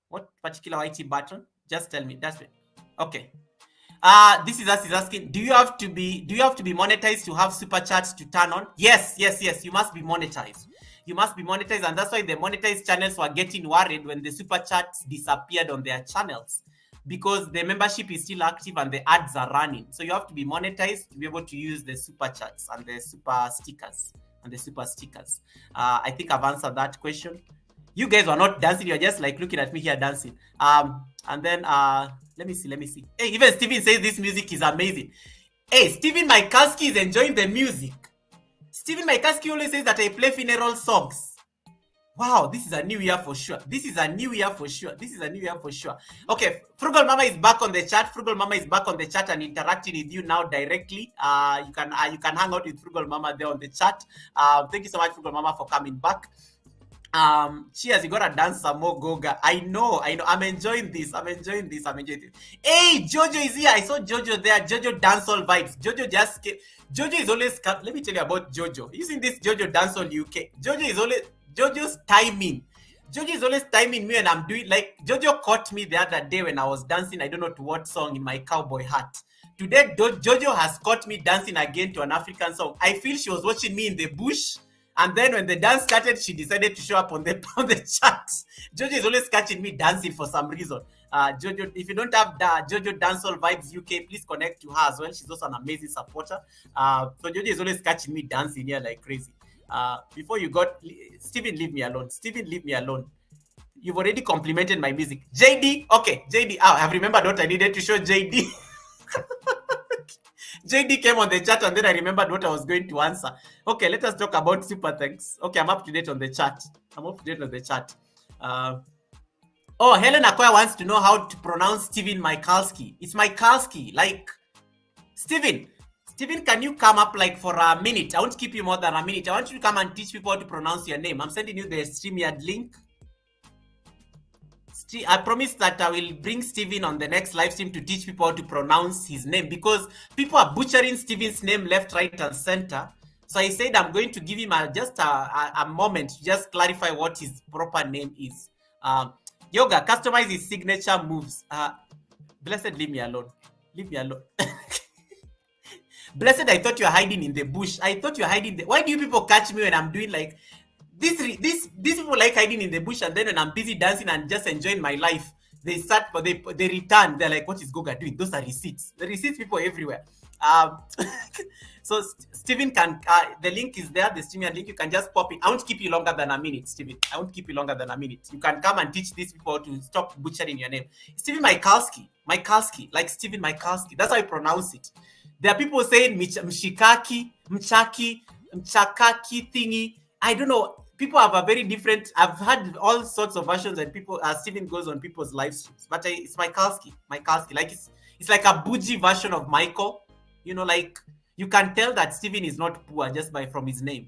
What particular YT button? Just tell me. That's it. Okay. This is us is asking. Do you have to be monetized to have super chats to turn on? Yes. You must be monetized. And that's why the monetized channels were getting worried when the super chats disappeared on their channels. because the membership is still active and the ads are running. So you have to be monetized to be able to use the super chats and the super stickers I think I've answered that question. You guys were not dancing, you're just like looking at me here dancing. And then let me see. Hey, even Steven says this music is amazing. Hey, Steven Michalski is enjoying the music. Steven Michalski always says that I play funeral songs. Wow, this is a new year for sure. Okay, Frugal Mama is back on the chat and interacting with you now directly. You can hang out with Frugal Mama there on the chat. Thank you so much, Frugal Mama, for coming back. Cheers, you gotta dance some more, Goga. I know. I'm enjoying this. Hey, Jojo is here. I saw Jojo there. Jojo dancehall vibes. Jojo is always. Let me tell you about Jojo. Using this Jojo dancehall UK. Jojo's timing. Jojo is always timing me when I'm doing, like, Jojo caught me the other day when I was dancing, I don't know to what song, in my cowboy hat. Today, Jojo has caught me dancing again to an African song. I feel she was watching me in the bush, and then when the dance started, she decided to show up on the chat. Jojo is always catching me dancing for some reason. Jojo, if you don't have the Jojo Dancehall Vibes UK, please connect to her as well. She's also an amazing supporter. So Jojo is always catching me dancing here like crazy. Before you got Steven, leave me alone. You've already complimented my music. JD, okay, JD. I've remembered what I needed to show JD. JD came on the chat and then I remembered what I was going to answer. Okay, let us talk about super thanks. Okay, I'm up to date on the chat. Helen Akoya wants to know how to pronounce Steven Michalski. It's Michalski, like Steven, can you come up like for a minute? I won't keep you more than a minute. I want you to come and teach people how to pronounce your name. I'm sending you the StreamYard link. I promise that I will bring Steven on the next live stream to teach people how to pronounce his name, because people are butchering Steven's name left, right, and center. So I said I'm going to give him just a moment to just clarify what his proper name is. Yoga, customize his signature moves. Blessed, leave me alone. Blessed, I thought you were hiding in the bush. Why do you people catch me when I'm doing like this? These people like hiding in the bush, and then when I'm busy dancing and just enjoying my life, they return. They're like, what is Goga doing? Those are receipts. The receipts people everywhere. So Steven can, the link is there, the StreamYard link. You can just pop in. I won't keep you longer than a minute, Steven. You can come and teach these people to stop butchering your name. Steven Michalski, like Steven Michalski. That's how you pronounce it. There are people saying Mchakaki thingy. I don't know. People have a very different. I've had all sorts of versions, and people, Steven goes on people's live streams. But it's Michalski. Like it's like a bougie version of Michael. You know, like you can tell that Steven is not poor just from his name.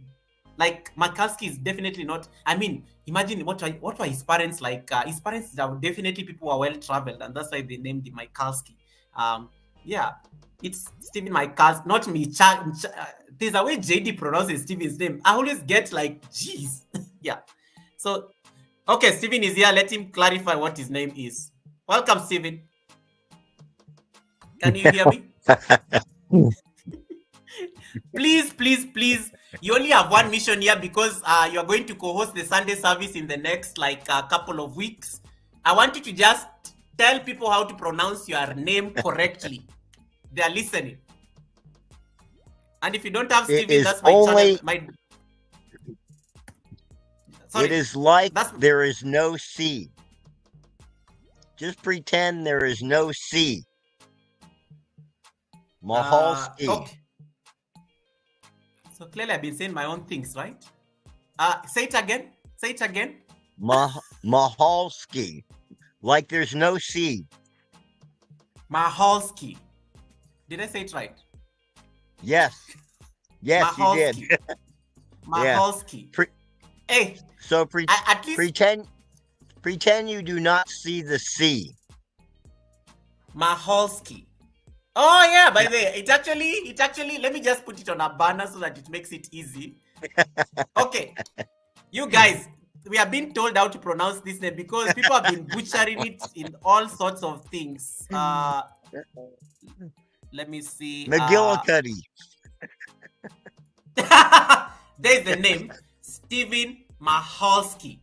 Like Michalski is definitely not. I mean, imagine what were his parents like? His parents are definitely people who are well traveled, and that's why they named him Michalski. Yeah. It's Steven Michalski, not me. There's a way JD pronounces Steven's name. I always get like, geez. Yeah. So, okay, Steven is here. Let him clarify what his name is. Welcome, Steven. Can you hear me? Please. You only have one mission here because you're going to co-host the Sunday service in the next like couple of weeks. I want you to just tell people how to pronounce your name correctly. They are listening. And if you don't have Steven, that's my channel. It is like there is no C. Just pretend there is no C. Michalski. Okay. So clearly I've been saying my own things, right? Say it again. Michalski. Like there's no C. Michalski. Did I say it right? Yes, you did. Michalski. Hey. So pretend you do not see the C. Michalski. Oh yeah, by the way, it actually, let me just put it on a banner so that it makes it easy. Okay. You guys, we have been told how to pronounce this name because people have been butchering it in all sorts of things. Let me see. McGillicuddy. There's the name. Steven Michalski.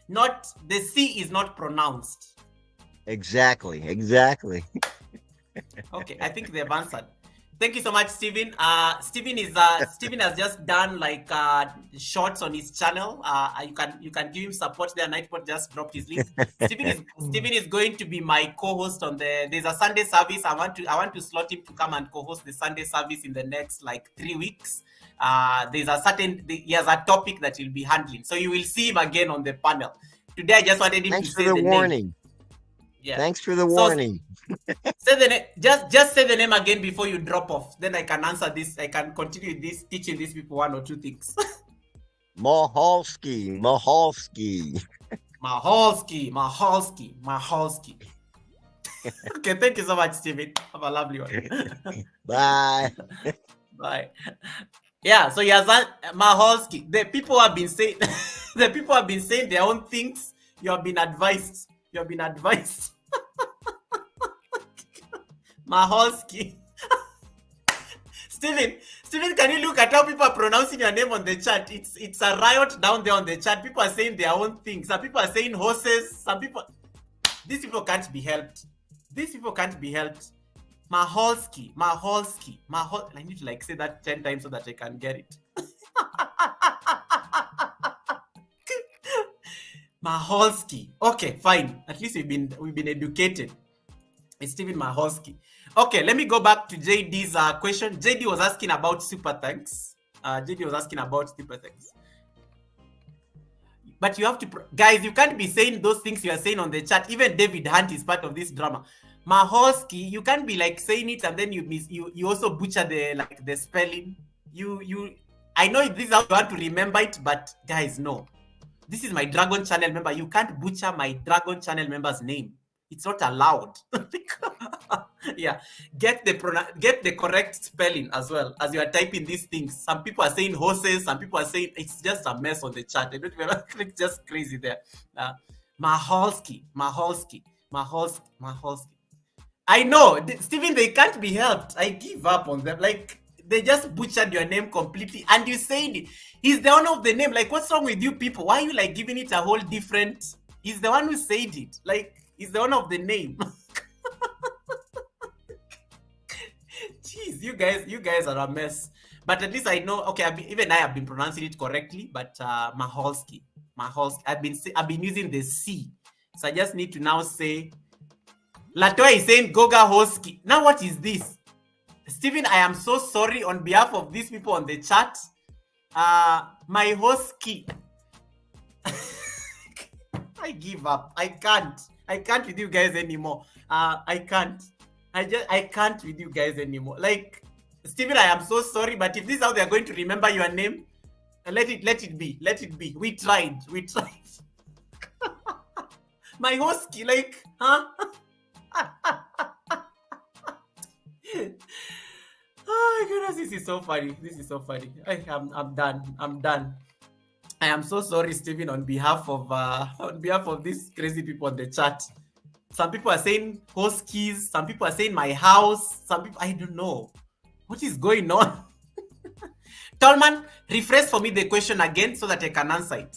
Not, the C is not pronounced. Exactly. Exactly. Okay, I think they've answered. Thank you so much, Stephen. Stephen has just done like shorts on his channel. You can give him support there. Nightbot just dropped his link. Stephen is going to be my co-host on there's a Sunday service. I want to slot him to come and co-host the Sunday service in the next like 3 weeks. He has a topic that he'll be handling, so you will see him again on the panel. Today I just wanted him Thanks to for say the the warning. name. Yeah. Thanks for the So warning. say the name. Just say the name again before you drop off. Then I can answer this. I can continue this teaching these people one or two things. Mahalski. Mahalski. Okay, thank you so much, Steven. Have a lovely one. Bye. Bye. Yeah, so Mahalski. The people have been saying the people have been saying their own things. You have been advised. Mahalski. Steven, can you look at how people are pronouncing your name on the chat? It's a riot down there on the chat. People are saying their own things. Some people are saying horses. These people can't be helped. Mahalski. I need to like say that 10 times so that I can get it. Mahalski. Okay, fine. At least we've been educated. It's Stephen Mahalski. Okay, let me go back to JD's question. JD was asking about super thanks. But you have to, guys, you can't be saying those things you are saying on the chat. Even David Hunt is part of this drama. Mahalski, you can't be like saying it and then you also butcher the spelling. I know this is how you want to remember it, but guys, no. This is my Dragon channel member. You can't butcher my Dragon channel member's name. It's not allowed. Yeah, get the correct spelling as well as you are typing these things. Some people are saying horses. Some people are saying it's just a mess on the chat. I don't remember. It's just crazy there. Mahalski. I know, Stephen. They can't be helped. I give up on them. Like they just butchered your name completely, and you said it. He's the owner of the name. Like, what's wrong with you people? Why are you like giving it a whole different? He's the one who said it. Like, he's the owner of the name. Jeez, you guys are a mess. But at least I know. Okay, I have been pronouncing it correctly. But Mahalski. I've been using the C, so I just need to now say. Latoya is saying Goga Hoski. Now what is this? Stephen, I am so sorry on behalf of these people on the chat. My Hoski. I give up. I can't with you guys anymore. I can't with you guys anymore. Like, Stephen, I am so sorry, but if this is how they are going to remember your name, let it be. We tried. My Hoski, like, huh? Oh my goodness, this is so funny. I'm done. I am so sorry, Stephen, on behalf of these crazy people on the chat. Some people are saying Huskies, some people are saying my house, some people, I don't know. What is going on? Tolman, refresh for me the question again so that I can answer it.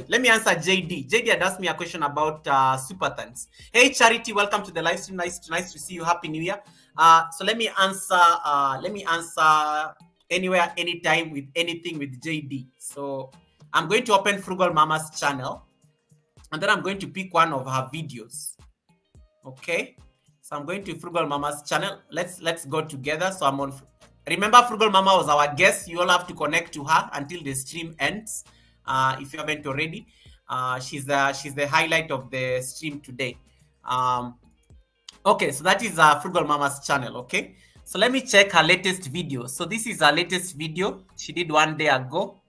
Let me answer JD. JD had asked me a question about super thanks. Hey Charity, welcome to the live stream. Nice to see you. Happy New Year. So let me answer anywhere, anytime with anything with JD. So I'm going to open Frugal Mama's channel and then I'm going to pick one of her videos. Okay. So I'm going to Frugal Mama's channel. Let's go together. So I'm on. Remember, Frugal Mama was our guest. You all have to connect to her until the stream ends. If you haven't already, she's the highlight of the stream today. Okay, so that is Frugal Mama's channel. Okay, so let me check her latest video. So this is her latest video. She did one day ago.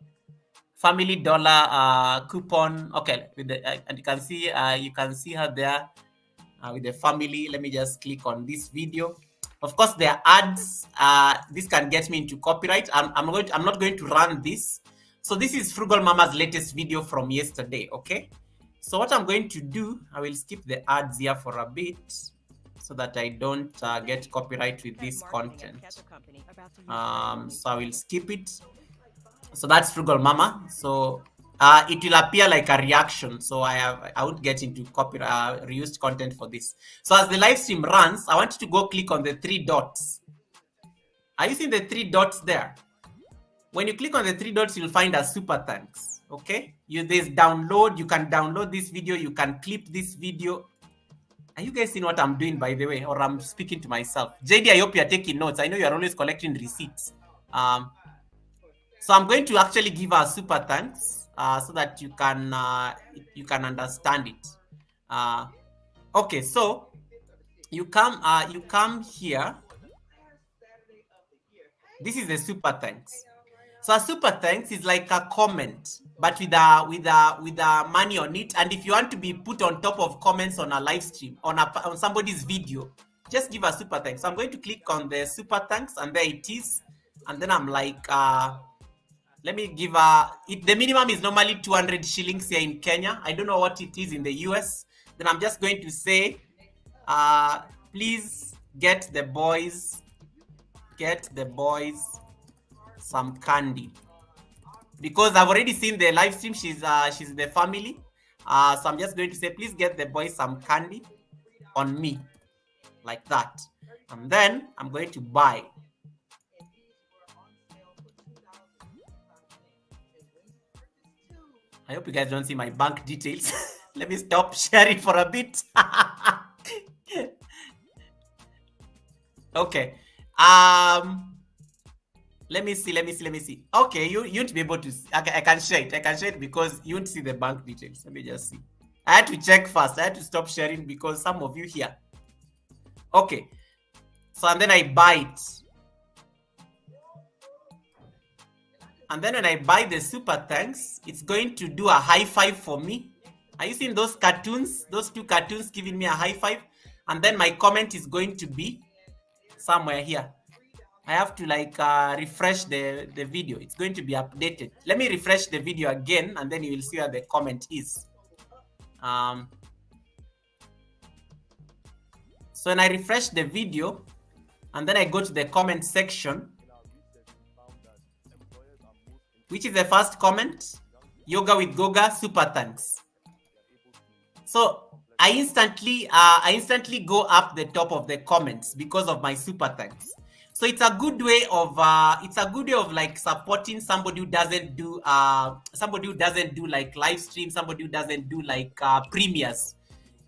Family dollar coupon. Okay, with the and you can see her there with the family. Let me just click on this video. Of course, there are ads. This can get me into copyright. I'm not going to run this. So this is Frugal Mama's latest video from yesterday. Okay. So what I'm going to do, I will skip the ads here for a bit, so that I don't get copyright with this content. So I will skip it. So that's Frugal Mama. So it will appear like a reaction. So I won't get into reused content for this. So as the live stream runs, I want you to go click on the 3 dots. Are you seeing the 3 dots there? When you click on the 3 dots, you'll find a super thanks. Okay, there's download. You can download this video. You can clip this video. Are you guys seeing what I'm doing, by the way, or I'm speaking to myself? JD, I hope you're taking notes. I know you're always collecting receipts. So I'm going to actually give a super thanks so that you can understand it. Okay, so you come here. This is the super thanks. So a super thanks is like a comment, but with a money on it. And if you want to be put on top of comments on a live stream, on somebody's video, just give a super thanks. So I'm going to click on the super thanks, and there it is. And then I'm like, let me give the minimum is normally 200 shillings here in Kenya. I don't know what it is in the US. Then I'm just going to say, please get the boys some candy, because I've already seen the live stream. She's the family, so I'm just going to say, please get the boys some candy on me, like that. And then I'm going to buy. I hope you guys don't see my bank details. Let me stop sharing for a bit. Okay. Let me see. Okay, you won't be able to see. I can share it. I can share it because you won't see the bank details. Let me just see. I had to check first. I had to stop sharing because some of you here. Okay. So, and then I buy it. And then when I buy the super thanks, it's going to do a high five for me. Are you seeing those cartoons? Those 2 cartoons giving me a high five. And then my comment is going to be somewhere here. I have to refresh the video. It's going to be updated. Let me refresh the video again, and then you will see where the comment is. So when I refresh the video, and then I go to the comment section, which is the first comment, Yoga with Goga, super thanks. So I instantly go up the top of the comments because of my super thanks. So it's a good way of like supporting somebody who doesn't do like live stream, somebody who doesn't do like premieres.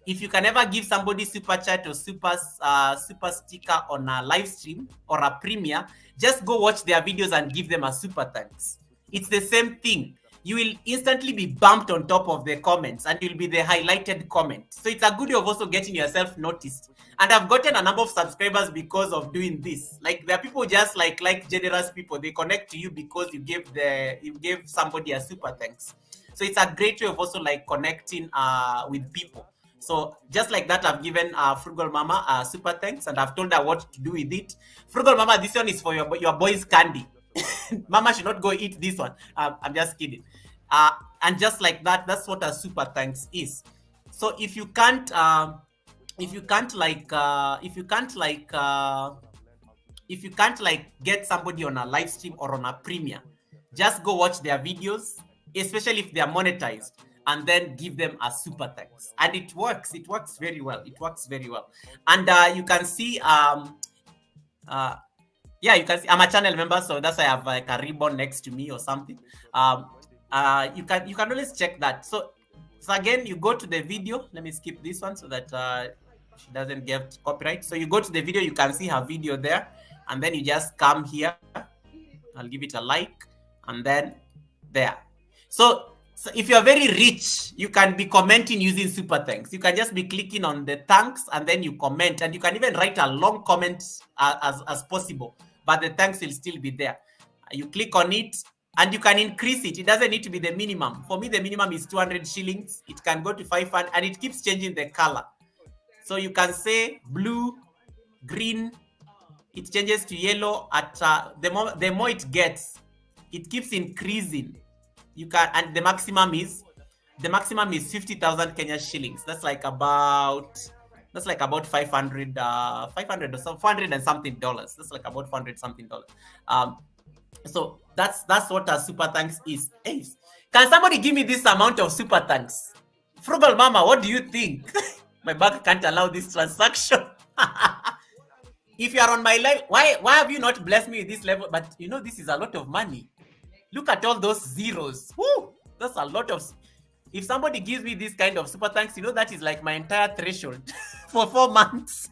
If you can ever give somebody super chat or super sticker on a live stream or a premiere, just go watch their videos and give them a super thanks. It's the same thing. You will instantly be bumped on top of the comments, and you'll be the highlighted comment. So it's a good way of also getting yourself noticed. And I've gotten a number of subscribers because of doing this. Like, there are people just like generous people. They connect to you because you gave somebody a super thanks. So it's a great way of also like connecting with people. So just like that, I've given Frugal Mama super thanks, and I've told her what to do with it. Frugal Mama, this one is for your boys' candy. Mama should not go eat this one. I'm just kidding. And just like that, that's what a super thanks is. So if you can't get somebody on a live stream or on a premiere, just go watch their videos, especially if they are monetized, and then give them a super thanks. And it works. It works very well. And you can see yeah, you can see I'm a channel member, so that's why I have like a ribbon next to me or something. You can always check that. So again, you go to the video. Let me skip this one so that she doesn't get copyright. So you go to the video, you can see her video there, and then you just come here. I'll give it a like, and then there. So if you're very rich, you can be commenting using super thanks. You can just be clicking on the thanks, and then you comment, and you can even write a long comment as possible, but the thanks will still be there. You click on it, and you can increase it. It doesn't need to be the minimum. For me, the minimum is 200 shillings. It can go to 500, and it keeps changing the color. So you can say blue, green. It changes to yellow. At the more it gets, it keeps increasing. You can, and the maximum is 50,000 Kenya shillings. That's like about 500 or so, 400 and something dollars. That's like about 400 something dollars. So that's what a super thanks is. Hey, Can somebody give me this amount of super thanks? Frugal Mama, what do you think? My bank can't allow this transaction. If you are on my life, why have you not blessed me with this level? But you know, this is a lot of money. Look at all those zeros. Woo! That's a lot of. If somebody gives me this kind of super thanks, you know, that is like my entire threshold for 4 months.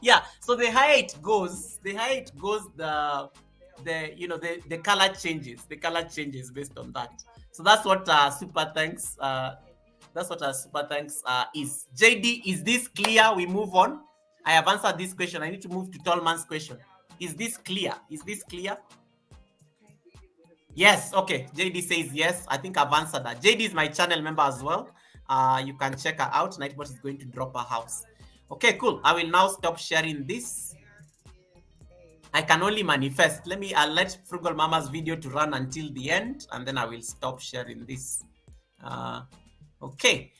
Yeah. So the higher it goes, the you know, the color changes. The color changes based on that. So that's what super thanks. That's what super thanks is. JD, is this clear? We move on. I have answered this question. I need to move to Tolman's question. Is this clear? Is this clear? Yes. Okay. JD says yes. I think I've answered that. JD is my channel member as well. You can check her out. Nightbot is going to drop her house. Okay, cool. I will now stop sharing this. I can only manifest. I'll let Frugal Mama's video to run until the end, and then I will stop sharing this. Okay.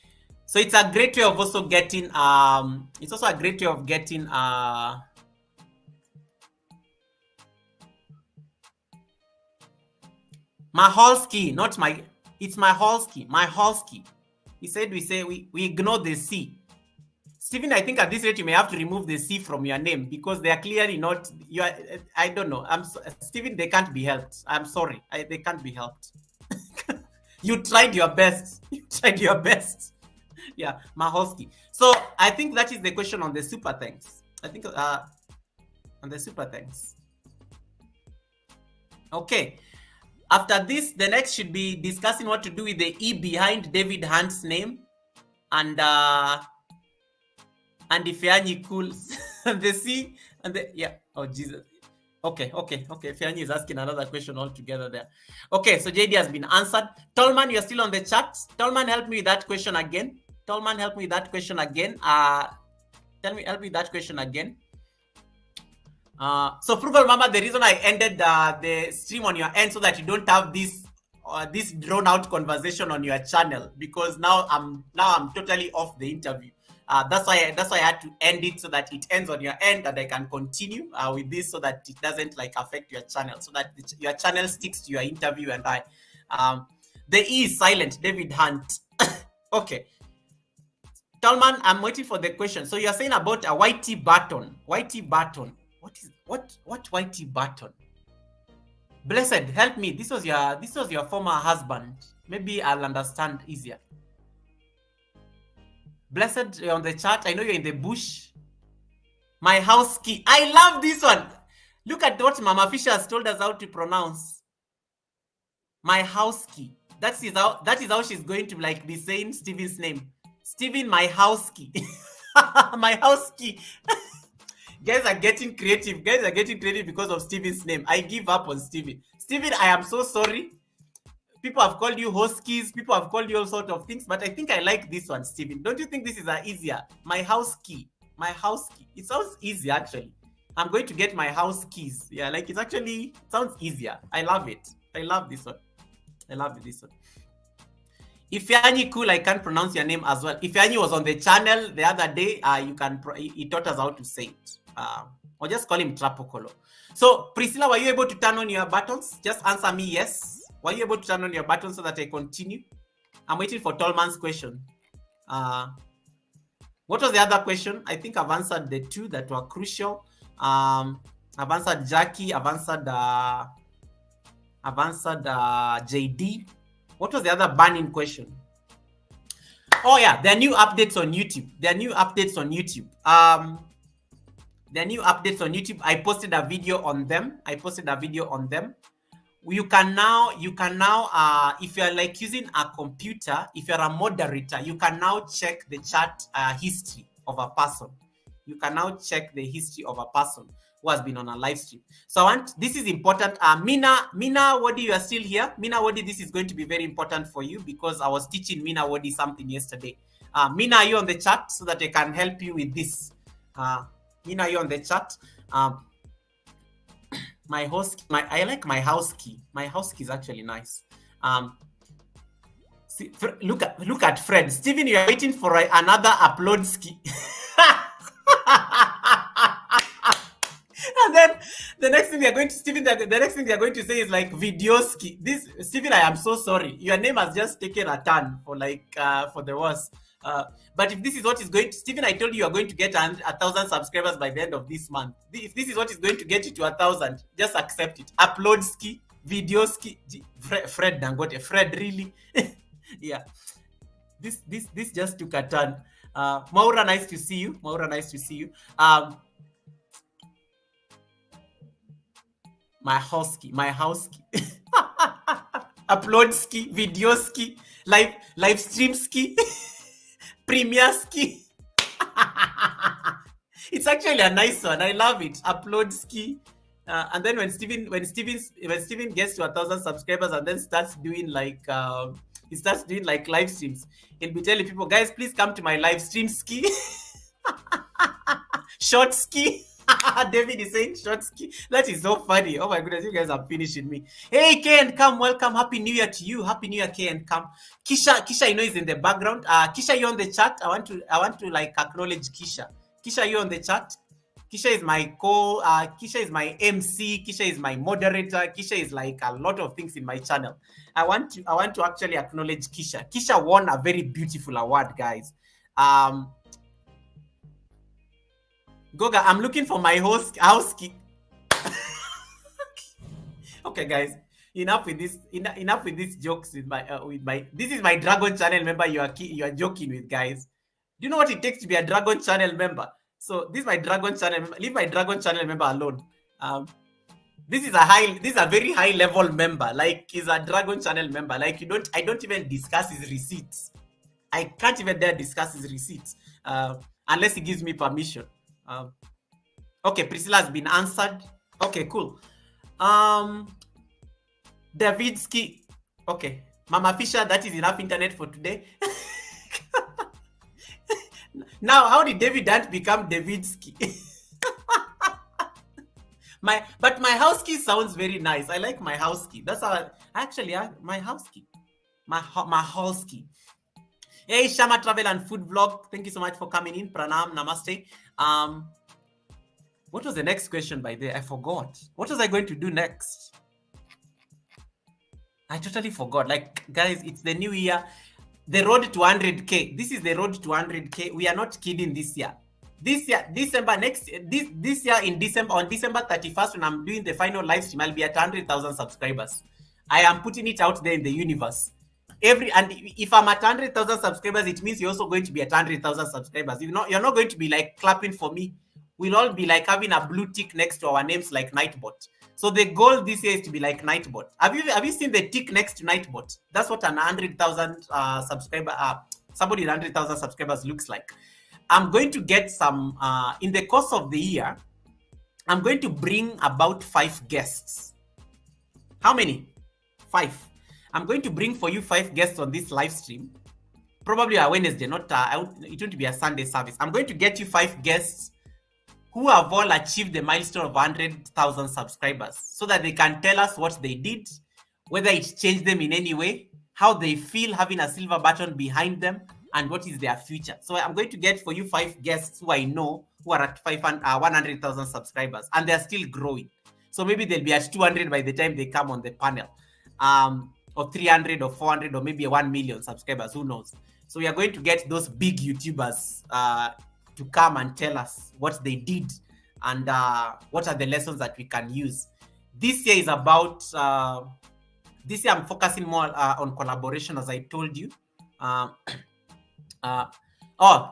So it's a great way of also getting, it's also a great way of getting, Maholsky, not my, it's Maholsky, Maholsky. He said, we ignore the C. Stephen, I think at this rate, you may have to remove the C from your name because they are clearly not, I don't know. Stephen, they can't be helped. I'm sorry. They can't be helped. You tried your best. You tried your best. Yeah, Maholsky. So I think that is the question on the super thanks. I think on the super thanks. Okay. After this, the next should be discussing what to do with the E behind David Hunt's name, and if Fianyi cool, the C and the Oh Jesus. Okay. Fianyi is asking another question altogether there. Okay, so JD has been answered. Tolman, you're still on the chat. Tolman, help me with that question again. Tolman, help me with that question again. Help me with that question again. So Frugal Mama, the reason I ended the stream on your end so that you don't have this drawn out conversation on your channel, because now I'm totally off the interview. That's why I had to end it so that it ends on your end and I can continue with this so that it doesn't like affect your channel, so that your channel sticks to your interview and I. The E is silent, David Hunt. Okay. Tolman, I'm waiting for the question. So you're saying about a YT button. YT button. What YT button? Blessed, help me. This was your former husband. Maybe I'll understand easier. Blessed, you're on the chat. I know you're in the bush. My house key. I love this one. Look at what Mama Fisher has told us how to pronounce. My house key. That is how she's going to like be saying Stephen's name. Stephen, my house key. My house key. Guys are getting creative. Guys are getting creative because of Stephen's name. I give up on Stephen. Stephen, I am so sorry. People have called you Huskies. People have called you all sorts of things. But I think I like this one, Stephen. Don't you think this is easier? My house key. My house key. It sounds easy, actually. I'm going to get my house keys. Yeah, like it sounds easier. I love it. I love this one. I love this one. Ifeanyi cool, I can't pronounce your name as well. Ifeanyi was on the channel the other day. He taught us how to say it. Or just call him Trapokolo. So, Priscilla, were you able to turn on your buttons? Just answer me yes. Were you able to turn on your buttons so that I continue? I'm waiting for Tolman's question. What was the other question? I think I've answered the two that were crucial. I've answered Jackie. I've answered JD. What was the other burning question? Oh yeah, there are new updates on YouTube. I posted a video on them. You can now, if you're like using a computer, if you're a moderator, you can now check the chat history of a person. You can now check the history of a person who has been on a live stream. So this is important. Mina Wodi, you are still here. Mina Wodi, this is going to be very important for you because I was teaching Mina Wodi something yesterday. Mina, are you on the chat so that I can help you with this? Mina, are you on the chat? My house key, I like my house key. My house key is actually nice. See, look at Fred. Stephen, you are waiting for another upload ski. And then the next thing they're going to Stephen, the next thing they're going to say is like Videoski. This Stephen, I am so sorry. Your name has just taken a turn for for the worst. But if this is what is going to Stephen, I told you are going to get 1,000 subscribers by the end of this month. If this is what is going to get you to 1,000, just accept it. Upload ski, video ski. Fred Dangote, Fred, really? Yeah. This just took a turn. Maura, nice to see you. Maura, nice to see you. My house ski. Upload ski, video ski, live stream ski, premiere ski. It's actually a nice one. I love it. Upload ski. And then when Steven gets to 1,000 subscribers and then starts doing he starts doing like live streams, he'll be telling people, guys, please come to my live stream ski. Short ski. David is saying short ski. That is so funny. Oh my goodness, you guys are finishing me. Hey, K and Come, welcome. Happy New Year to you. Happy New Year, K and Come. Kisha, you know, is in the background. Kisha, you on the chat? I want to like acknowledge Kisha. Kisha, you on the chat? Kisha is my Kisha is my MC. Kisha is my moderator. Kisha is like a lot of things in my channel. I want to actually acknowledge Kisha. Kisha won a very beautiful award, guys. Goga, I'm looking for my house key. Okay, guys, enough with this. Enough with these jokes with my. This is my Dragon channel member. You are joking with, guys. Do you know what it takes to be a Dragon channel member? So this is my Dragon channel member. Leave my Dragon channel member alone. This is a very high level member. Like, he's a Dragon channel member. Like, I don't even discuss his receipts. I can't even dare discuss his receipts unless he gives me permission. Okay, Priscilla has been answered. Okay, cool. Davidsky. Okay, Mama Fisher, that is enough internet for today. Now, how did David Dant become Davidsky? But my house key sounds very nice. I like my house key. That's how my house key. My house key. Hey, Shama Travel and Food Vlog. Thank you so much for coming in. Pranam, namaste. What was the next question by there? I forgot. What was I going to do next? I totally forgot. Like, guys, it's the new year. The road to 100K. This is the road to 100K. We are not kidding this year. This year, this year in December, on December 31st, when I'm doing the final live stream, I'll be at 100,000 subscribers. I am putting it out there in the universe. And if I'm at 100,000 subscribers, it means you're also going to be at 100,000 subscribers. You're not going to be like clapping for me. We'll all be like having a blue tick next to our names like Nightbot. So the goal this year is to be like Nightbot. Have you seen the tick next to Nightbot? That's what an 100,000 somebody with 100,000 subscribers looks like. I'm going to get some in the course of the year. I'm going to bring about 5 guests. How many? 5. I'm going to bring for you 5 guests on this live stream. Probably a Wednesday, not it won't be a Sunday service. I'm going to get you 5 guests who have all achieved the milestone of 100,000 subscribers so that they can tell us what they did, whether it changed them in any way, how they feel having a silver button behind them, and what is their future. So I'm going to get for you 5 guests who I know who are at 100,000 subscribers, and they're still growing. So maybe they'll be at 200 by the time they come on the panel, or 300 or 400 or maybe 1 million subscribers, who knows. So we are going to get those big YouTubers to come and tell us what they did and what are the lessons that we can use. This year is about, this year I'm focusing more on collaboration, as I told you.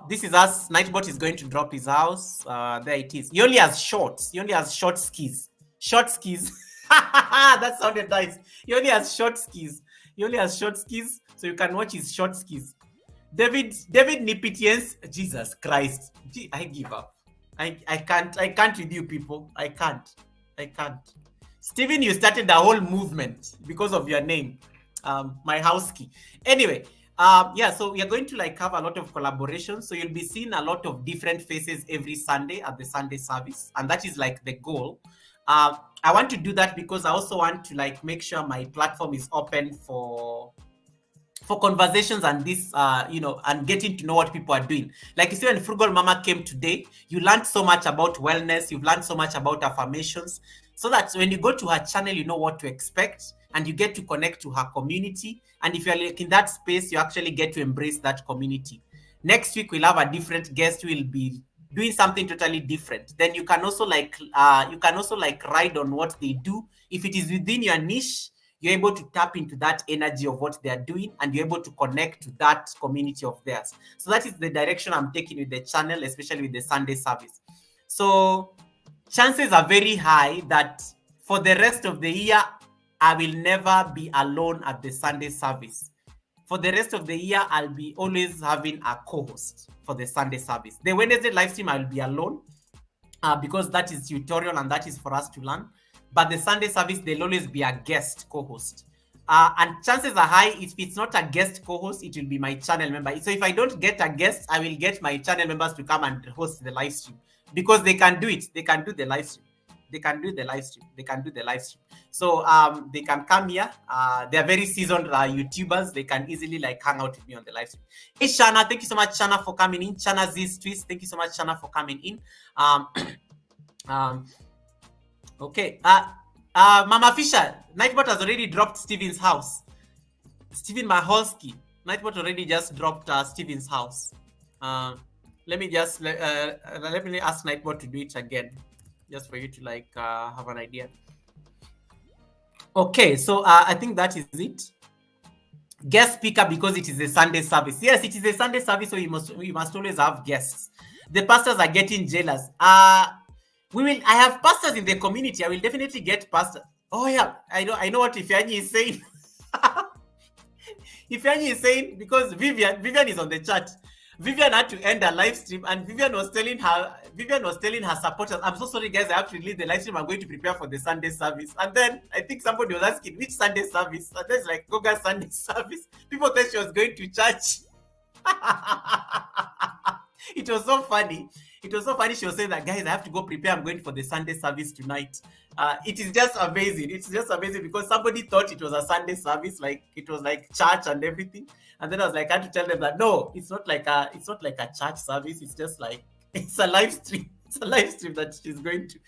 This is us. Nightbot is going to drop his house. There it is. He only has shorts. He only has short skis. Short skis. That sounded nice. He only has short skis. He only has short skis, so you can watch his short skis. David Nipitiens, Jesus Christ. I give up. I can't with you people. I can't. Steven, you started the whole movement because of your name. My house key. Anyway, so we are going to like have a lot of collaboration. So you'll be seeing a lot of different faces every Sunday at the Sunday service. And that is like the goal. I want to do that because I also want to like make sure my platform is open for conversations and this, and getting to know what people are doing. Like you see, when Frugal Mama came today, you learned so much about wellness. You've learned so much about affirmations. so that when you go to her channel, you know what to expect and you get to connect to her community. And if you're like in that space, you actually get to embrace that community. Next week, we'll have a different guest who will be doing something totally different. Then you can also like ride on what they do. If it is within your niche, you're able to tap into that energy of what they're doing and you're able to connect to that community of theirs. So that is the direction I'm taking with the channel, especially with the Sunday service. So chances are very high that for the rest of the year, I will never be alone at the Sunday service. For the rest of the year, I'll be always having a co-host for the Sunday service. The Wednesday live stream, I'll be alone because that is tutorial and that is for us to learn. But the Sunday service, there'll always be a guest co-host. And chances are high, if it's not a guest co-host, it will be my channel member. So if I don't get a guest, I will get my channel members to come and host the live stream because they can do it. They can do the live stream. They can do the live stream. They can do the live stream. So they can come here. They are very seasoned YouTubers. They can easily like hang out with me on the live stream. Hey, Shana, thank you so much, Shana, for coming in. Shana Z's Twist, thank you so much, Shana, for coming in. Okay. Mama Fisher, Nightbot has already dropped Steven's house. Steven Maholski, Nightbot already just dropped Steven's house. Let me just let me ask Nightbot to do it again, just for you to like have an idea. Okay, so I think that is it. Guest speaker because it is a Sunday service. Yes, it is a Sunday service, so we must always have guests. The pastors are getting jealous. I have pastors in the community. I will definitely get pastors. Oh yeah, I know what Ifeanyi is saying. Ifeanyi is saying because Vivian is on the chat. Vivian had to end her live stream, and Vivian was telling her supporters, "I'm so sorry, guys. I have to leave the live stream. I'm going to prepare for the Sunday service." And then I think somebody was asking which Sunday service. And then it's like Goga Sunday service. People thought she was going to church. It was so funny. It was so funny. She was saying that, guys, I have to go prepare. I'm going for the Sunday service tonight. It is just amazing. It's just amazing because somebody thought it was a Sunday service, like it was like church and everything. And then I was like, I had to tell them that no, it's not like a church service. It's just like it's a live stream. It's a live stream that she's going to.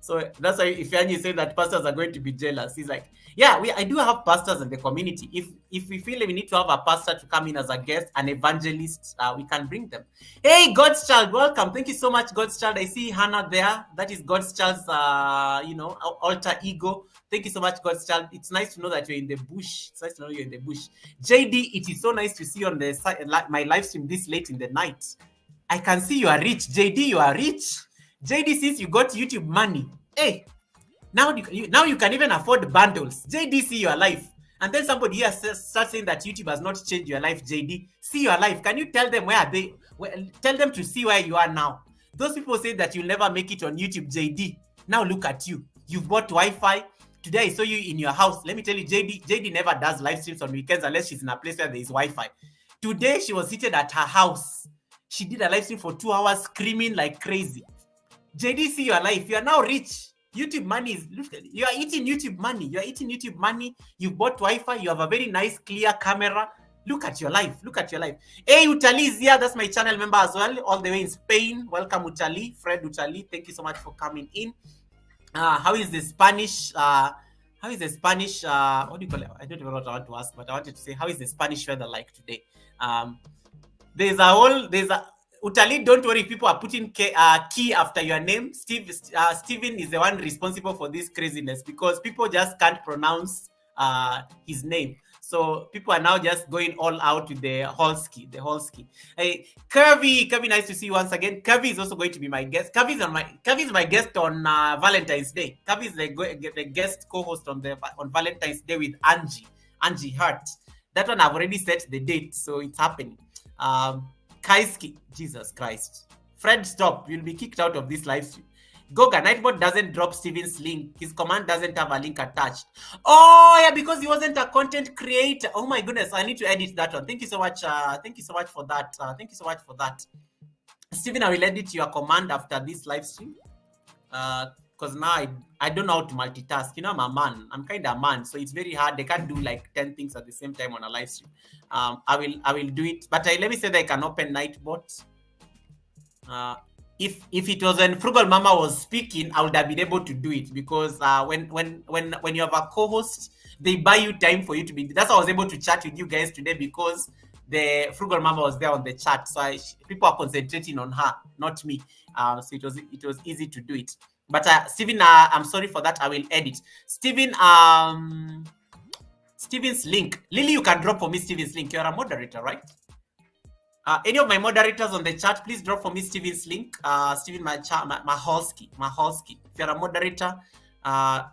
So that's why Ifeanyi said that pastors are going to be jealous. He's like, yeah, I do have pastors in the community. If we feel we need to have a pastor to come in as a guest, an evangelist, we can bring them. Hey, God's child, welcome. Thank you so much, God's child. I see Hannah there. That is God's child's, alter ego. Thank you so much, God's child. It's nice to know that you're in the bush. It's nice to know you're in the bush. JD, it is so nice to see you on the my live stream this late in the night. I can see you are rich. JD, you are rich. JD, since you got YouTube money, hey, now you can even afford bundles. JD, see your life. And then somebody here starts saying that YouTube has not changed your life. JD, see your life. Can you tell them tell them to see where you are now? Those people say that you'll never make it on YouTube. JD, now look at you. You've bought Wi-Fi. Today I saw you in your house. Let me tell you, JD never does live streams on weekends unless she's in a place where there is Wi-Fi. Today she was seated at her house. She did a live stream for 2 hours screaming like crazy. JD, see your life. You are now rich. YouTube money is, you are eating YouTube money. You are eating YouTube money. You bought Wi-Fi. You have a very nice, clear camera. Look at your life. Look at your life. Hey, Utali is here. That's my channel member as well, all the way in Spain. Welcome, Utali. Fred Utali. Thank you so much for coming in. How is the Spanish? What do you call it? I don't even know what I want to ask, but I wanted to say, how is the Spanish weather like today? Utali, don't worry, people are putting key after your name. Steven is the one responsible for this craziness because people just can't pronounce his name. So people are now just going all out with the Holski. Hey, Kirby, nice to see you once again. Kirby is also going to be my guest. Kirby is my guest on Valentine's Day. Kirby is the guest co-host on Valentine's Day with Angie Hart. That one I've already set the date, so it's happening. Kaiski, Jesus Christ. Fred, stop. You'll be kicked out of this live stream. Goga, Nightbot doesn't drop Steven's link. His command doesn't have a link attached. Oh, yeah, because he wasn't a content creator. Oh, my goodness. I need to edit that one. Thank you so much. Thank you so much for that. Steven, I will edit your command after this live stream. Because now I don't know how to multitask. You know, I'm a man. I'm kind of a man. So it's very hard. They can't do like 10 things at the same time on a live stream. I will do it. But let me say that I can open Nightbot. if it was when Frugal Mama was speaking, I would have been able to do it, because when you have a co-host, they buy you time for you to be. That's why I was able to chat with you guys today, because the Frugal Mama was there on the chat, so people are concentrating on her, not me. So it was easy to do it. But Stephen, I'm sorry for that. I will edit. Stephen, Stephen's link. Lily, you can drop for me Stephen's link. You're a moderator, right? Any of my moderators on the chat, please drop for me Stephen's link. Stephen Maholsky. If you're a moderator,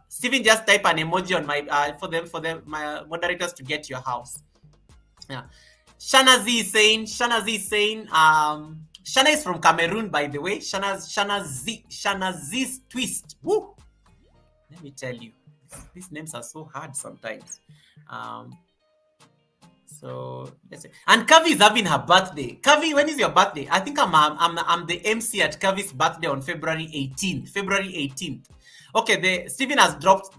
Stephen, just type an emoji on my my moderators to get your house. Yeah. Shana Z is saying. Shana is from Cameroon, by the way. Shana Z's twist. Woo! Let me tell you, these names are so hard sometimes. So let's see. And Kavi is having her birthday. Kavi, when is your birthday? I think I'm the MC at Kavi's birthday on February 18th. Okay, Stephen has dropped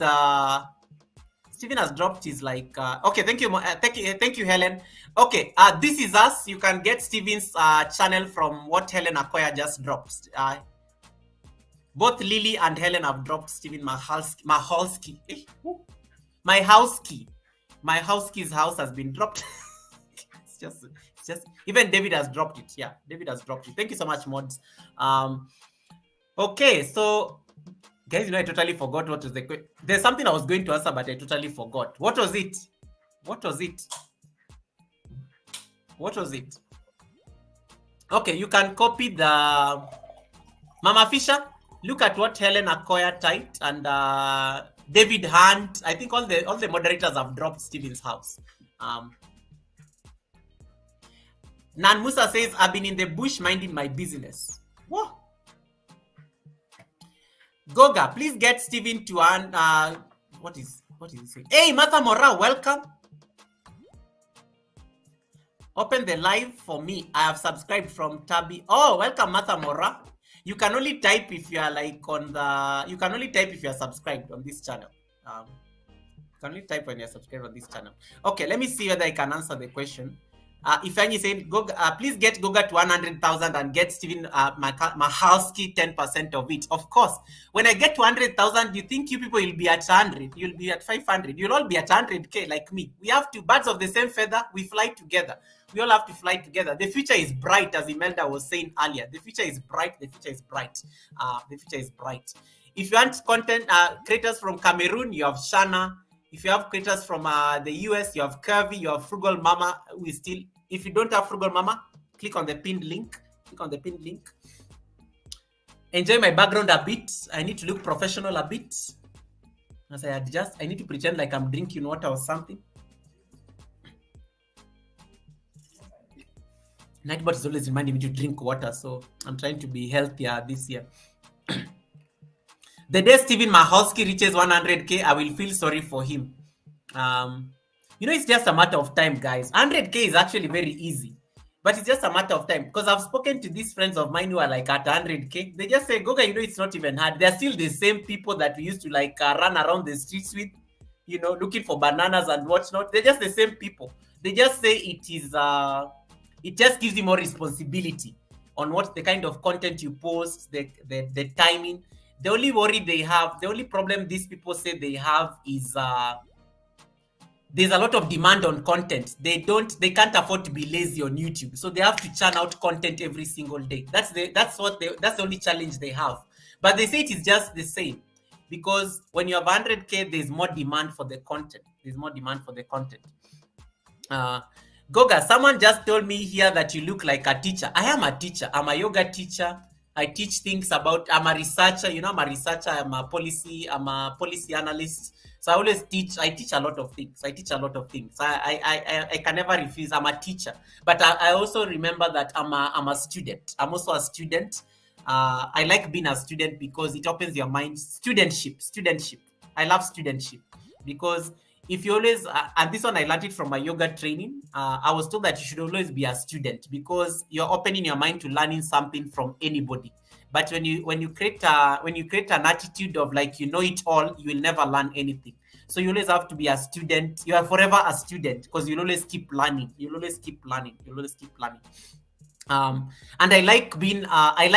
his okay, thank you, Helen. Okay, this is us. You can get Stephen's channel from what Helen Akoya just dropped. Both Lily and Helen have dropped Stephen Maholsky. My house key. My house key's house has been dropped. it's just even David has dropped it. Yeah, David has dropped it. Thank you so much, mods. Okay, so guys, I totally forgot what was the question. There's something I was going to answer, but I totally forgot. What was it? Okay, you can copy the Mama Fisher. Look at what Helen Akoya typed, and David Hunt. I think all the moderators have dropped Stephen's house. Nan Musa says, I've been in the bush minding my business. Whoa. Goga, please get Stephen to what is he saying? Hey, Martha Mora, welcome. Open the live for me. I have subscribed from Tabby. Oh, welcome, Martha Mora. You can only type if you are you can only type if you are subscribed on this channel. You can only type when you're subscribed on this channel. Okay, let me see whether I can answer the question. If any saying, please get Goga to 100,000 and get Stephen Mahalski 10% of it. Of course, when I get to 100,000, you think you people will be at 100, you'll be at 500, you'll all be at 100K like me. We have to, birds of the same feather, we fly together. We all have to fly together. The future is bright, as Imelda was saying earlier. The future is bright. The future is bright. The future is bright. If you want content creators from Cameroon, you have Shana. If you have creators from the US, you have Curvy, you have Frugal Mama. If you don't have Frugal Mama, click on the pinned link. Enjoy my background a bit. I need to look professional a bit. As I adjust, I need to pretend like I'm drinking water or something. Nightbot is always reminding me to drink water, so I'm trying to be healthier this year. The day Stephen Maholsky reaches 100K, I will feel sorry for him. It's just a matter of time, guys. 100K is actually very easy, but it's just a matter of time, because I've spoken to these friends of mine who are like at 100K. They just say, Goga, it's not even hard. They're still the same people that we used to run around the streets with, looking for bananas and whatnot. They're just the same people. They just say it just gives you more responsibility on what the kind of content you post, the timing. The only worry they have, the only problem these people say they have is there's a lot of demand on content. They can't afford to be lazy on YouTube, so they have to churn out content every single day. That's the only challenge they have. But they say it is just the same, because when you have 100K, there's more demand for the content. Goga, someone just told me here that you look like a teacher. I am a teacher. I'm a yoga teacher. I teach things I'm a researcher. I'm a researcher. I'm a policy analyst. So I always teach. I teach a lot of things. I can never refuse. I'm a teacher. But I also remember that I'm a student. I'm also a student. I like being a student because it opens your mind. Studentship. I love studentship because if you always, and this one I learned it from my yoga training, I was told that you should always be a student because you're opening your mind to learning something from anybody. But when you create an attitude of like you know it all, you will never learn anything. So you always have to be a student. You are forever a student because you'll always keep learning. And I like being I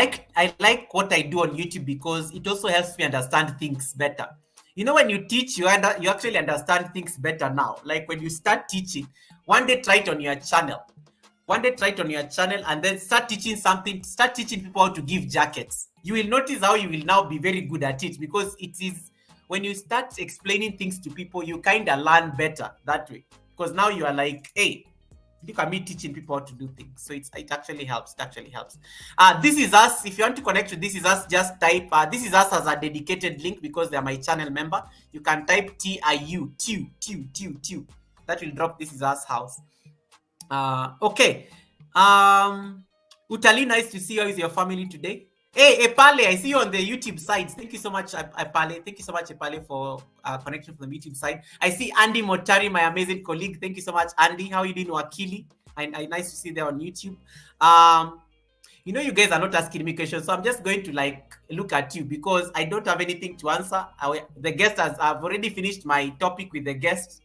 like what I do on YouTube because it also helps me understand things better. You know, when you teach, you actually understand things better now. Like when you start teaching, one day try it on your channel. One day try it on your channel and then start teaching something. Start teaching people how to give jackets. You will notice how you will now be very good at it, because it is when you start explaining things to people, you kind of learn better that way. Because now you are like, hey, look at me teaching people how to do things. So it actually helps. It actually helps. This is us. If you want to connect to This Is Us, just type This Is Us as a dedicated link, because they're my channel member. You can type TIU, TU. That will drop This Is Us house. Okay. Utali, nice to see you. How is your family today? Hey, Epale, I see you on the YouTube side. Thank you so much, Epale. Thank you so much, Epale, for connection from the YouTube side. I see Andy Motari, my amazing colleague. Thank you so much, Andy. How are you doing, Wakili? I nice to see you there on YouTube. You know, you guys are not asking me questions, so I'm just going to like look at you because I don't have anything to answer. The guest I've already finished my topic with the guest.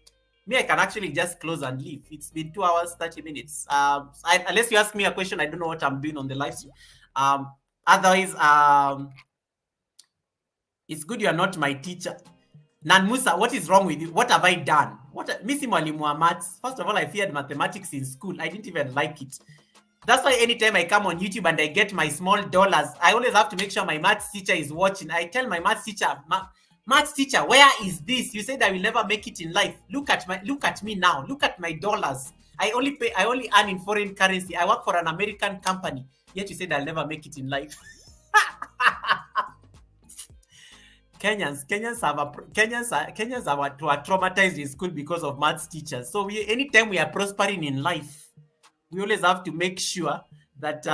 Me, I can actually just close and leave. It's been 2 hours, 30 minutes. Unless you ask me a question, I don't know what I'm doing on the live stream. Otherwise, it's good you are not my teacher. Nan Musa, what is wrong with you? What have I done? Missy Mwalimu maths. First of all, I feared mathematics in school. I didn't even like it. That's why anytime I come on YouTube and I get my small dollars, I always have to make sure my maths teacher is watching. I tell my maths teacher, maths teacher, where is this? You said I will never make it in life. Look at me now. Look at my dollars. I only earn in foreign currency. I work for an American company. Yet you said I'll never make it in life. Kenyans are traumatized in school because of maths teachers. So anytime we are prospering in life, we always have to make sure that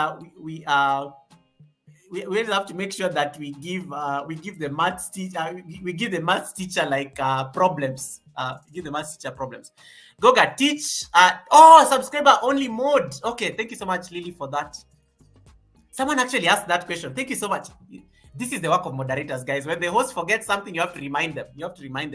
we always have to make sure that we give the maths teacher like problems. Give the maths teacher problems. Goga, teach. Subscriber only mode. Okay, thank you so much, Lily, for that. Someone actually asked that question. Thank you so much. This is the work of moderators, guys. When the host forgets something, you have to remind them.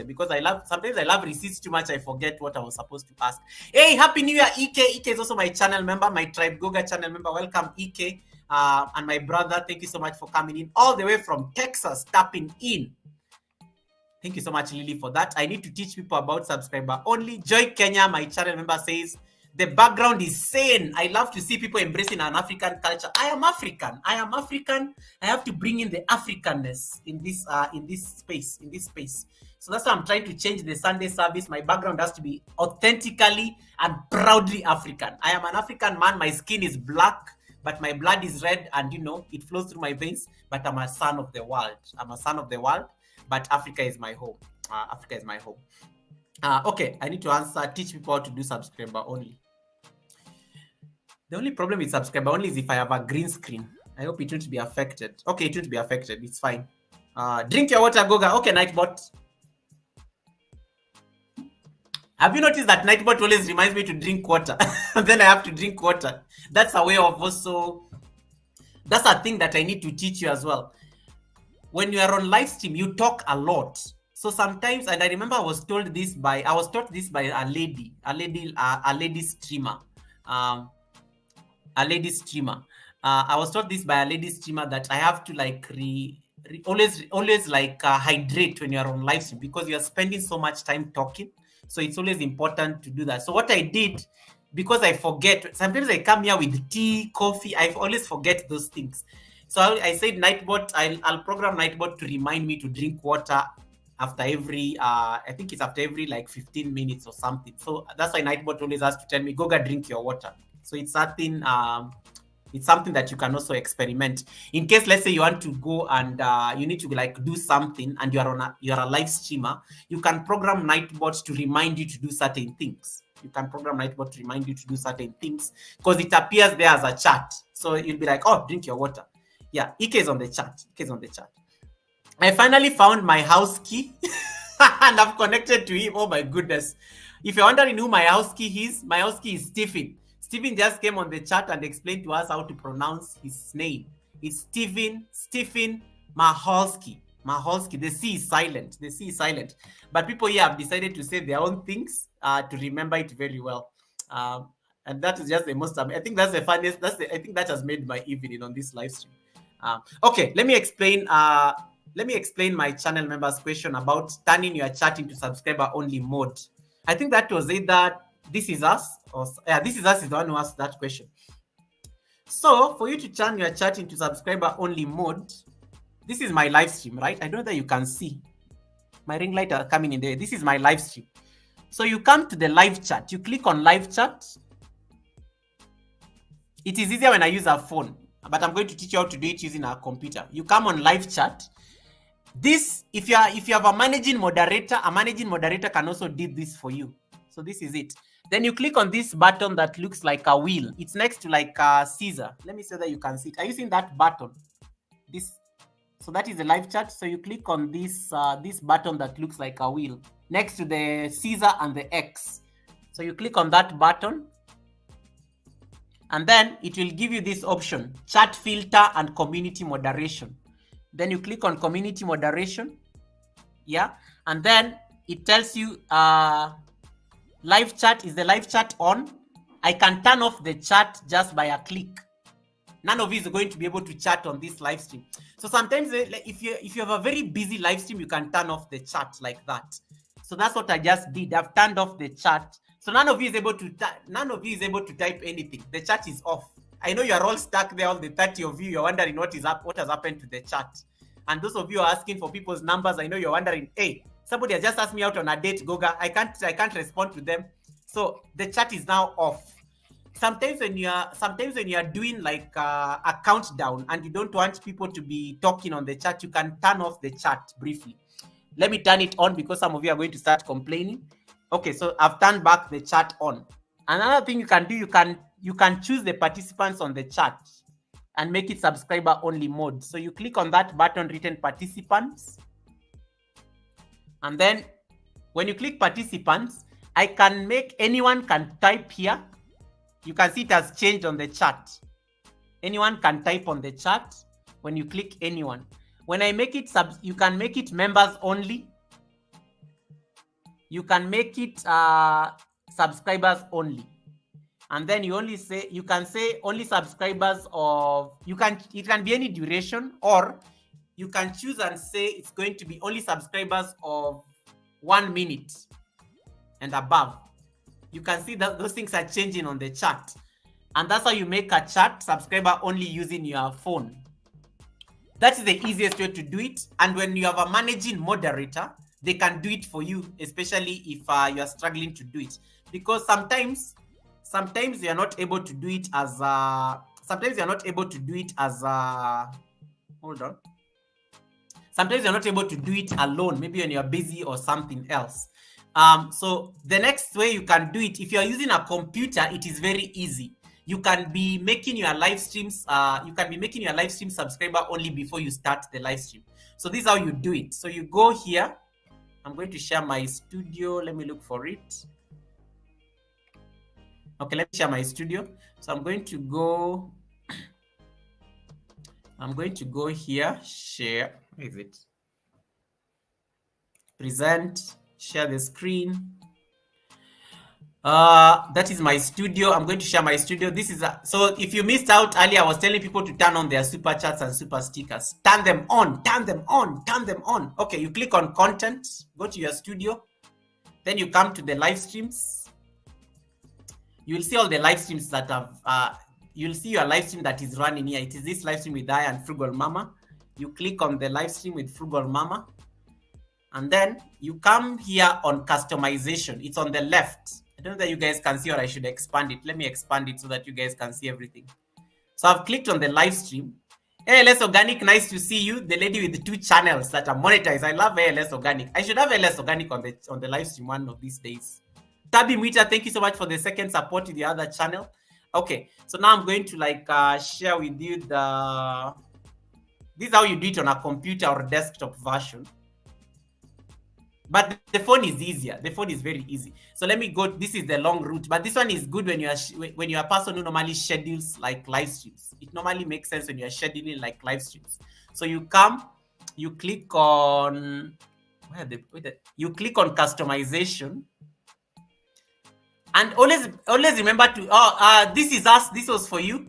Because sometimes I love receipts too much. I forget what I was supposed to ask. Hey, Happy New Year, Ike. Ike is also my channel member, my Tribe Goga channel member. Welcome, Ike. And my brother, thank you so much for coming in all the way from Texas, tapping in. Thank you so much, Lily, for that. I need to teach people about subscriber only. Joy Kenya, my channel member, says, the background is sane. I love to see people embracing an African culture. I am African. I have to bring in the Africanness in this space. So that's why I'm trying to change the Sunday service. My background has to be authentically and proudly African. I am an African man. My skin is black, but my blood is red, and it flows through my veins. But I'm a son of the world. But Africa is my home. Okay, I need to teach people how to do subscriber only. The only problem with subscriber only is if I have a green screen. I hope it won't be affected. Okay, it won't be affected. It's fine. Drink your water, Goga. Okay, Nightbot. Have you noticed that Nightbot always reminds me to drink water? And then I have to drink water. That's a way of also... That's a thing that I need to teach you as well. When you are on live stream, you talk a lot. So sometimes, and I remember I was taught this by a lady streamer. I was taught this by a lady streamer that I have to like always like hydrate when you're on live stream, because you're spending so much time talking. So it's always important to do that. So what I did, because I forget, sometimes I come here with tea, coffee, I always forget those things. So I said Nightbot, I'll program Nightbot to remind me to drink water after every, I think it's after every like 15 minutes or something. So that's why Nightbot always has to tell me, Goga, drink your water. So it's something that you can also experiment. In case, let's say you want to go and you need to like do something and you're a live streamer, you can program Nightbot to remind you to do certain things. Because it appears there as a chat. So you'll be like, oh, drink your water. Yeah, Ike is on the chat. I finally found my house key and I've connected to him. Oh my goodness. If you're wondering who my house key is Stephen. Stephen just came on the chat and explained to us how to pronounce his name. It's Stephen Maholsky. The C is silent. But people here have decided to say their own things to remember it very well. And that is just the most, I think that's the funniest, I think that has made my evening on this live stream. Okay, let me explain my channel members question about turning your chat into subscriber only mode. I think that was either This Is Us, or This Is Us is the one who asked that question. So for you to turn your chat into subscriber only mode, this is my live stream, right? I don't know that you can see my ring light are coming in there. This is my live stream. So you come to the live chat, you click on live chat. It is easier when I use a phone, but I'm going to teach you how to do it using a computer. You come on live chat. This, if you have a managing moderator can also do this for you. So this is it. Then you click on this button that looks like a wheel. It's next to like a Caesar. Let me see that you can see it. Are you seeing that button? So that is the live chat. So you click on this this button that looks like a wheel next to the Caesar and the X. So you click on that button, and then it will give you this option: chat filter and community moderation. Then you click on community moderation, yeah, and then it tells you live chat. Is the live chat on? I can turn off the chat just by a click. None of you is going to be able to chat on this live stream. So sometimes if you have a very busy live stream, you can turn off the chat like that. So that's what I just did. I've turned off the chat. So none of you is able to type anything. The chat is off. I know you are all stuck there, all the 30 of you. You're wondering what has happened to the chat. And those of you are asking for people's numbers. I know you're wondering, hey, somebody has just asked me out on a date, Goga. I can't respond to them. So the chat is now off. Sometimes when you are doing like a countdown and you don't want people to be talking on the chat, you can turn off the chat briefly. Let me turn it on because some of you are going to start complaining. Okay, so I've turned back the chat on. Another thing you can do, you can choose the participants on the chat and make it subscriber only mode. So you click on that button written participants, and then when you click participants, anyone can type here. You can see it has changed on the chat. Anyone can type on the chat when you click anyone. When I make it you can make it members only. You can make it subscribers only. And then you can say only subscribers of, it can be any duration, or you can choose and say it's going to be only subscribers of 1 minute and above. You can see that those things are changing on the chat. And that's how you make a chat subscriber only using your phone. That is the easiest way to do it. And when you have a managing moderator, they can do it for you, especially if you are struggling to do it. Because sometimes you are not able to do it as sometimes you're not able to do it as hold on. Sometimes you're not able to do it alone, maybe when you're busy or something else. So the next way you can do it, if you're using a computer, it is very easy. You can be making your live streams, subscriber only before you start the live stream. So this is how you do it. So you go here. I'm going to share my studio. Let me look for it. Okay, let me share my studio. So I'm going to go here, share. Where is it? Present, share the screen. That is my studio. I'm going to share my studio. So if you missed out earlier, I was telling people to turn on their super chats and super stickers. Turn them on. Okay, you click on content, go to your studio. Then you come to the live streams. You will see all the live streams that have, you'll see your live stream that is running here. It is this live stream with I and Frugal Mama. You click on the live stream with Frugal Mama. And then you come here on customization. It's on the left. I don't know that you guys can see, or I should expand it. Let me expand it so that you guys can see everything. So I've clicked on the live stream. ALS Organic, nice to see you. The lady with the 2 channels that are monetized. I love ALS Organic. I should have ALS Organic on the live stream one of these days. Tabi Mwita, thank you so much for the second support with the other channel. Okay, so now I'm going to share with you this is how you do it on a computer or desktop version. But the phone is easier. The phone is very easy. So let me go. This is the long route, but this one is good when you're a person who normally schedules like live streams. It normally makes sense when you're scheduling like live streams. So you come, you click on you click on customization, And always remember to this is us, this was for you.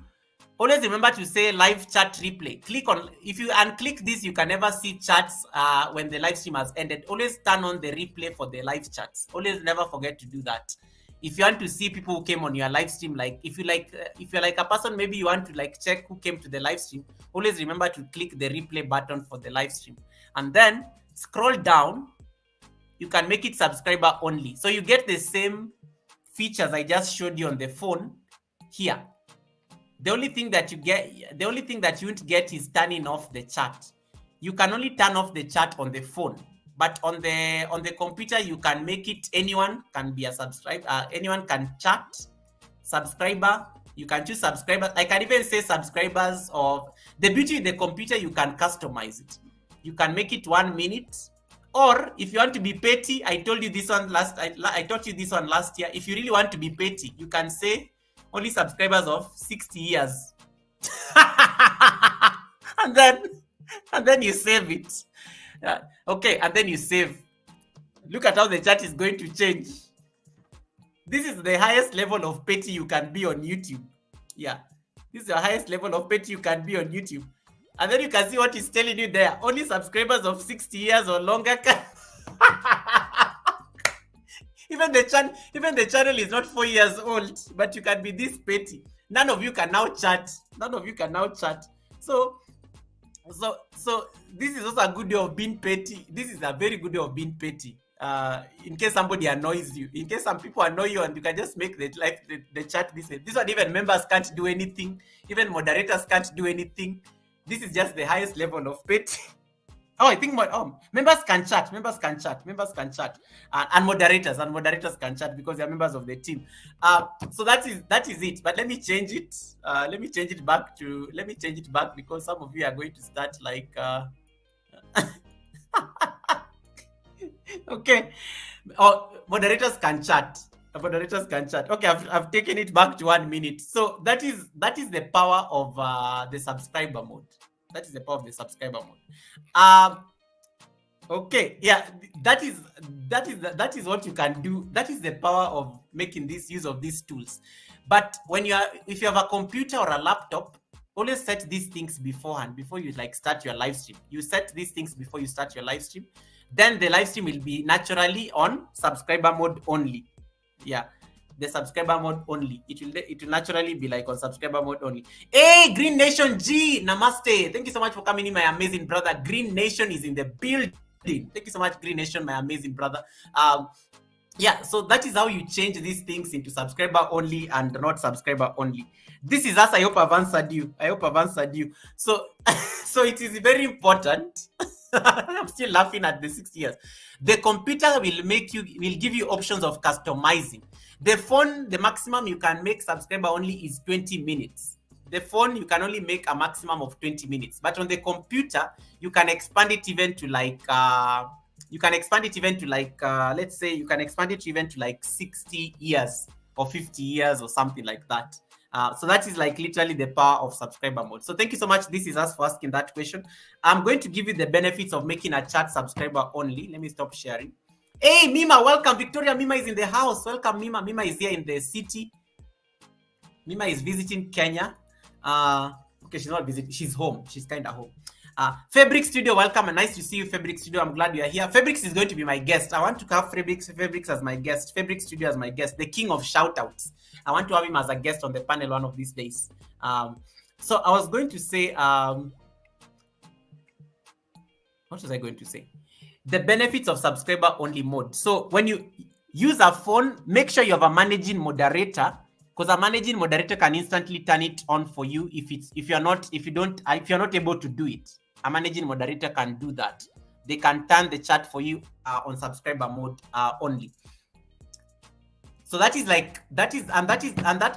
Always remember to say live chat replay. Click on, if you unclick this, you can never see chats when the live stream has ended. Always turn on the replay for the live chats. Always never forget to do that. If you want to see people who came on your live stream, like if you're like a person, maybe you want to like check who came to the live stream, always remember to click the replay button for the live stream. And then scroll down, you can make it subscriber only. So you get the same features I just showed you on the phone here. The only thing that you won't get is turning off the chat. You can only turn off the chat on the phone, but on the computer you can make it, anyone can be a subscriber, anyone can chat, subscriber. You can choose subscribers. I can even say subscribers. Of the beauty with the computer, you can customize it. You can make it 1 minute, or if you want to be petty, I taught you this one last year. If you really want to be petty, you can say only subscribers of 60 years. and then you save it. Okay, and then you save. Look at how the chat is going to change. This is the highest level of petty you can be on YouTube. Yeah, this is the highest level of petty you can be on YouTube. And then you can see what it's telling you there. Only subscribers of 60 years or longer can... Even the channel is not 4 years old, but you can be this petty. None of you can now chat. So this is also a good way of being petty. This is a very good way of being petty. In case somebody annoys you, in case some people annoy you, and you can just make the chat this way. This one, even members can't do anything. Even moderators can't do anything. This is just the highest level of petty. Oh, I think members can chat. And moderators can chat because they are members of the team. So that is it. But let me change it. Let me change it back because some of you are going to start like okay. Oh, moderators can chat. Okay, I've taken it back to 1 minute. So that is the power of the subscriber mode. Okay, yeah, that is what you can do. That is the power of making this use of these tools. But if you have a computer or a laptop, always set these things beforehand before you like start your live stream. You set these things before you start your live stream. Then the live stream will be naturally on subscriber mode only. Yeah, the subscriber mode only. It will naturally be like on subscriber mode only. Hey, Green Nation G, namaste. Thank you so much for coming in, my amazing brother. Green Nation is in the building. Thank you so much, Green Nation, my amazing brother. Yeah, so that is how you change these things into subscriber only and not subscriber only. This is us. I hope I've answered you. So so it is very important. I'm still laughing at the 6 years. The computer will give you options of customizing. The phone, the maximum you can make subscriber only is 20 minutes. The phone, you can only make a maximum of 20 minutes. But on the computer, you can expand it even to like, let's say you can expand it even to like 60 years or 50 years or something like that. So that is like literally the power of subscriber mode. So thank you so much. This is us for asking that question. I'm going to give you the benefits of making a chat subscriber only. Let me stop sharing. Hey, Mima, welcome. Victoria Mima is in the house. Welcome, Mima. Mima is here in the city. Mima is visiting Kenya. Okay, she's not visiting. She's home. She's kind of home. Fabric Studio, welcome and nice to see you, Fabric Studio. I'm glad you are here. Fabric is going to be my guest. I want to have Fabric as my guest. Fabric Studio as my guest. The king of shoutouts. I want to have him as a guest on the panel one of these days. So I was going to say, what was I going to say? The benefits of subscriber only mode. So when you use a phone, make sure you have a managing moderator, because a managing moderator can instantly turn it on for you if you're not able to do it. A managing moderator can do that. They can turn the chat for you on subscriber mode only. So that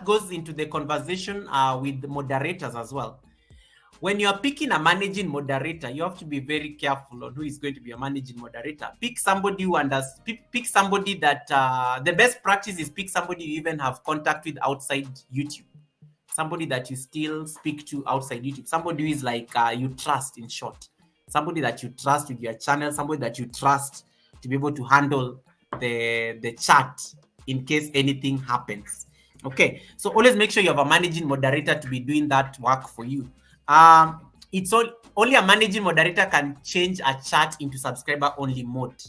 goes into the conversation with the moderators as well. When you are picking a managing moderator, you have to be very careful on who is going to be a managing moderator. Pick somebody pick somebody that the best practice is pick somebody you even have contact with outside YouTube. Somebody that you still speak to outside YouTube. Somebody who is like you trust, in short. Somebody that you trust with your channel. Somebody that you trust to be able to handle the chat in case anything happens. Okay, so always make sure you have a managing moderator to be doing that work for you. It's only a managing moderator can change a chat into subscriber only mode.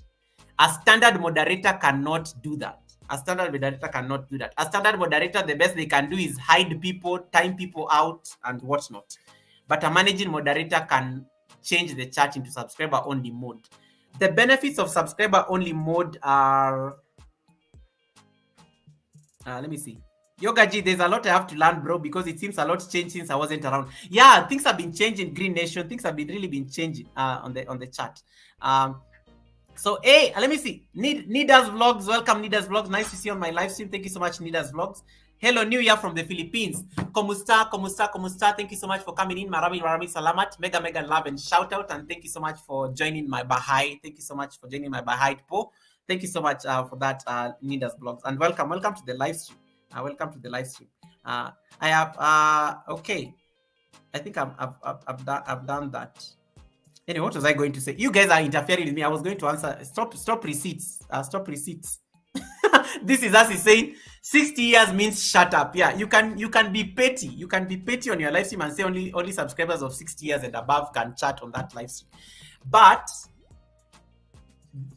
A standard moderator cannot do that. A standard moderator cannot do that. A standard moderator, the best they can do is hide people, time people out, and whatnot. But a managing moderator can change the chat into subscriber only mode. The benefits of subscriber only mode are, let me see. Yoga G, there's a lot I have to learn, bro, because it seems a lot changed since I wasn't around. Yeah, things have been changing. Green Nation, things have really been changing on the chat. So, hey, let me see. Nida's Vlogs, welcome Nida's Vlogs. Nice to see you on my live stream. Thank you so much, Nida's Vlogs. Hello, New Year from the Philippines. Kumusta. Thank you so much for coming in. Marami salamat. Mega love and shout out. And thank you so much for joining my Baha'i. Thank you so much for joining my Baha'i po. Thank you so much for that, Nida's Vlogs. And welcome to the live stream. Welcome to the live stream. I have, okay. I think I've done that. Anyway, what was I going to say? You guys are interfering with me. I was going to answer. Stop receipts. Stop receipts. This is us saying 60 years means shut up. Yeah, you can be petty. You can be petty on your live stream and say only subscribers of 60 years and above can chat on that live stream. But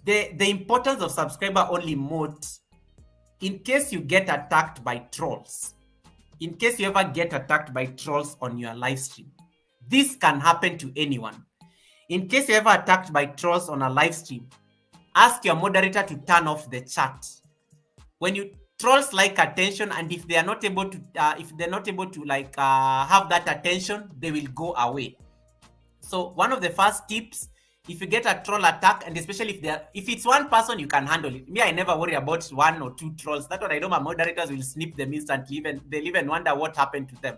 the importance of subscriber only mode, in case you get attacked by trolls, in case you ever get attacked by trolls on your live stream, this can happen to anyone. In case you're ever attacked by trolls on a live stream, ask your moderator to turn off the chat. When you trolls like attention, and if they're not able to like have that attention, they will go away. So one of the first tips, if you get a troll attack, and especially if it's one person, you can handle it. Me, I never worry about 1 or 2 trolls. That's what I know. My moderators will snip them instantly. They'll even wonder what happened to them.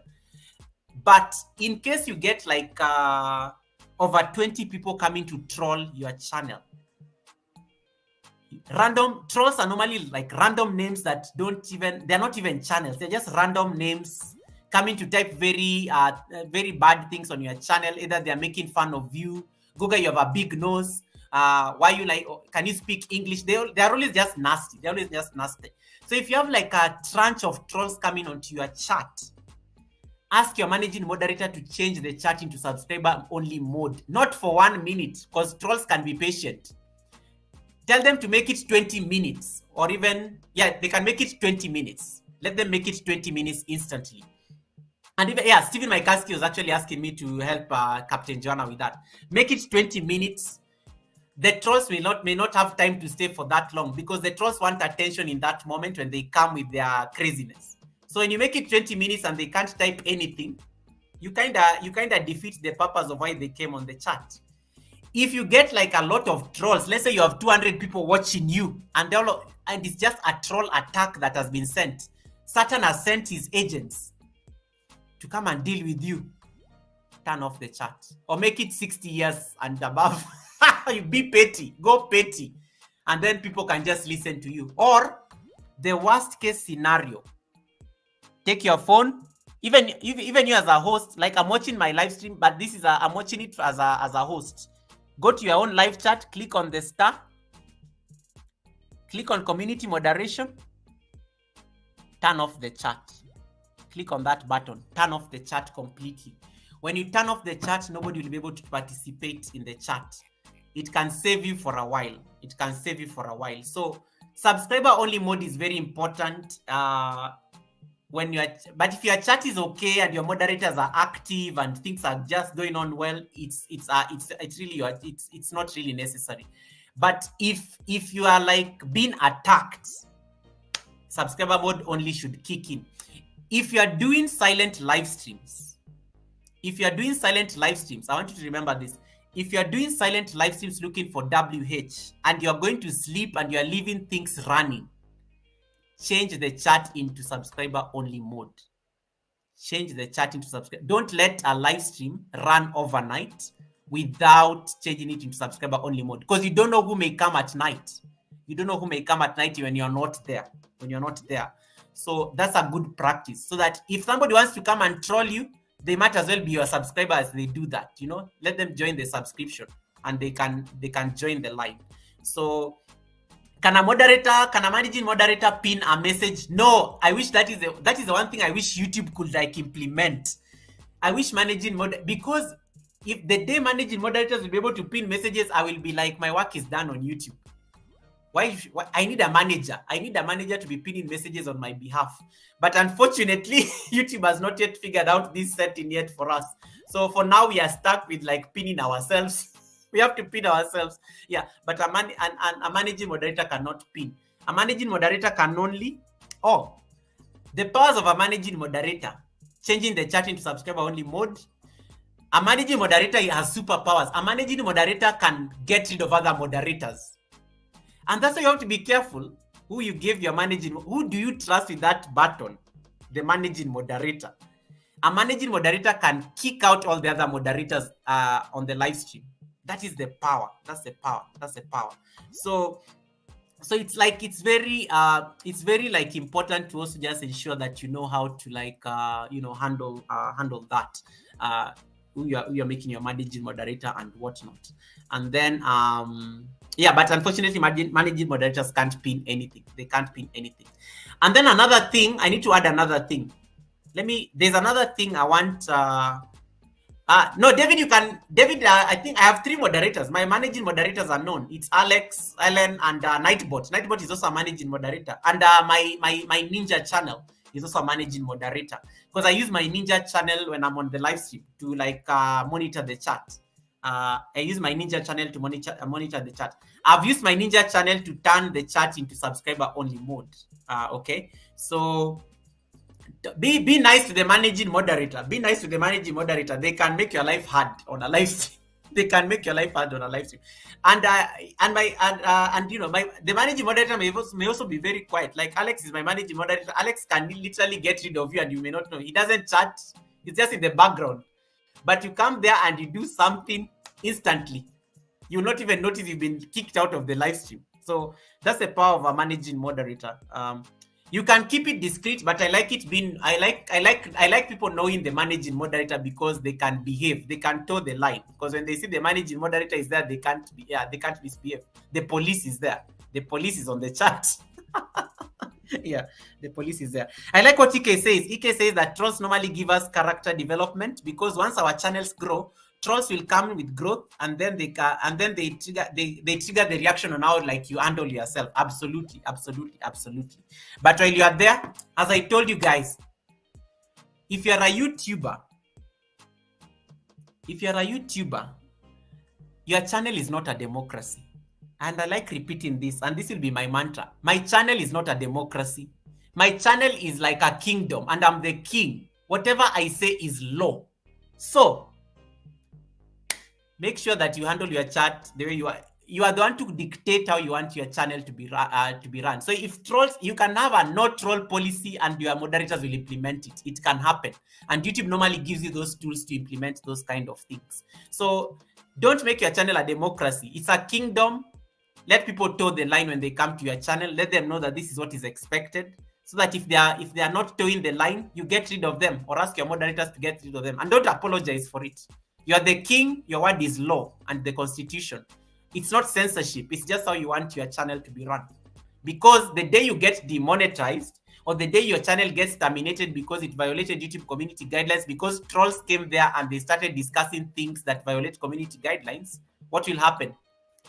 But in case you get like over 20 people coming to troll your channel, random trolls are normally like random names that they're not even channels. They're just random names coming to type very bad things on your channel. Either they're making fun of you. Google, you have a big nose. Why you like? Can you speak English? They're always just nasty. They're always just nasty. So if you have like a tranche of trolls coming onto your chat, ask your managing moderator to change the chat into subscriber only mode. Not for 1 minute, because trolls can be patient. Tell them to make it 20 minutes, or even, they can make it 20 minutes. Let them make it 20 minutes instantly. And even, Stephen Mikaski was actually asking me to help Captain Joanna with that. Make it 20 minutes. The trolls may not have time to stay for that long, because the trolls want attention in that moment when they come with their craziness. So when you make it 20 minutes and they can't type anything, you kind of defeat the purpose of why they came on the chat. If you get like a lot of trolls, let's say you have 200 people watching you, and it's just a troll attack that has been sent. Satan has sent his agents to come and deal with you. Turn off the chat, or make it 60 years and above. You be petty, go petty, and then people can just listen to you. Or the worst case scenario, take your phone, even you as a host, like I'm watching my live stream, but I'm watching it as a host. Go to your own live chat, click on the star, click on community moderation, turn off the chat. Click on that button, turn off the chat completely. When you turn off the chat, nobody will be able to participate in the chat. It can save you for a while. So subscriber only mode is very important. But if your chat is okay and your moderators are active and things are just going on well, it's not really necessary. But if you are like being attacked, subscriber mode only should kick in. If you are doing silent live streams, I want you to remember this. If you are doing silent live streams looking for WH and you're going to sleep and you're leaving things running, change the chat into subscriber only mode. Don't let a live stream run overnight without changing it into subscriber only mode, because you don't know who may come at night. When you're not there. So that's a good practice, so that if somebody wants to come and troll you, they might as well be your subscriber as they do that. Let them join the subscription and they can join the live. So Can a managing moderator pin a message? No, I wish that is the one thing I wish YouTube could like implement. I wish because if the day managing moderators will be able to pin messages, I will be like, my work is done on YouTube. Why I need a manager. I need a manager to be pinning messages on my behalf. But unfortunately, YouTube has not yet figured out this setting yet for us. So for now, we are stuck with like pinning ourselves. We have to pin ourselves. Yeah, but a managing moderator cannot pin. A managing moderator can only, the powers of a managing moderator, changing the chat into subscriber only mode. A managing moderator has superpowers. A managing moderator can get rid of other moderators. And that's why you have to be careful who you give your managing. Who do you trust with that button? The managing moderator. A managing moderator can kick out all the other moderators on the live stream. That is the power. That's the power. That's the power. So it's like it's very like important to also just ensure that you know how to like handle that. Who you're making your managing moderator and whatnot. And then yeah, but unfortunately managing moderators can't pin anything. They can't pin anything. And then another thing, I need to add another thing. There's another thing I want. No, David, I think I have 3 moderators. My managing moderators are known. It's Alex, Ellen, and Nightbot. Nightbot is also a managing moderator. And my Ninja channel is also a managing moderator. Because I use my Ninja channel when I'm on the live stream to like monitor the chat. I use my Ninja channel to monitor the chat. I've used my Ninja channel to turn the chat into subscriber only mode. Okay, so be nice to the managing moderator. Be nice to the managing moderator. They can make your life hard on a live stream. They can make your life hard on a live stream. And the managing moderator may also be very quiet. Like Alex is my managing moderator. Alex can literally get rid of you and you may not know. He doesn't chat. He's just in the background. But you come there and you do something instantly. You'll not even notice you've been kicked out of the live stream. So that's the power of a managing moderator. You can keep it discreet, but I like it being. I like people knowing the managing moderator because they can behave. They can toe the line. Because when they see the managing moderator is there, they can't misbehave. The police is there. The police is on the chat. Yeah, the police is there. I like what EK says. EK says that trolls normally give us character development because once our channels grow, trolls will come with growth, and then they trigger the reaction on how like you handle yourself. Absolutely. But while you are there, as I told you guys, if you're a YouTuber, your channel is not a democracy. And I like repeating this, and this will be my mantra. My channel is not a democracy. My channel is like a kingdom, and I'm the king. Whatever I say is law. So make sure that you handle your chat the way you are. You are the one to dictate how you want your channel to be run. So if trolls, you can have a no troll policy and your moderators will implement it. It can happen. And YouTube normally gives you those tools to implement those kind of things. So don't make your channel a democracy. It's a kingdom. Let people toe the line when they come to your channel. Let them know that this is what is expected. So that if they are not toeing the line, you get rid of them or ask your moderators to get rid of them. And don't apologize for it. You are the king. Your word is law and the constitution. It's not censorship. It's just how you want your channel to be run. Because the day you get demonetized or the day your channel gets terminated because it violated YouTube community guidelines, because trolls came there and they started discussing things that violate community guidelines, what will happen?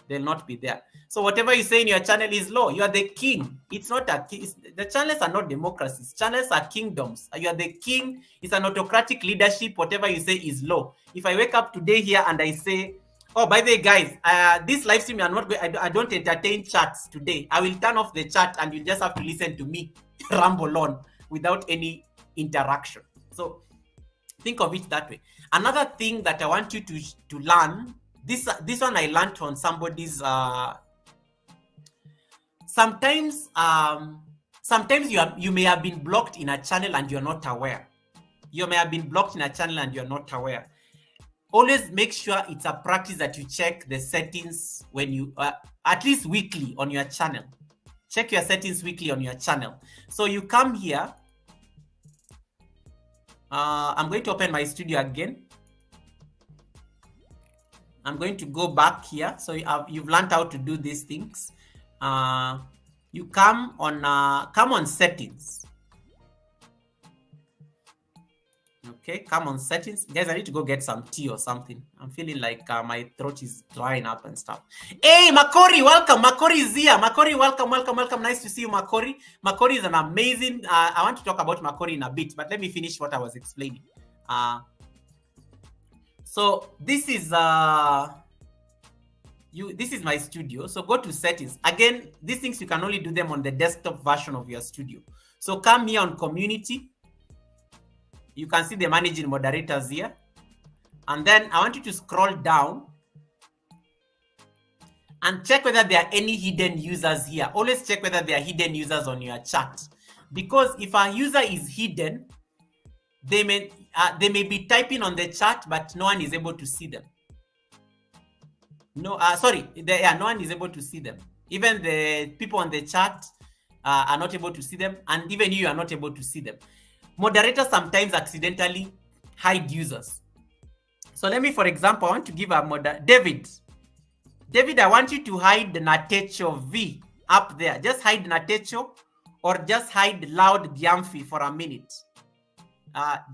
They'll not be there. So whatever you say in your channel is law. You are the king. It's not a king. The channels are not democracies. Channels are kingdoms. You are the king. It's an autocratic leadership. Whatever you say is law. If I wake up today here and I say, oh, by the way, guys, this live stream, I don't entertain chats today. I will turn off the chat and you just have to listen to me ramble on without any interaction. So think of it that way. Another thing that I want you to learn, this one I learned on somebody's. Sometimes you may have been blocked in a channel and you're not aware. You may have been blocked in a channel and you're not aware. Always make sure it's a practice that you check the settings when you at least weekly on your channel. Check your settings weekly on your channel. So you come here. I'm going to open my studio again. I'm going to go back here. So you've learned how to do these things. you come on settings. Okay, come on settings. Guys, I need to go get some tea or something. I'm feeling like my throat is drying up and stuff. Hey, Makori, welcome. Makori is here. Makori, welcome. Nice to see you, Makori. Makori is an amazing... I want to talk about Makori in a bit, but let me finish what I was explaining. So this is... this is my studio. So go to settings. Again, these things, you can only do them on the desktop version of your studio. So come here on community. You can see the managing moderators here. And then I want you to scroll down and check whether there are any hidden users here. Always check whether there are hidden users on your chat. Because if a user is hidden, they may be typing on the chat, but no one is able to see them. No one is able to see them. Even the people on the chat are not able to see them, and even you are not able to see them. Moderators sometimes accidentally hide users. So let me, for example, I want to give a David. David, I want you to hide Natecho V up there. Just hide Natecho, or just hide Loud Gyamfi for a minute.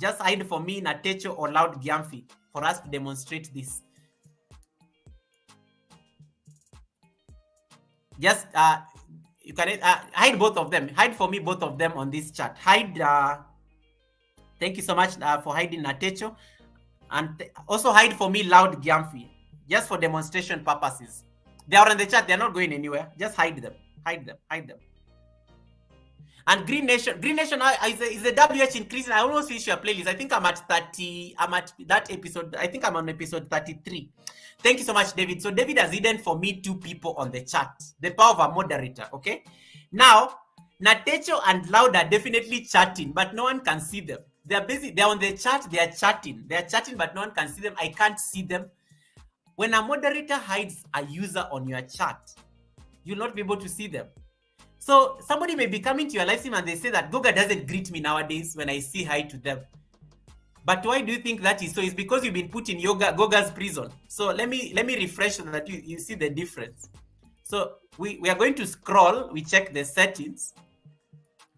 Just hide for me Natecho or Loud Gyamfi for us to demonstrate this. Just you can hide both of them. Hide for me both of them on this chat. Hide. Thank you so much for hiding Natecho, and also hide for me Loud Gyamfi, just for demonstration purposes. They are in the chat. They are not going anywhere. Just hide them. Hide them. And Green Nation is the WH increasing. I almost finished your playlist. I think I'm at 30. I'm at that episode. I think I'm on episode 33. Thank you so much, David. So David has hidden for me 2 people on the chat. The power of a moderator. Okay. Now, Natecho and Loud are definitely chatting, but no one can see them. They're busy. They're on the chat. They're chatting, but no one can see them. I can't see them. When a moderator hides a user on your chat, you'll not be able to see them. So somebody may be coming to your live stream and they say that Goga doesn't greet me nowadays when I say hi to them. But why do you think that is so? It's because you've been put in Goga's prison. So let me refresh so that you see the difference. So we are going to scroll. We check the settings.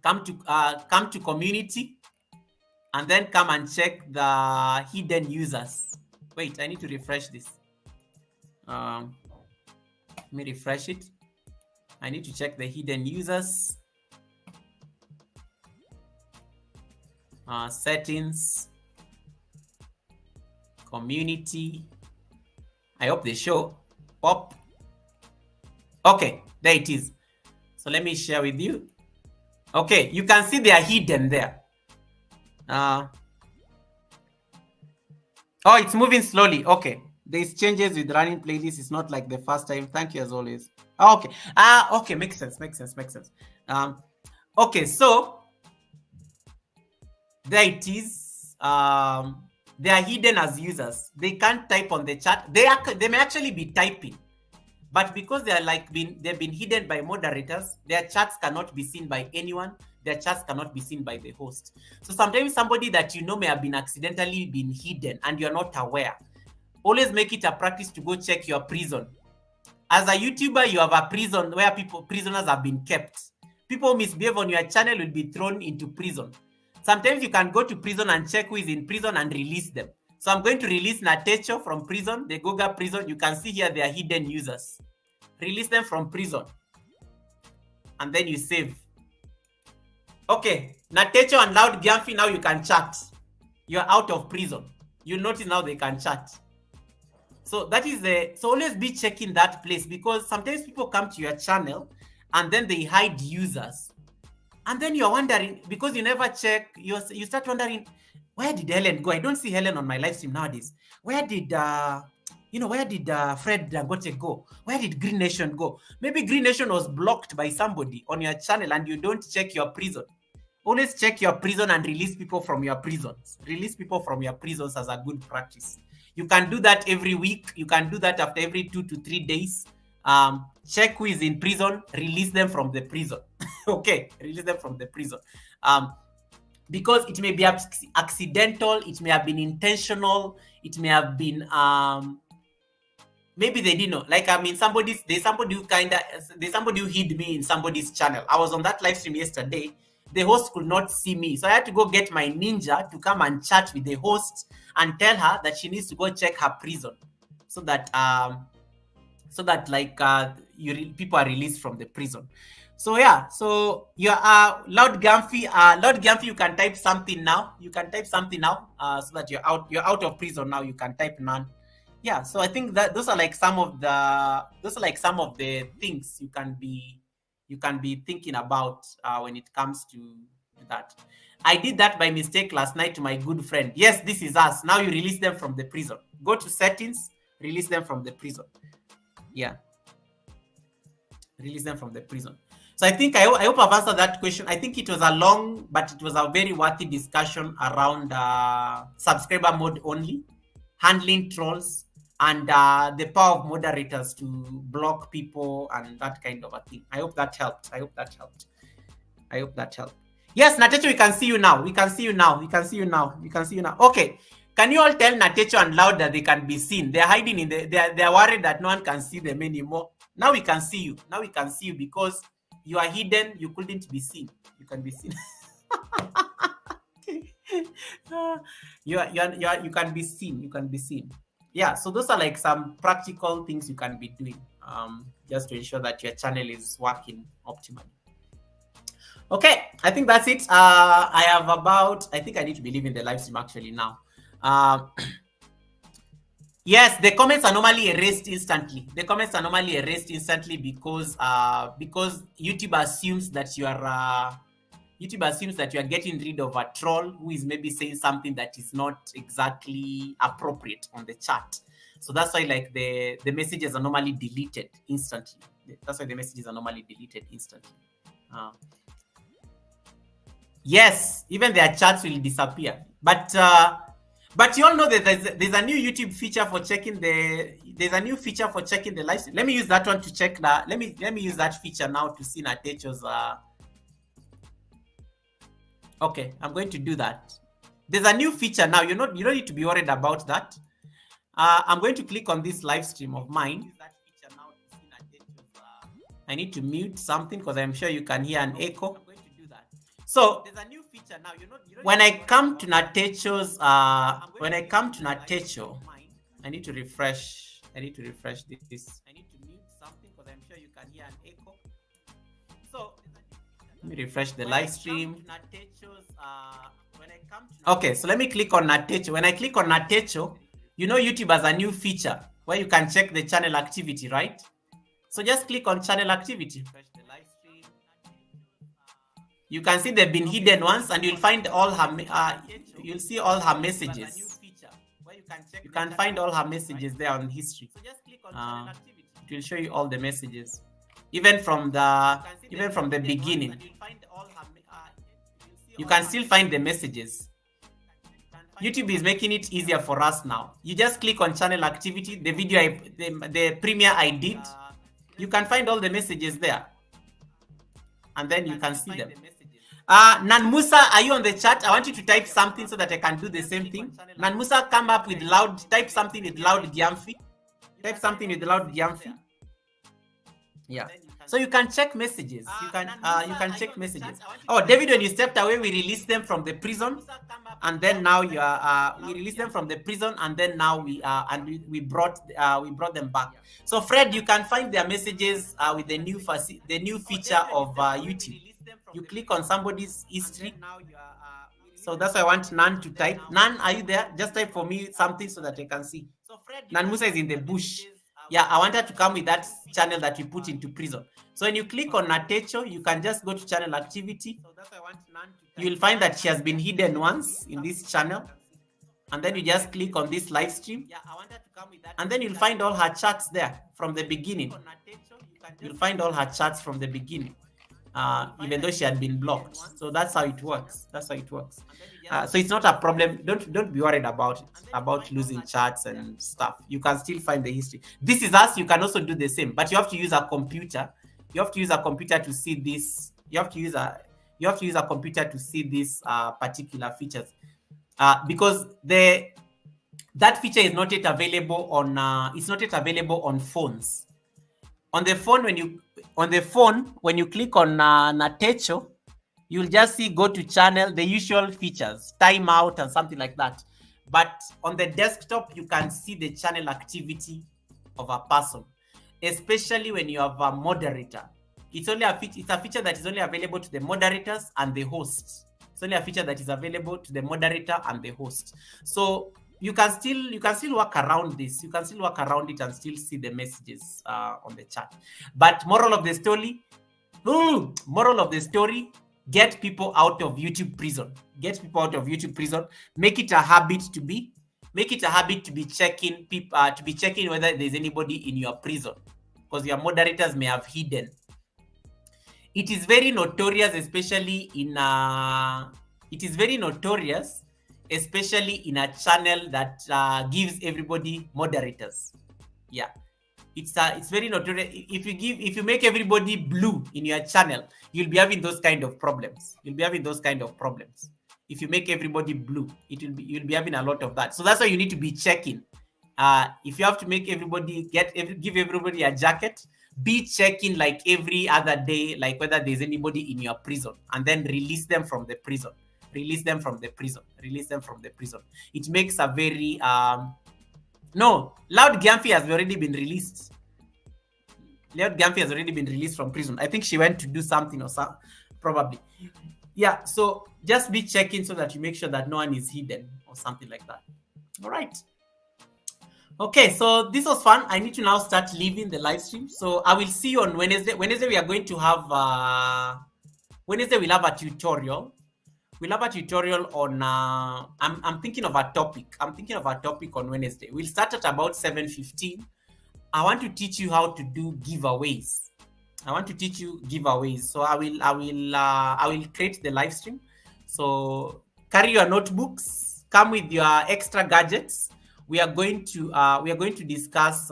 Come to community, and then come and check the hidden users. Wait, I need to refresh this. Let me refresh it. I need to check the hidden users. Settings. Community. I hope they show. Pop. Okay, there it is. So let me share with you. Okay, you can see they are hidden there. Oh, it's moving slowly. Okay. There's changes with running playlists. It's not like the first time. Thank you as always. Okay. Okay. Makes sense. Okay. So there it is. They are hidden as users. They can't type on the chat. They may actually be typing, but because they are they've been hidden by moderators, their chats cannot be seen by anyone. Their chats cannot be seen by the host. So sometimes somebody that you know may have been accidentally been hidden and you're not aware. Always make it a practice to go check your prison. As a YouTuber, you have a prison where prisoners have been kept. People who misbehave on your channel will be thrown into prison. Sometimes you can go to prison and check who is in prison and release them. So I'm going to release Natecho from prison, the Goga prison. You can see here they are hidden users. Release them from prison. And then you save. Okay, Natecho and Loud Gyamfi, now you can chat. You're out of prison. You'll notice now they can chat. So that is so always be checking that place, because sometimes people come to your channel and then they hide users. And then you're wondering, because you never check, you start wondering, where did Helen go? I don't see Helen on my live stream nowadays. Where did Fred Dangote go? Where did Green Nation go? Maybe Green Nation was blocked by somebody on your channel and you don't check your prison. Always check your prison and release people from your prisons. Release people from your prisons as a good practice. You can do that every week. You can do that after every 2 to 3 days. Check who is in prison, release them from the prison. Okay, release them from the prison. Because it may be accidental, it may have been intentional, it may have been maybe they didn't know. Like, I mean, there's somebody who hid me in somebody's channel. I was on that live stream yesterday. The host could not see me, so I had to go get my ninja to come and chat with the host and tell her that she needs to go check her prison, so that like people are released from the prison. So yeah, so you are Lord Gamfi. Lord Gamfi, you can type something now. You can type something now, so that you're out of prison now. You can type none. Yeah, so I think that those are like some of the things you can be thinking about when it comes to that. I did that by mistake last night to my good friend. Yes, this is us. Now you release them from the prison. Go to settings, release them from the prison. Yeah, release them from the prison. So I think I hope I've answered that question. I think it was a long, but it was a very worthy discussion around subscriber mode only, handling trolls, and the power of moderators to block people and that kind of a thing. I hope that helped. Yes, Natecho, we can see you now. We can see you now. Okay. Can you all tell Natecho and Loud that they can be seen? They're hiding in they're worried that no one can see them anymore. Now we can see you. Because you are hidden. You couldn't be seen. You can be seen. You can be seen. Yeah, so those are like some practical things you can be doing just to ensure that your channel is working optimally. Okay, I think that's it. I think I need to be leaving the live stream actually now. Yes, the comments are normally erased instantly. Because YouTube assumes that you are getting rid of a troll who is maybe saying something that is not exactly appropriate on the chat. So that's why like the messages are normally deleted instantly. Yes, even their chats will disappear. But you all know that there's a new YouTube feature for checking the live stream. Let me use that one to check that. Let me use that feature now to see Natecho's Okay, I'm going to do that. There's a new feature now. You don't need to be worried about that. I'm going to click on this live stream of mine. I need to mute something because I'm sure you can hear an echo. So there's a new feature now. When I come to Natecho's, I need to refresh. this. I need to mute something because I'm sure you can hear an echo. So let me refresh the live stream. Okay, so let me click on Natecho. When I click on Natecho, YouTube has a new feature where you can check the channel activity, right? So just click on channel activity. You can see they've been hidden once, and you'll find all her. You'll see all her messages. You can find all her messages there on history. It will show you all the messages, even from the beginning. You can still find the messages. YouTube is making it easier for us now. You just click on channel activity, the video, the premiere I did. You can find all the messages there, and then you can see them. Nan Musa, are you on the chat? I want you to type something so that I can do the same thing. Nan Musa, come up with loud. Type something with loud Gyamfi. Yeah. So you can check messages. You can check messages. Oh, David, when you stepped away, we released them from the prison, and then now you are. We released them from the prison, and then now we brought them back. So Fred, you can find their messages with the new feature of YouTube. You click on somebody's history. So that's why I want Nan to type. Nan, are you there? Just type for me something so that I can see. Nan Musa is in the bush. Yeah, I want her to come with that channel that we put into prison. So when you click on Natecho, you can just go to channel activity. You'll find that she has been hidden once in this channel. And then you just click on this live stream. And then you'll find all her chats there from the beginning. You'll find all her chats from the beginning. Even though she had been blocked. So that's how it works. So it's not a problem. Don't be worried about it, about losing chats and stuff. You can still find the history. This is us. You can also do the same, but you have to use a computer. You have to use a computer to see this. You have to use a computer to see these particular features, because the That feature is not yet available on it's not yet available on phones. On the phone, when you click on Natecho, you'll just see go to channel, the usual features, timeout and something like that. But on the desktop, you can see the channel activity of a person, especially when you have a moderator. It's a feature that is only available to the moderators and the hosts. It's only a feature that is available to the moderator and the host. So you can still work around this. You can still work around it and still see the messages on the chat. But moral of the story, get people out of YouTube prison. Get people out of YouTube prison. Make it a habit to be checking people, to be checking whether there's anybody in your prison, because your moderators may have hidden. It is very notorious, especially in a channel that gives everybody moderators. Yeah, it's very notorious. If you make everybody blue in your channel, you'll be having those kind of problems. If you make everybody blue, you'll be having a lot of that. So that's why you need to be checking. If you have to make everybody give everybody a jacket, be checking like every other day, like whether there's anybody in your prison, and then release them from the prison. It makes a very no, Loud Gampy has already been released. From prison. I think she went to do something or something, probably. Yeah, so just be checking so that you make sure that no one is hidden or something like that. All right. Okay, so this was fun. I need to now start leaving the live stream. So I will see you on Wednesday. Wednesday we are going to have Wednesday we'll have a tutorial. We'll have a tutorial on I'm thinking of a topic. On Wednesday. We'll start at about 7:15. I want to teach you how to do giveaways. So I will create the live stream. So carry your notebooks, come with your extra gadgets. We are going to discuss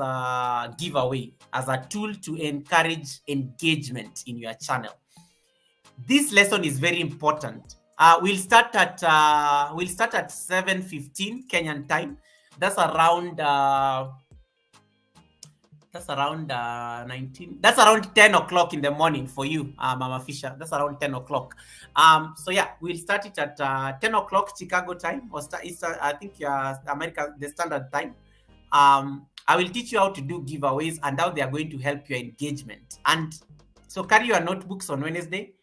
giveaway as a tool to encourage engagement in your channel. This lesson is very important. We'll start at 7:15 Kenyan time. That's around 10 o'clock in the morning for you, Mama Fisher. That's around 10 o'clock. So yeah, we'll start it at 10 o'clock Chicago time, or I think America, the standard time. I will teach you how to do giveaways and how they are going to help your engagement. And so carry your notebooks on Wednesday.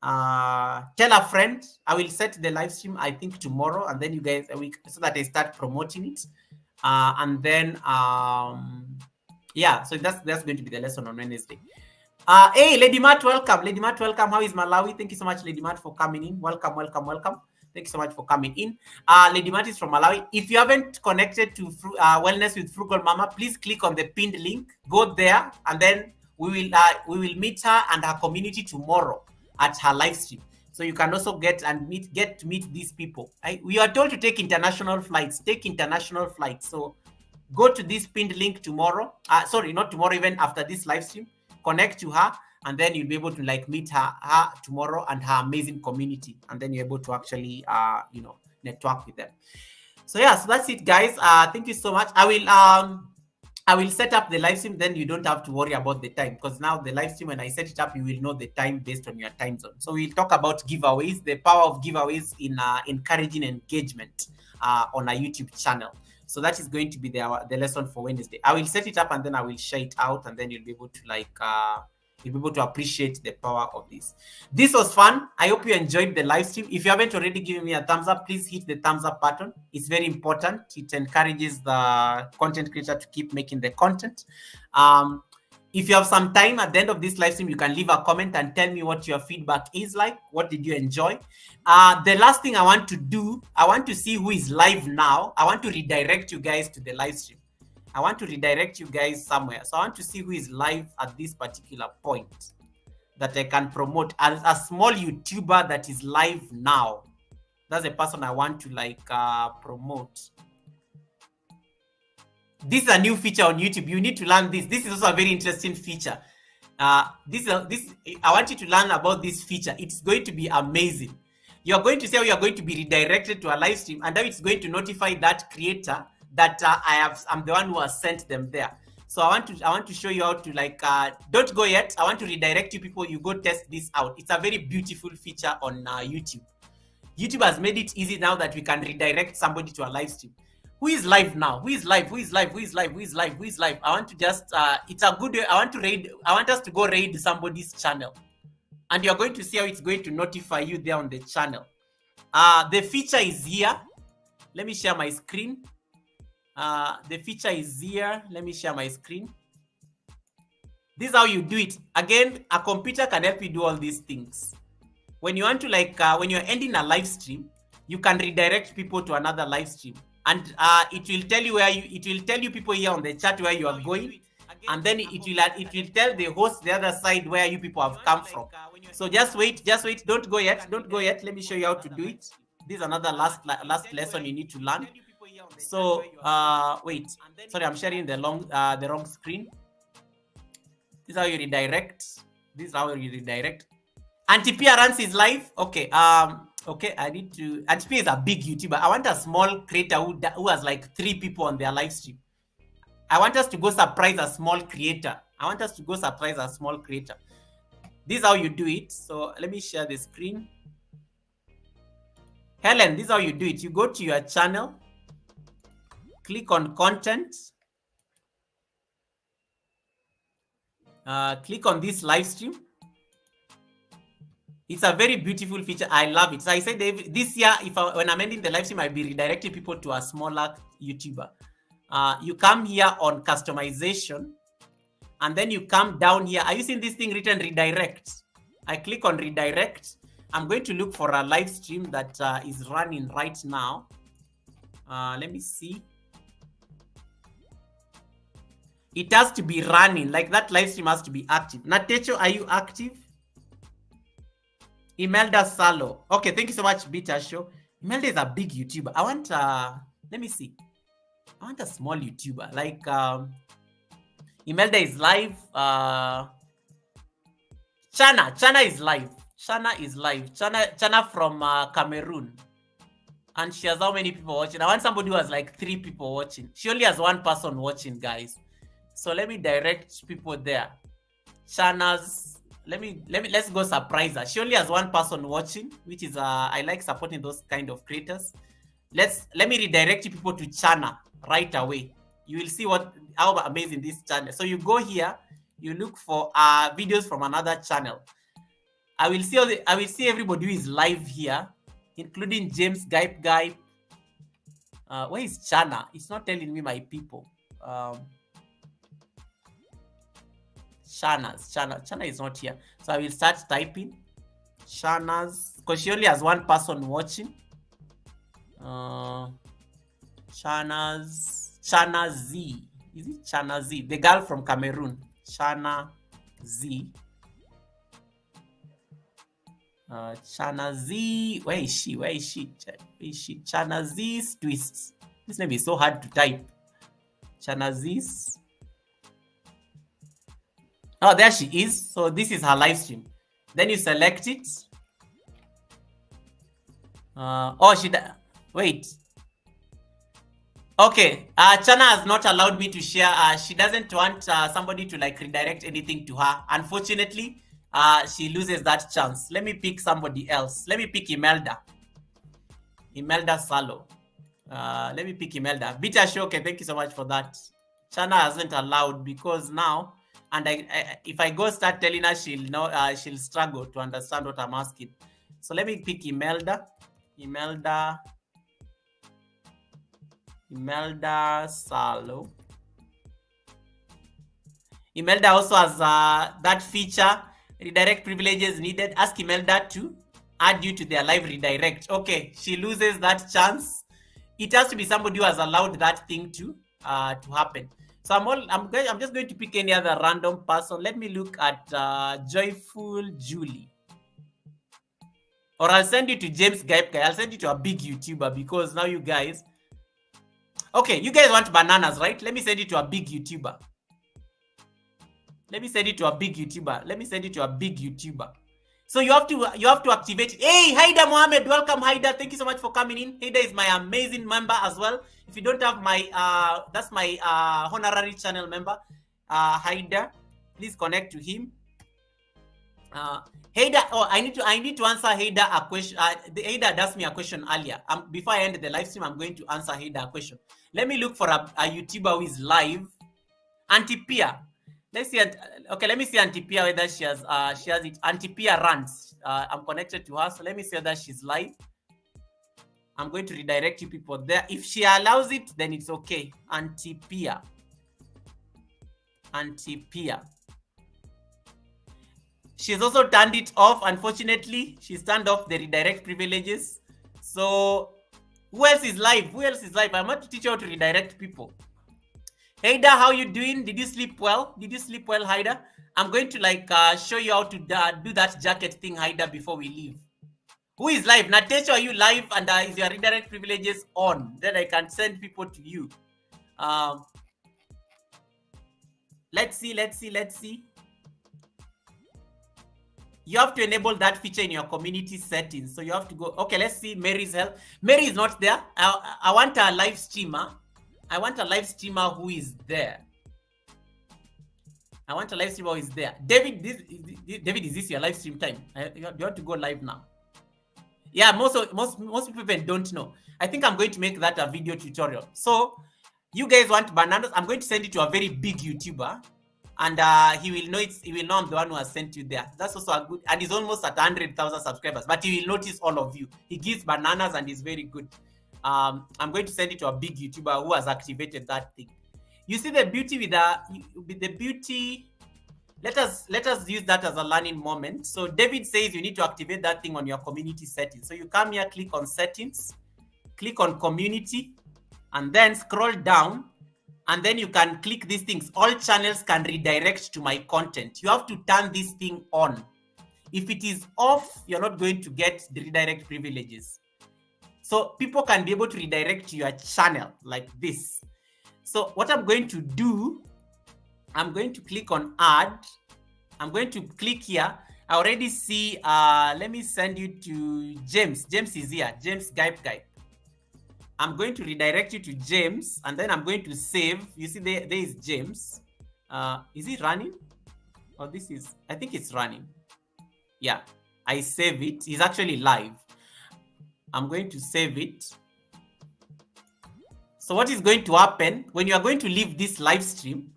Tell a friend. I will set the live stream, I think, tomorrow, and then you guys, so that I start promoting it. And then yeah, so that's going to be the lesson on Wednesday. Hey, Lady Matt, welcome. How is Malawi? Thank you so much, Lady Matt, for coming in. Welcome. Thank you so much for coming in. Lady Matt is from Malawi. If you haven't connected to Wellness with Frugal Mama, please click on the pinned link. Go there, and then we will meet her and her community tomorrow at her live stream. So you can also get to meet these people. We are told to take international flights. So go to this pinned link tomorrow. Sorry, not tomorrow, even after this live stream. Connect to her, and then you'll be able to meet her tomorrow and her amazing community. And then you're able to actually, network with them. So yeah, so that's it, guys. Thank you so much. I will set up the live stream, then you don't have to worry about the time, because now the live stream, when I set it up, you will know the time based on your time zone. So we'll talk about giveaways, the power of giveaways in encouraging engagement on a YouTube channel. So that is going to be the lesson for Wednesday. I will set it up and then I will share it out, and then you'll be able to appreciate the power of this. This was fun. I hope you enjoyed the live stream. If you haven't already given me a thumbs up, please hit the thumbs up button. It's very important. It encourages the content creator to keep making the content. If you have some time at the end of this live stream, you can leave a comment and tell me what your feedback is like. What did you enjoy? The last thing I want to do, I want to see who is live now. I want to redirect you guys to the live stream. I want to redirect you guys somewhere. So I want to see who is live at this particular point that I can promote. As a small YouTuber that is live now, that's a person I want to promote. This is a new feature on YouTube. You need to learn this. This is also a very interesting feature. I want you to learn about this feature. It's going to be amazing. You're going to see how you're going to be redirected to a live stream, and now it's going to notify that creator that I'm the one who has sent them there. So I want to show you how to, like, don't go yet. I want to redirect you people. You go test this out. It's a very beautiful feature on YouTube. YouTube has made it easy now that we can redirect somebody to a live stream. Who is live now? Who is live? Who is live? Who is live? Who is live? Who is live? I want to just it's a good way. I want us to go raid somebody's channel, and you're going to see how it's going to notify you there on the channel. The feature is here. Let me share my screen. The feature is here. Let me share my screen. This is how you do it. Again, a computer can help you do all these things. When you want to, like, when you're ending a live stream, you can redirect people to another live stream, and it will tell you it will tell you people here on the chat where you are going, and then it will tell the host the other side where you people have come from. So just wait, don't go yet. Let me show you how to do it. This is another last lesson you need to learn. So wait, sorry, I'm sharing the wrong screen. This is how you redirect. Anti-P is live. Okay. Okay, I need to. Anti-P is a big YouTuber. I want a small creator who has like 3 people on their live stream. I want us to go surprise a small creator. This is how you do it. So let me share the screen. Helen, this is how you do it. You go to your channel, click on content, click on this live stream. It's a very beautiful feature. I love it. So I said this year, when I'm ending the live stream, I'll be redirecting people to a smaller YouTuber. You come here on customization, and then you come down here. Are you seeing this thing written redirect? I click on redirect. I'm going to look for a live stream that is running right now. Let me see. It has to be running. Like, that live stream has to be active. Natecho, are you active? Imelda Salo. Okay, thank you so much, Beta Show. Imelda is a big YouTuber. I want, let me see. I want a small YouTuber. Like, Imelda is live. Chana is live. Chana from Cameroon. And she has how many people watching? I want somebody who has like 3 people watching. She only has 1 person watching, guys. So let me direct people there. Chana's. Let's go surprise her. She only has 1 person watching, which is I like supporting those kind of creators. Let me redirect people to Chana right away. You will see how amazing this channel. So you go here, you look for videos from another channel. I will see everybody who is live here, including James Guy. Where is Chana? It's not telling me my people. Chana is not here. So I will start typing Chana's, because she only has 1 person watching. Chana Z. Is it Chana Z? The girl from Cameroon. Chana Z. Chana Z. Where is she? Chana Z's twists. This name is so hard to type. Chana Z's. Oh, there she is. So this is her live stream. Then you select it. Wait. Okay. Chana has not allowed me to share. She doesn't want somebody to like redirect anything to her. Unfortunately, she loses that chance. Let me pick somebody else. Let me pick Imelda. Imelda Salo. Let me pick Imelda. Bita Shoke, thank you so much for that. Chana hasn't allowed because now. And if I go start telling her, she'll struggle to understand what I'm asking. So let me pick Imelda. Imelda Salo. Imelda also has that feature, redirect privileges needed. Ask Imelda to add you to their live redirect. Okay, she loses that chance. It has to be somebody who has allowed that thing to happen. So I'm just going to pick any other random person. Let me look at Joyful Julie. Or I'll send you to James Guy. I'll send you to a big YouTuber because now you guys. Okay, you guys want bananas, right? Let me send you to a big YouTuber. Let me send you to a big YouTuber. So you have to activate. Hey, Haida Mohammed, welcome Haida. Thank you so much for coming in. Haida is my amazing member as well. If you don't have my that's my honorary channel member, Haida. Please connect to him. Haida, oh, I need to answer Haida a question. Haida asked me a question earlier. Before I end the live stream, I'm going to answer Haida a question. Let me look for a YouTuber who is live. Auntie Pia. Let's see. Okay, let me see Auntie Pia whether she has it. Auntie Pia runs. I'm connected to her, so let me see whether she's live. I'm going to redirect you people there. If she allows it, then it's okay. Auntie Pia. Auntie Pia. She's also turned it off. Unfortunately, she's turned off the redirect privileges. So who else is live? Who else is live? I'm going to teach you how to redirect people. Haida, how you doing? Did you sleep well? Did you sleep well, Haida? I'm going to show you how to do that jacket thing, Haida, before we leave. Who is live? Natasha, are you live? And is your redirect privileges on? Then I can send people to you. Let's see. You have to enable that feature in your community settings. So you have to go. Okay, let's see Mary's help. Mary is not there. I want a live streamer. I want a live streamer who is there. I want a live streamer who is there. David, David, is this your live stream time? You want to go live now? Yeah, most people even don't know. I think I'm going to make that a video tutorial. So you guys want bananas? I'm going to send it to a very big YouTuber. And he will know I'm the one who has sent you there. That's also a good, and he's almost at 100,000 subscribers, but he will notice all of you. He gives bananas and he's very good. I'm going to send it to a big YouTuber who has activated that thing. You see the beauty with the beauty. Let us use that as a learning moment. So David says you need to activate that thing on your community settings. So you come here, click on settings, click on community, and then scroll down. And then you can click these things. All channels can redirect to my content. You have to turn this thing on. If it is off, you're not going to get the redirect privileges. So people can be able to redirect to your channel like this. So what I'm going to do, I'm going to click on add. I'm going to click here. I already see, let me send you to James. James is here. James Guy. I'm going to redirect you to James, and then I'm going to save. You see, there is James. Is it running? Oh, this is, I think it's running. Yeah, I save it. He's actually live. I'm going to save it. So what is going to happen when you are going to leave this live stream?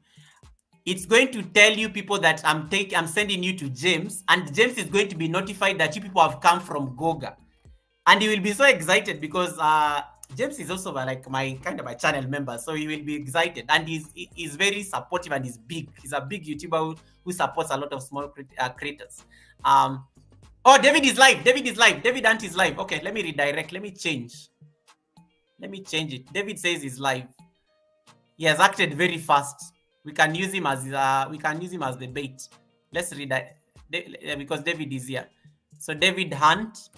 It's going to tell you people that I'm sending you to James, and James is going to be notified that you people have come from Goga, and he will be so excited because James is also like my channel member, so he will be excited, and he's very supportive, and he's big. He's a big YouTuber who supports a lot of small creators. Oh, David is live. David Ant is live. Okay, let me redirect. Let me change it. David says he's live. He has acted very fast. We can use him as the bait. Let's redirect because David is here. So David Hunt.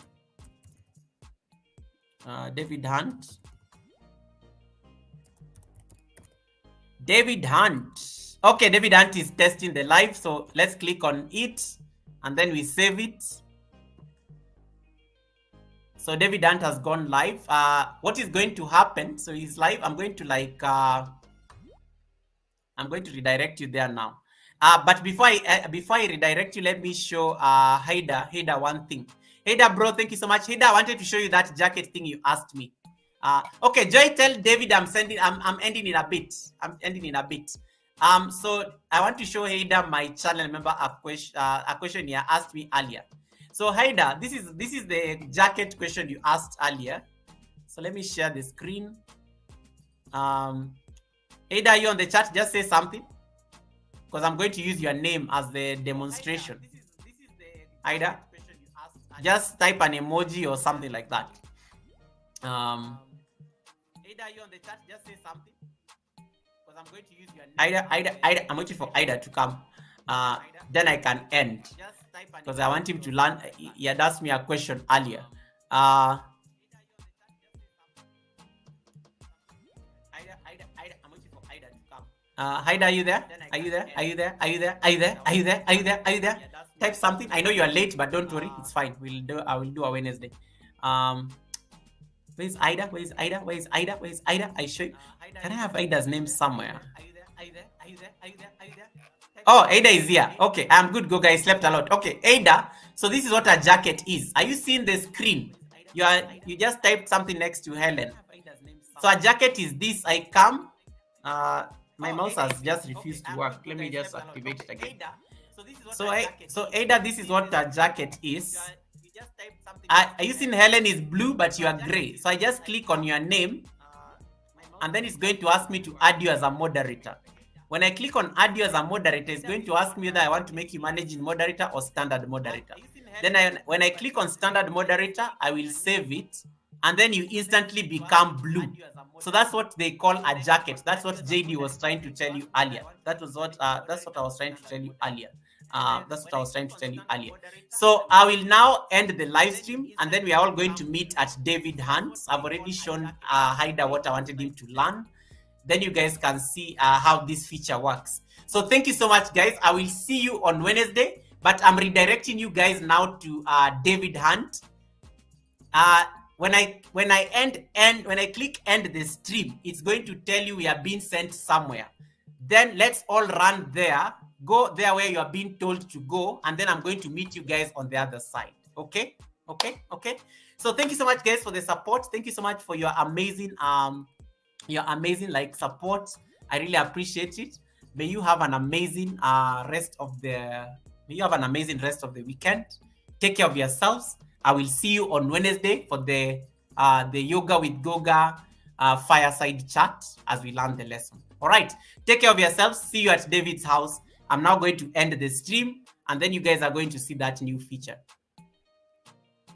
David Hunt. Okay, David Hunt is testing the live, so let's click on it and then we save it. So David Hunt has gone live. What is going to happen? So he's live. I'm going to redirect you there now. But before I redirect you, let me show Haida one thing. Haida, bro, thank you so much. Haida, I wanted to show you that jacket thing you asked me. Okay, Joy, tell David I'm ending in a bit. So I want to show Haida, my channel member, a question he asked me earlier. So Haida, this is the jacket question you asked earlier. So let me share the screen. Haida, are you on the chat? Just say something, because I'm going to use your name as the demonstration. Haida, just type an emoji or something like that. Haida, are you on the chat? Just say something, because I'm going to use your name. Haida, I'm waiting for Haida to come. Then I can end, because I want him to learn. He had asked me a question earlier. Haida, are you there? Are you there? type something. I know you are late, but don't worry, it's fine. I will do a Wednesday. Where's Ida? Where's Ida? Where's Ida? Where's Ida? I show you. Can I have Ida's name somewhere? Oh, Ada is here. Okay, I'm good, Goga. I slept a lot. Okay, Ada. So this is what a jacket is. Are you seeing the screen? You just typed something next to Helen. So a jacket is this. I come. My mouse has just refused to work. Let me just activate it again. So Ada, this is what a jacket is. Are you seeing Helen is blue, but you are gray? So I just click on your name, and then it's going to ask me to add you as a moderator. When I click on add you as a moderator, it's going to ask me whether I want to make you managing moderator or standard moderator. Then when I click on standard moderator, I will save it, and then you instantly become blue. So that's what they call a jacket. That's what JD was trying to tell you earlier. That's what I was trying to tell you earlier. So I will now end the live stream, and then we are all going to meet at David Hunt's. I've already shown Haida what I wanted him to learn. Then you guys can see how this feature works. So thank you so much, guys. I will see you on Wednesday, but I'm redirecting you guys now to David Hunt. When I click end the stream, it's going to tell you we are being sent somewhere. Then let's all run there. Go there where you are being told to go, and then I'm going to meet you guys on the other side. Okay. So thank you so much, guys, for the support. Thank you so much for your amazing support. I really appreciate it. May you have an amazing rest of the weekend. Take care of yourselves. I will see you on Wednesday for the Yoga with Goga fireside chat as we learn the lesson. All right. Take care of yourselves. See you at David's house. I'm now going to end the stream, and then you guys are going to see that new feature.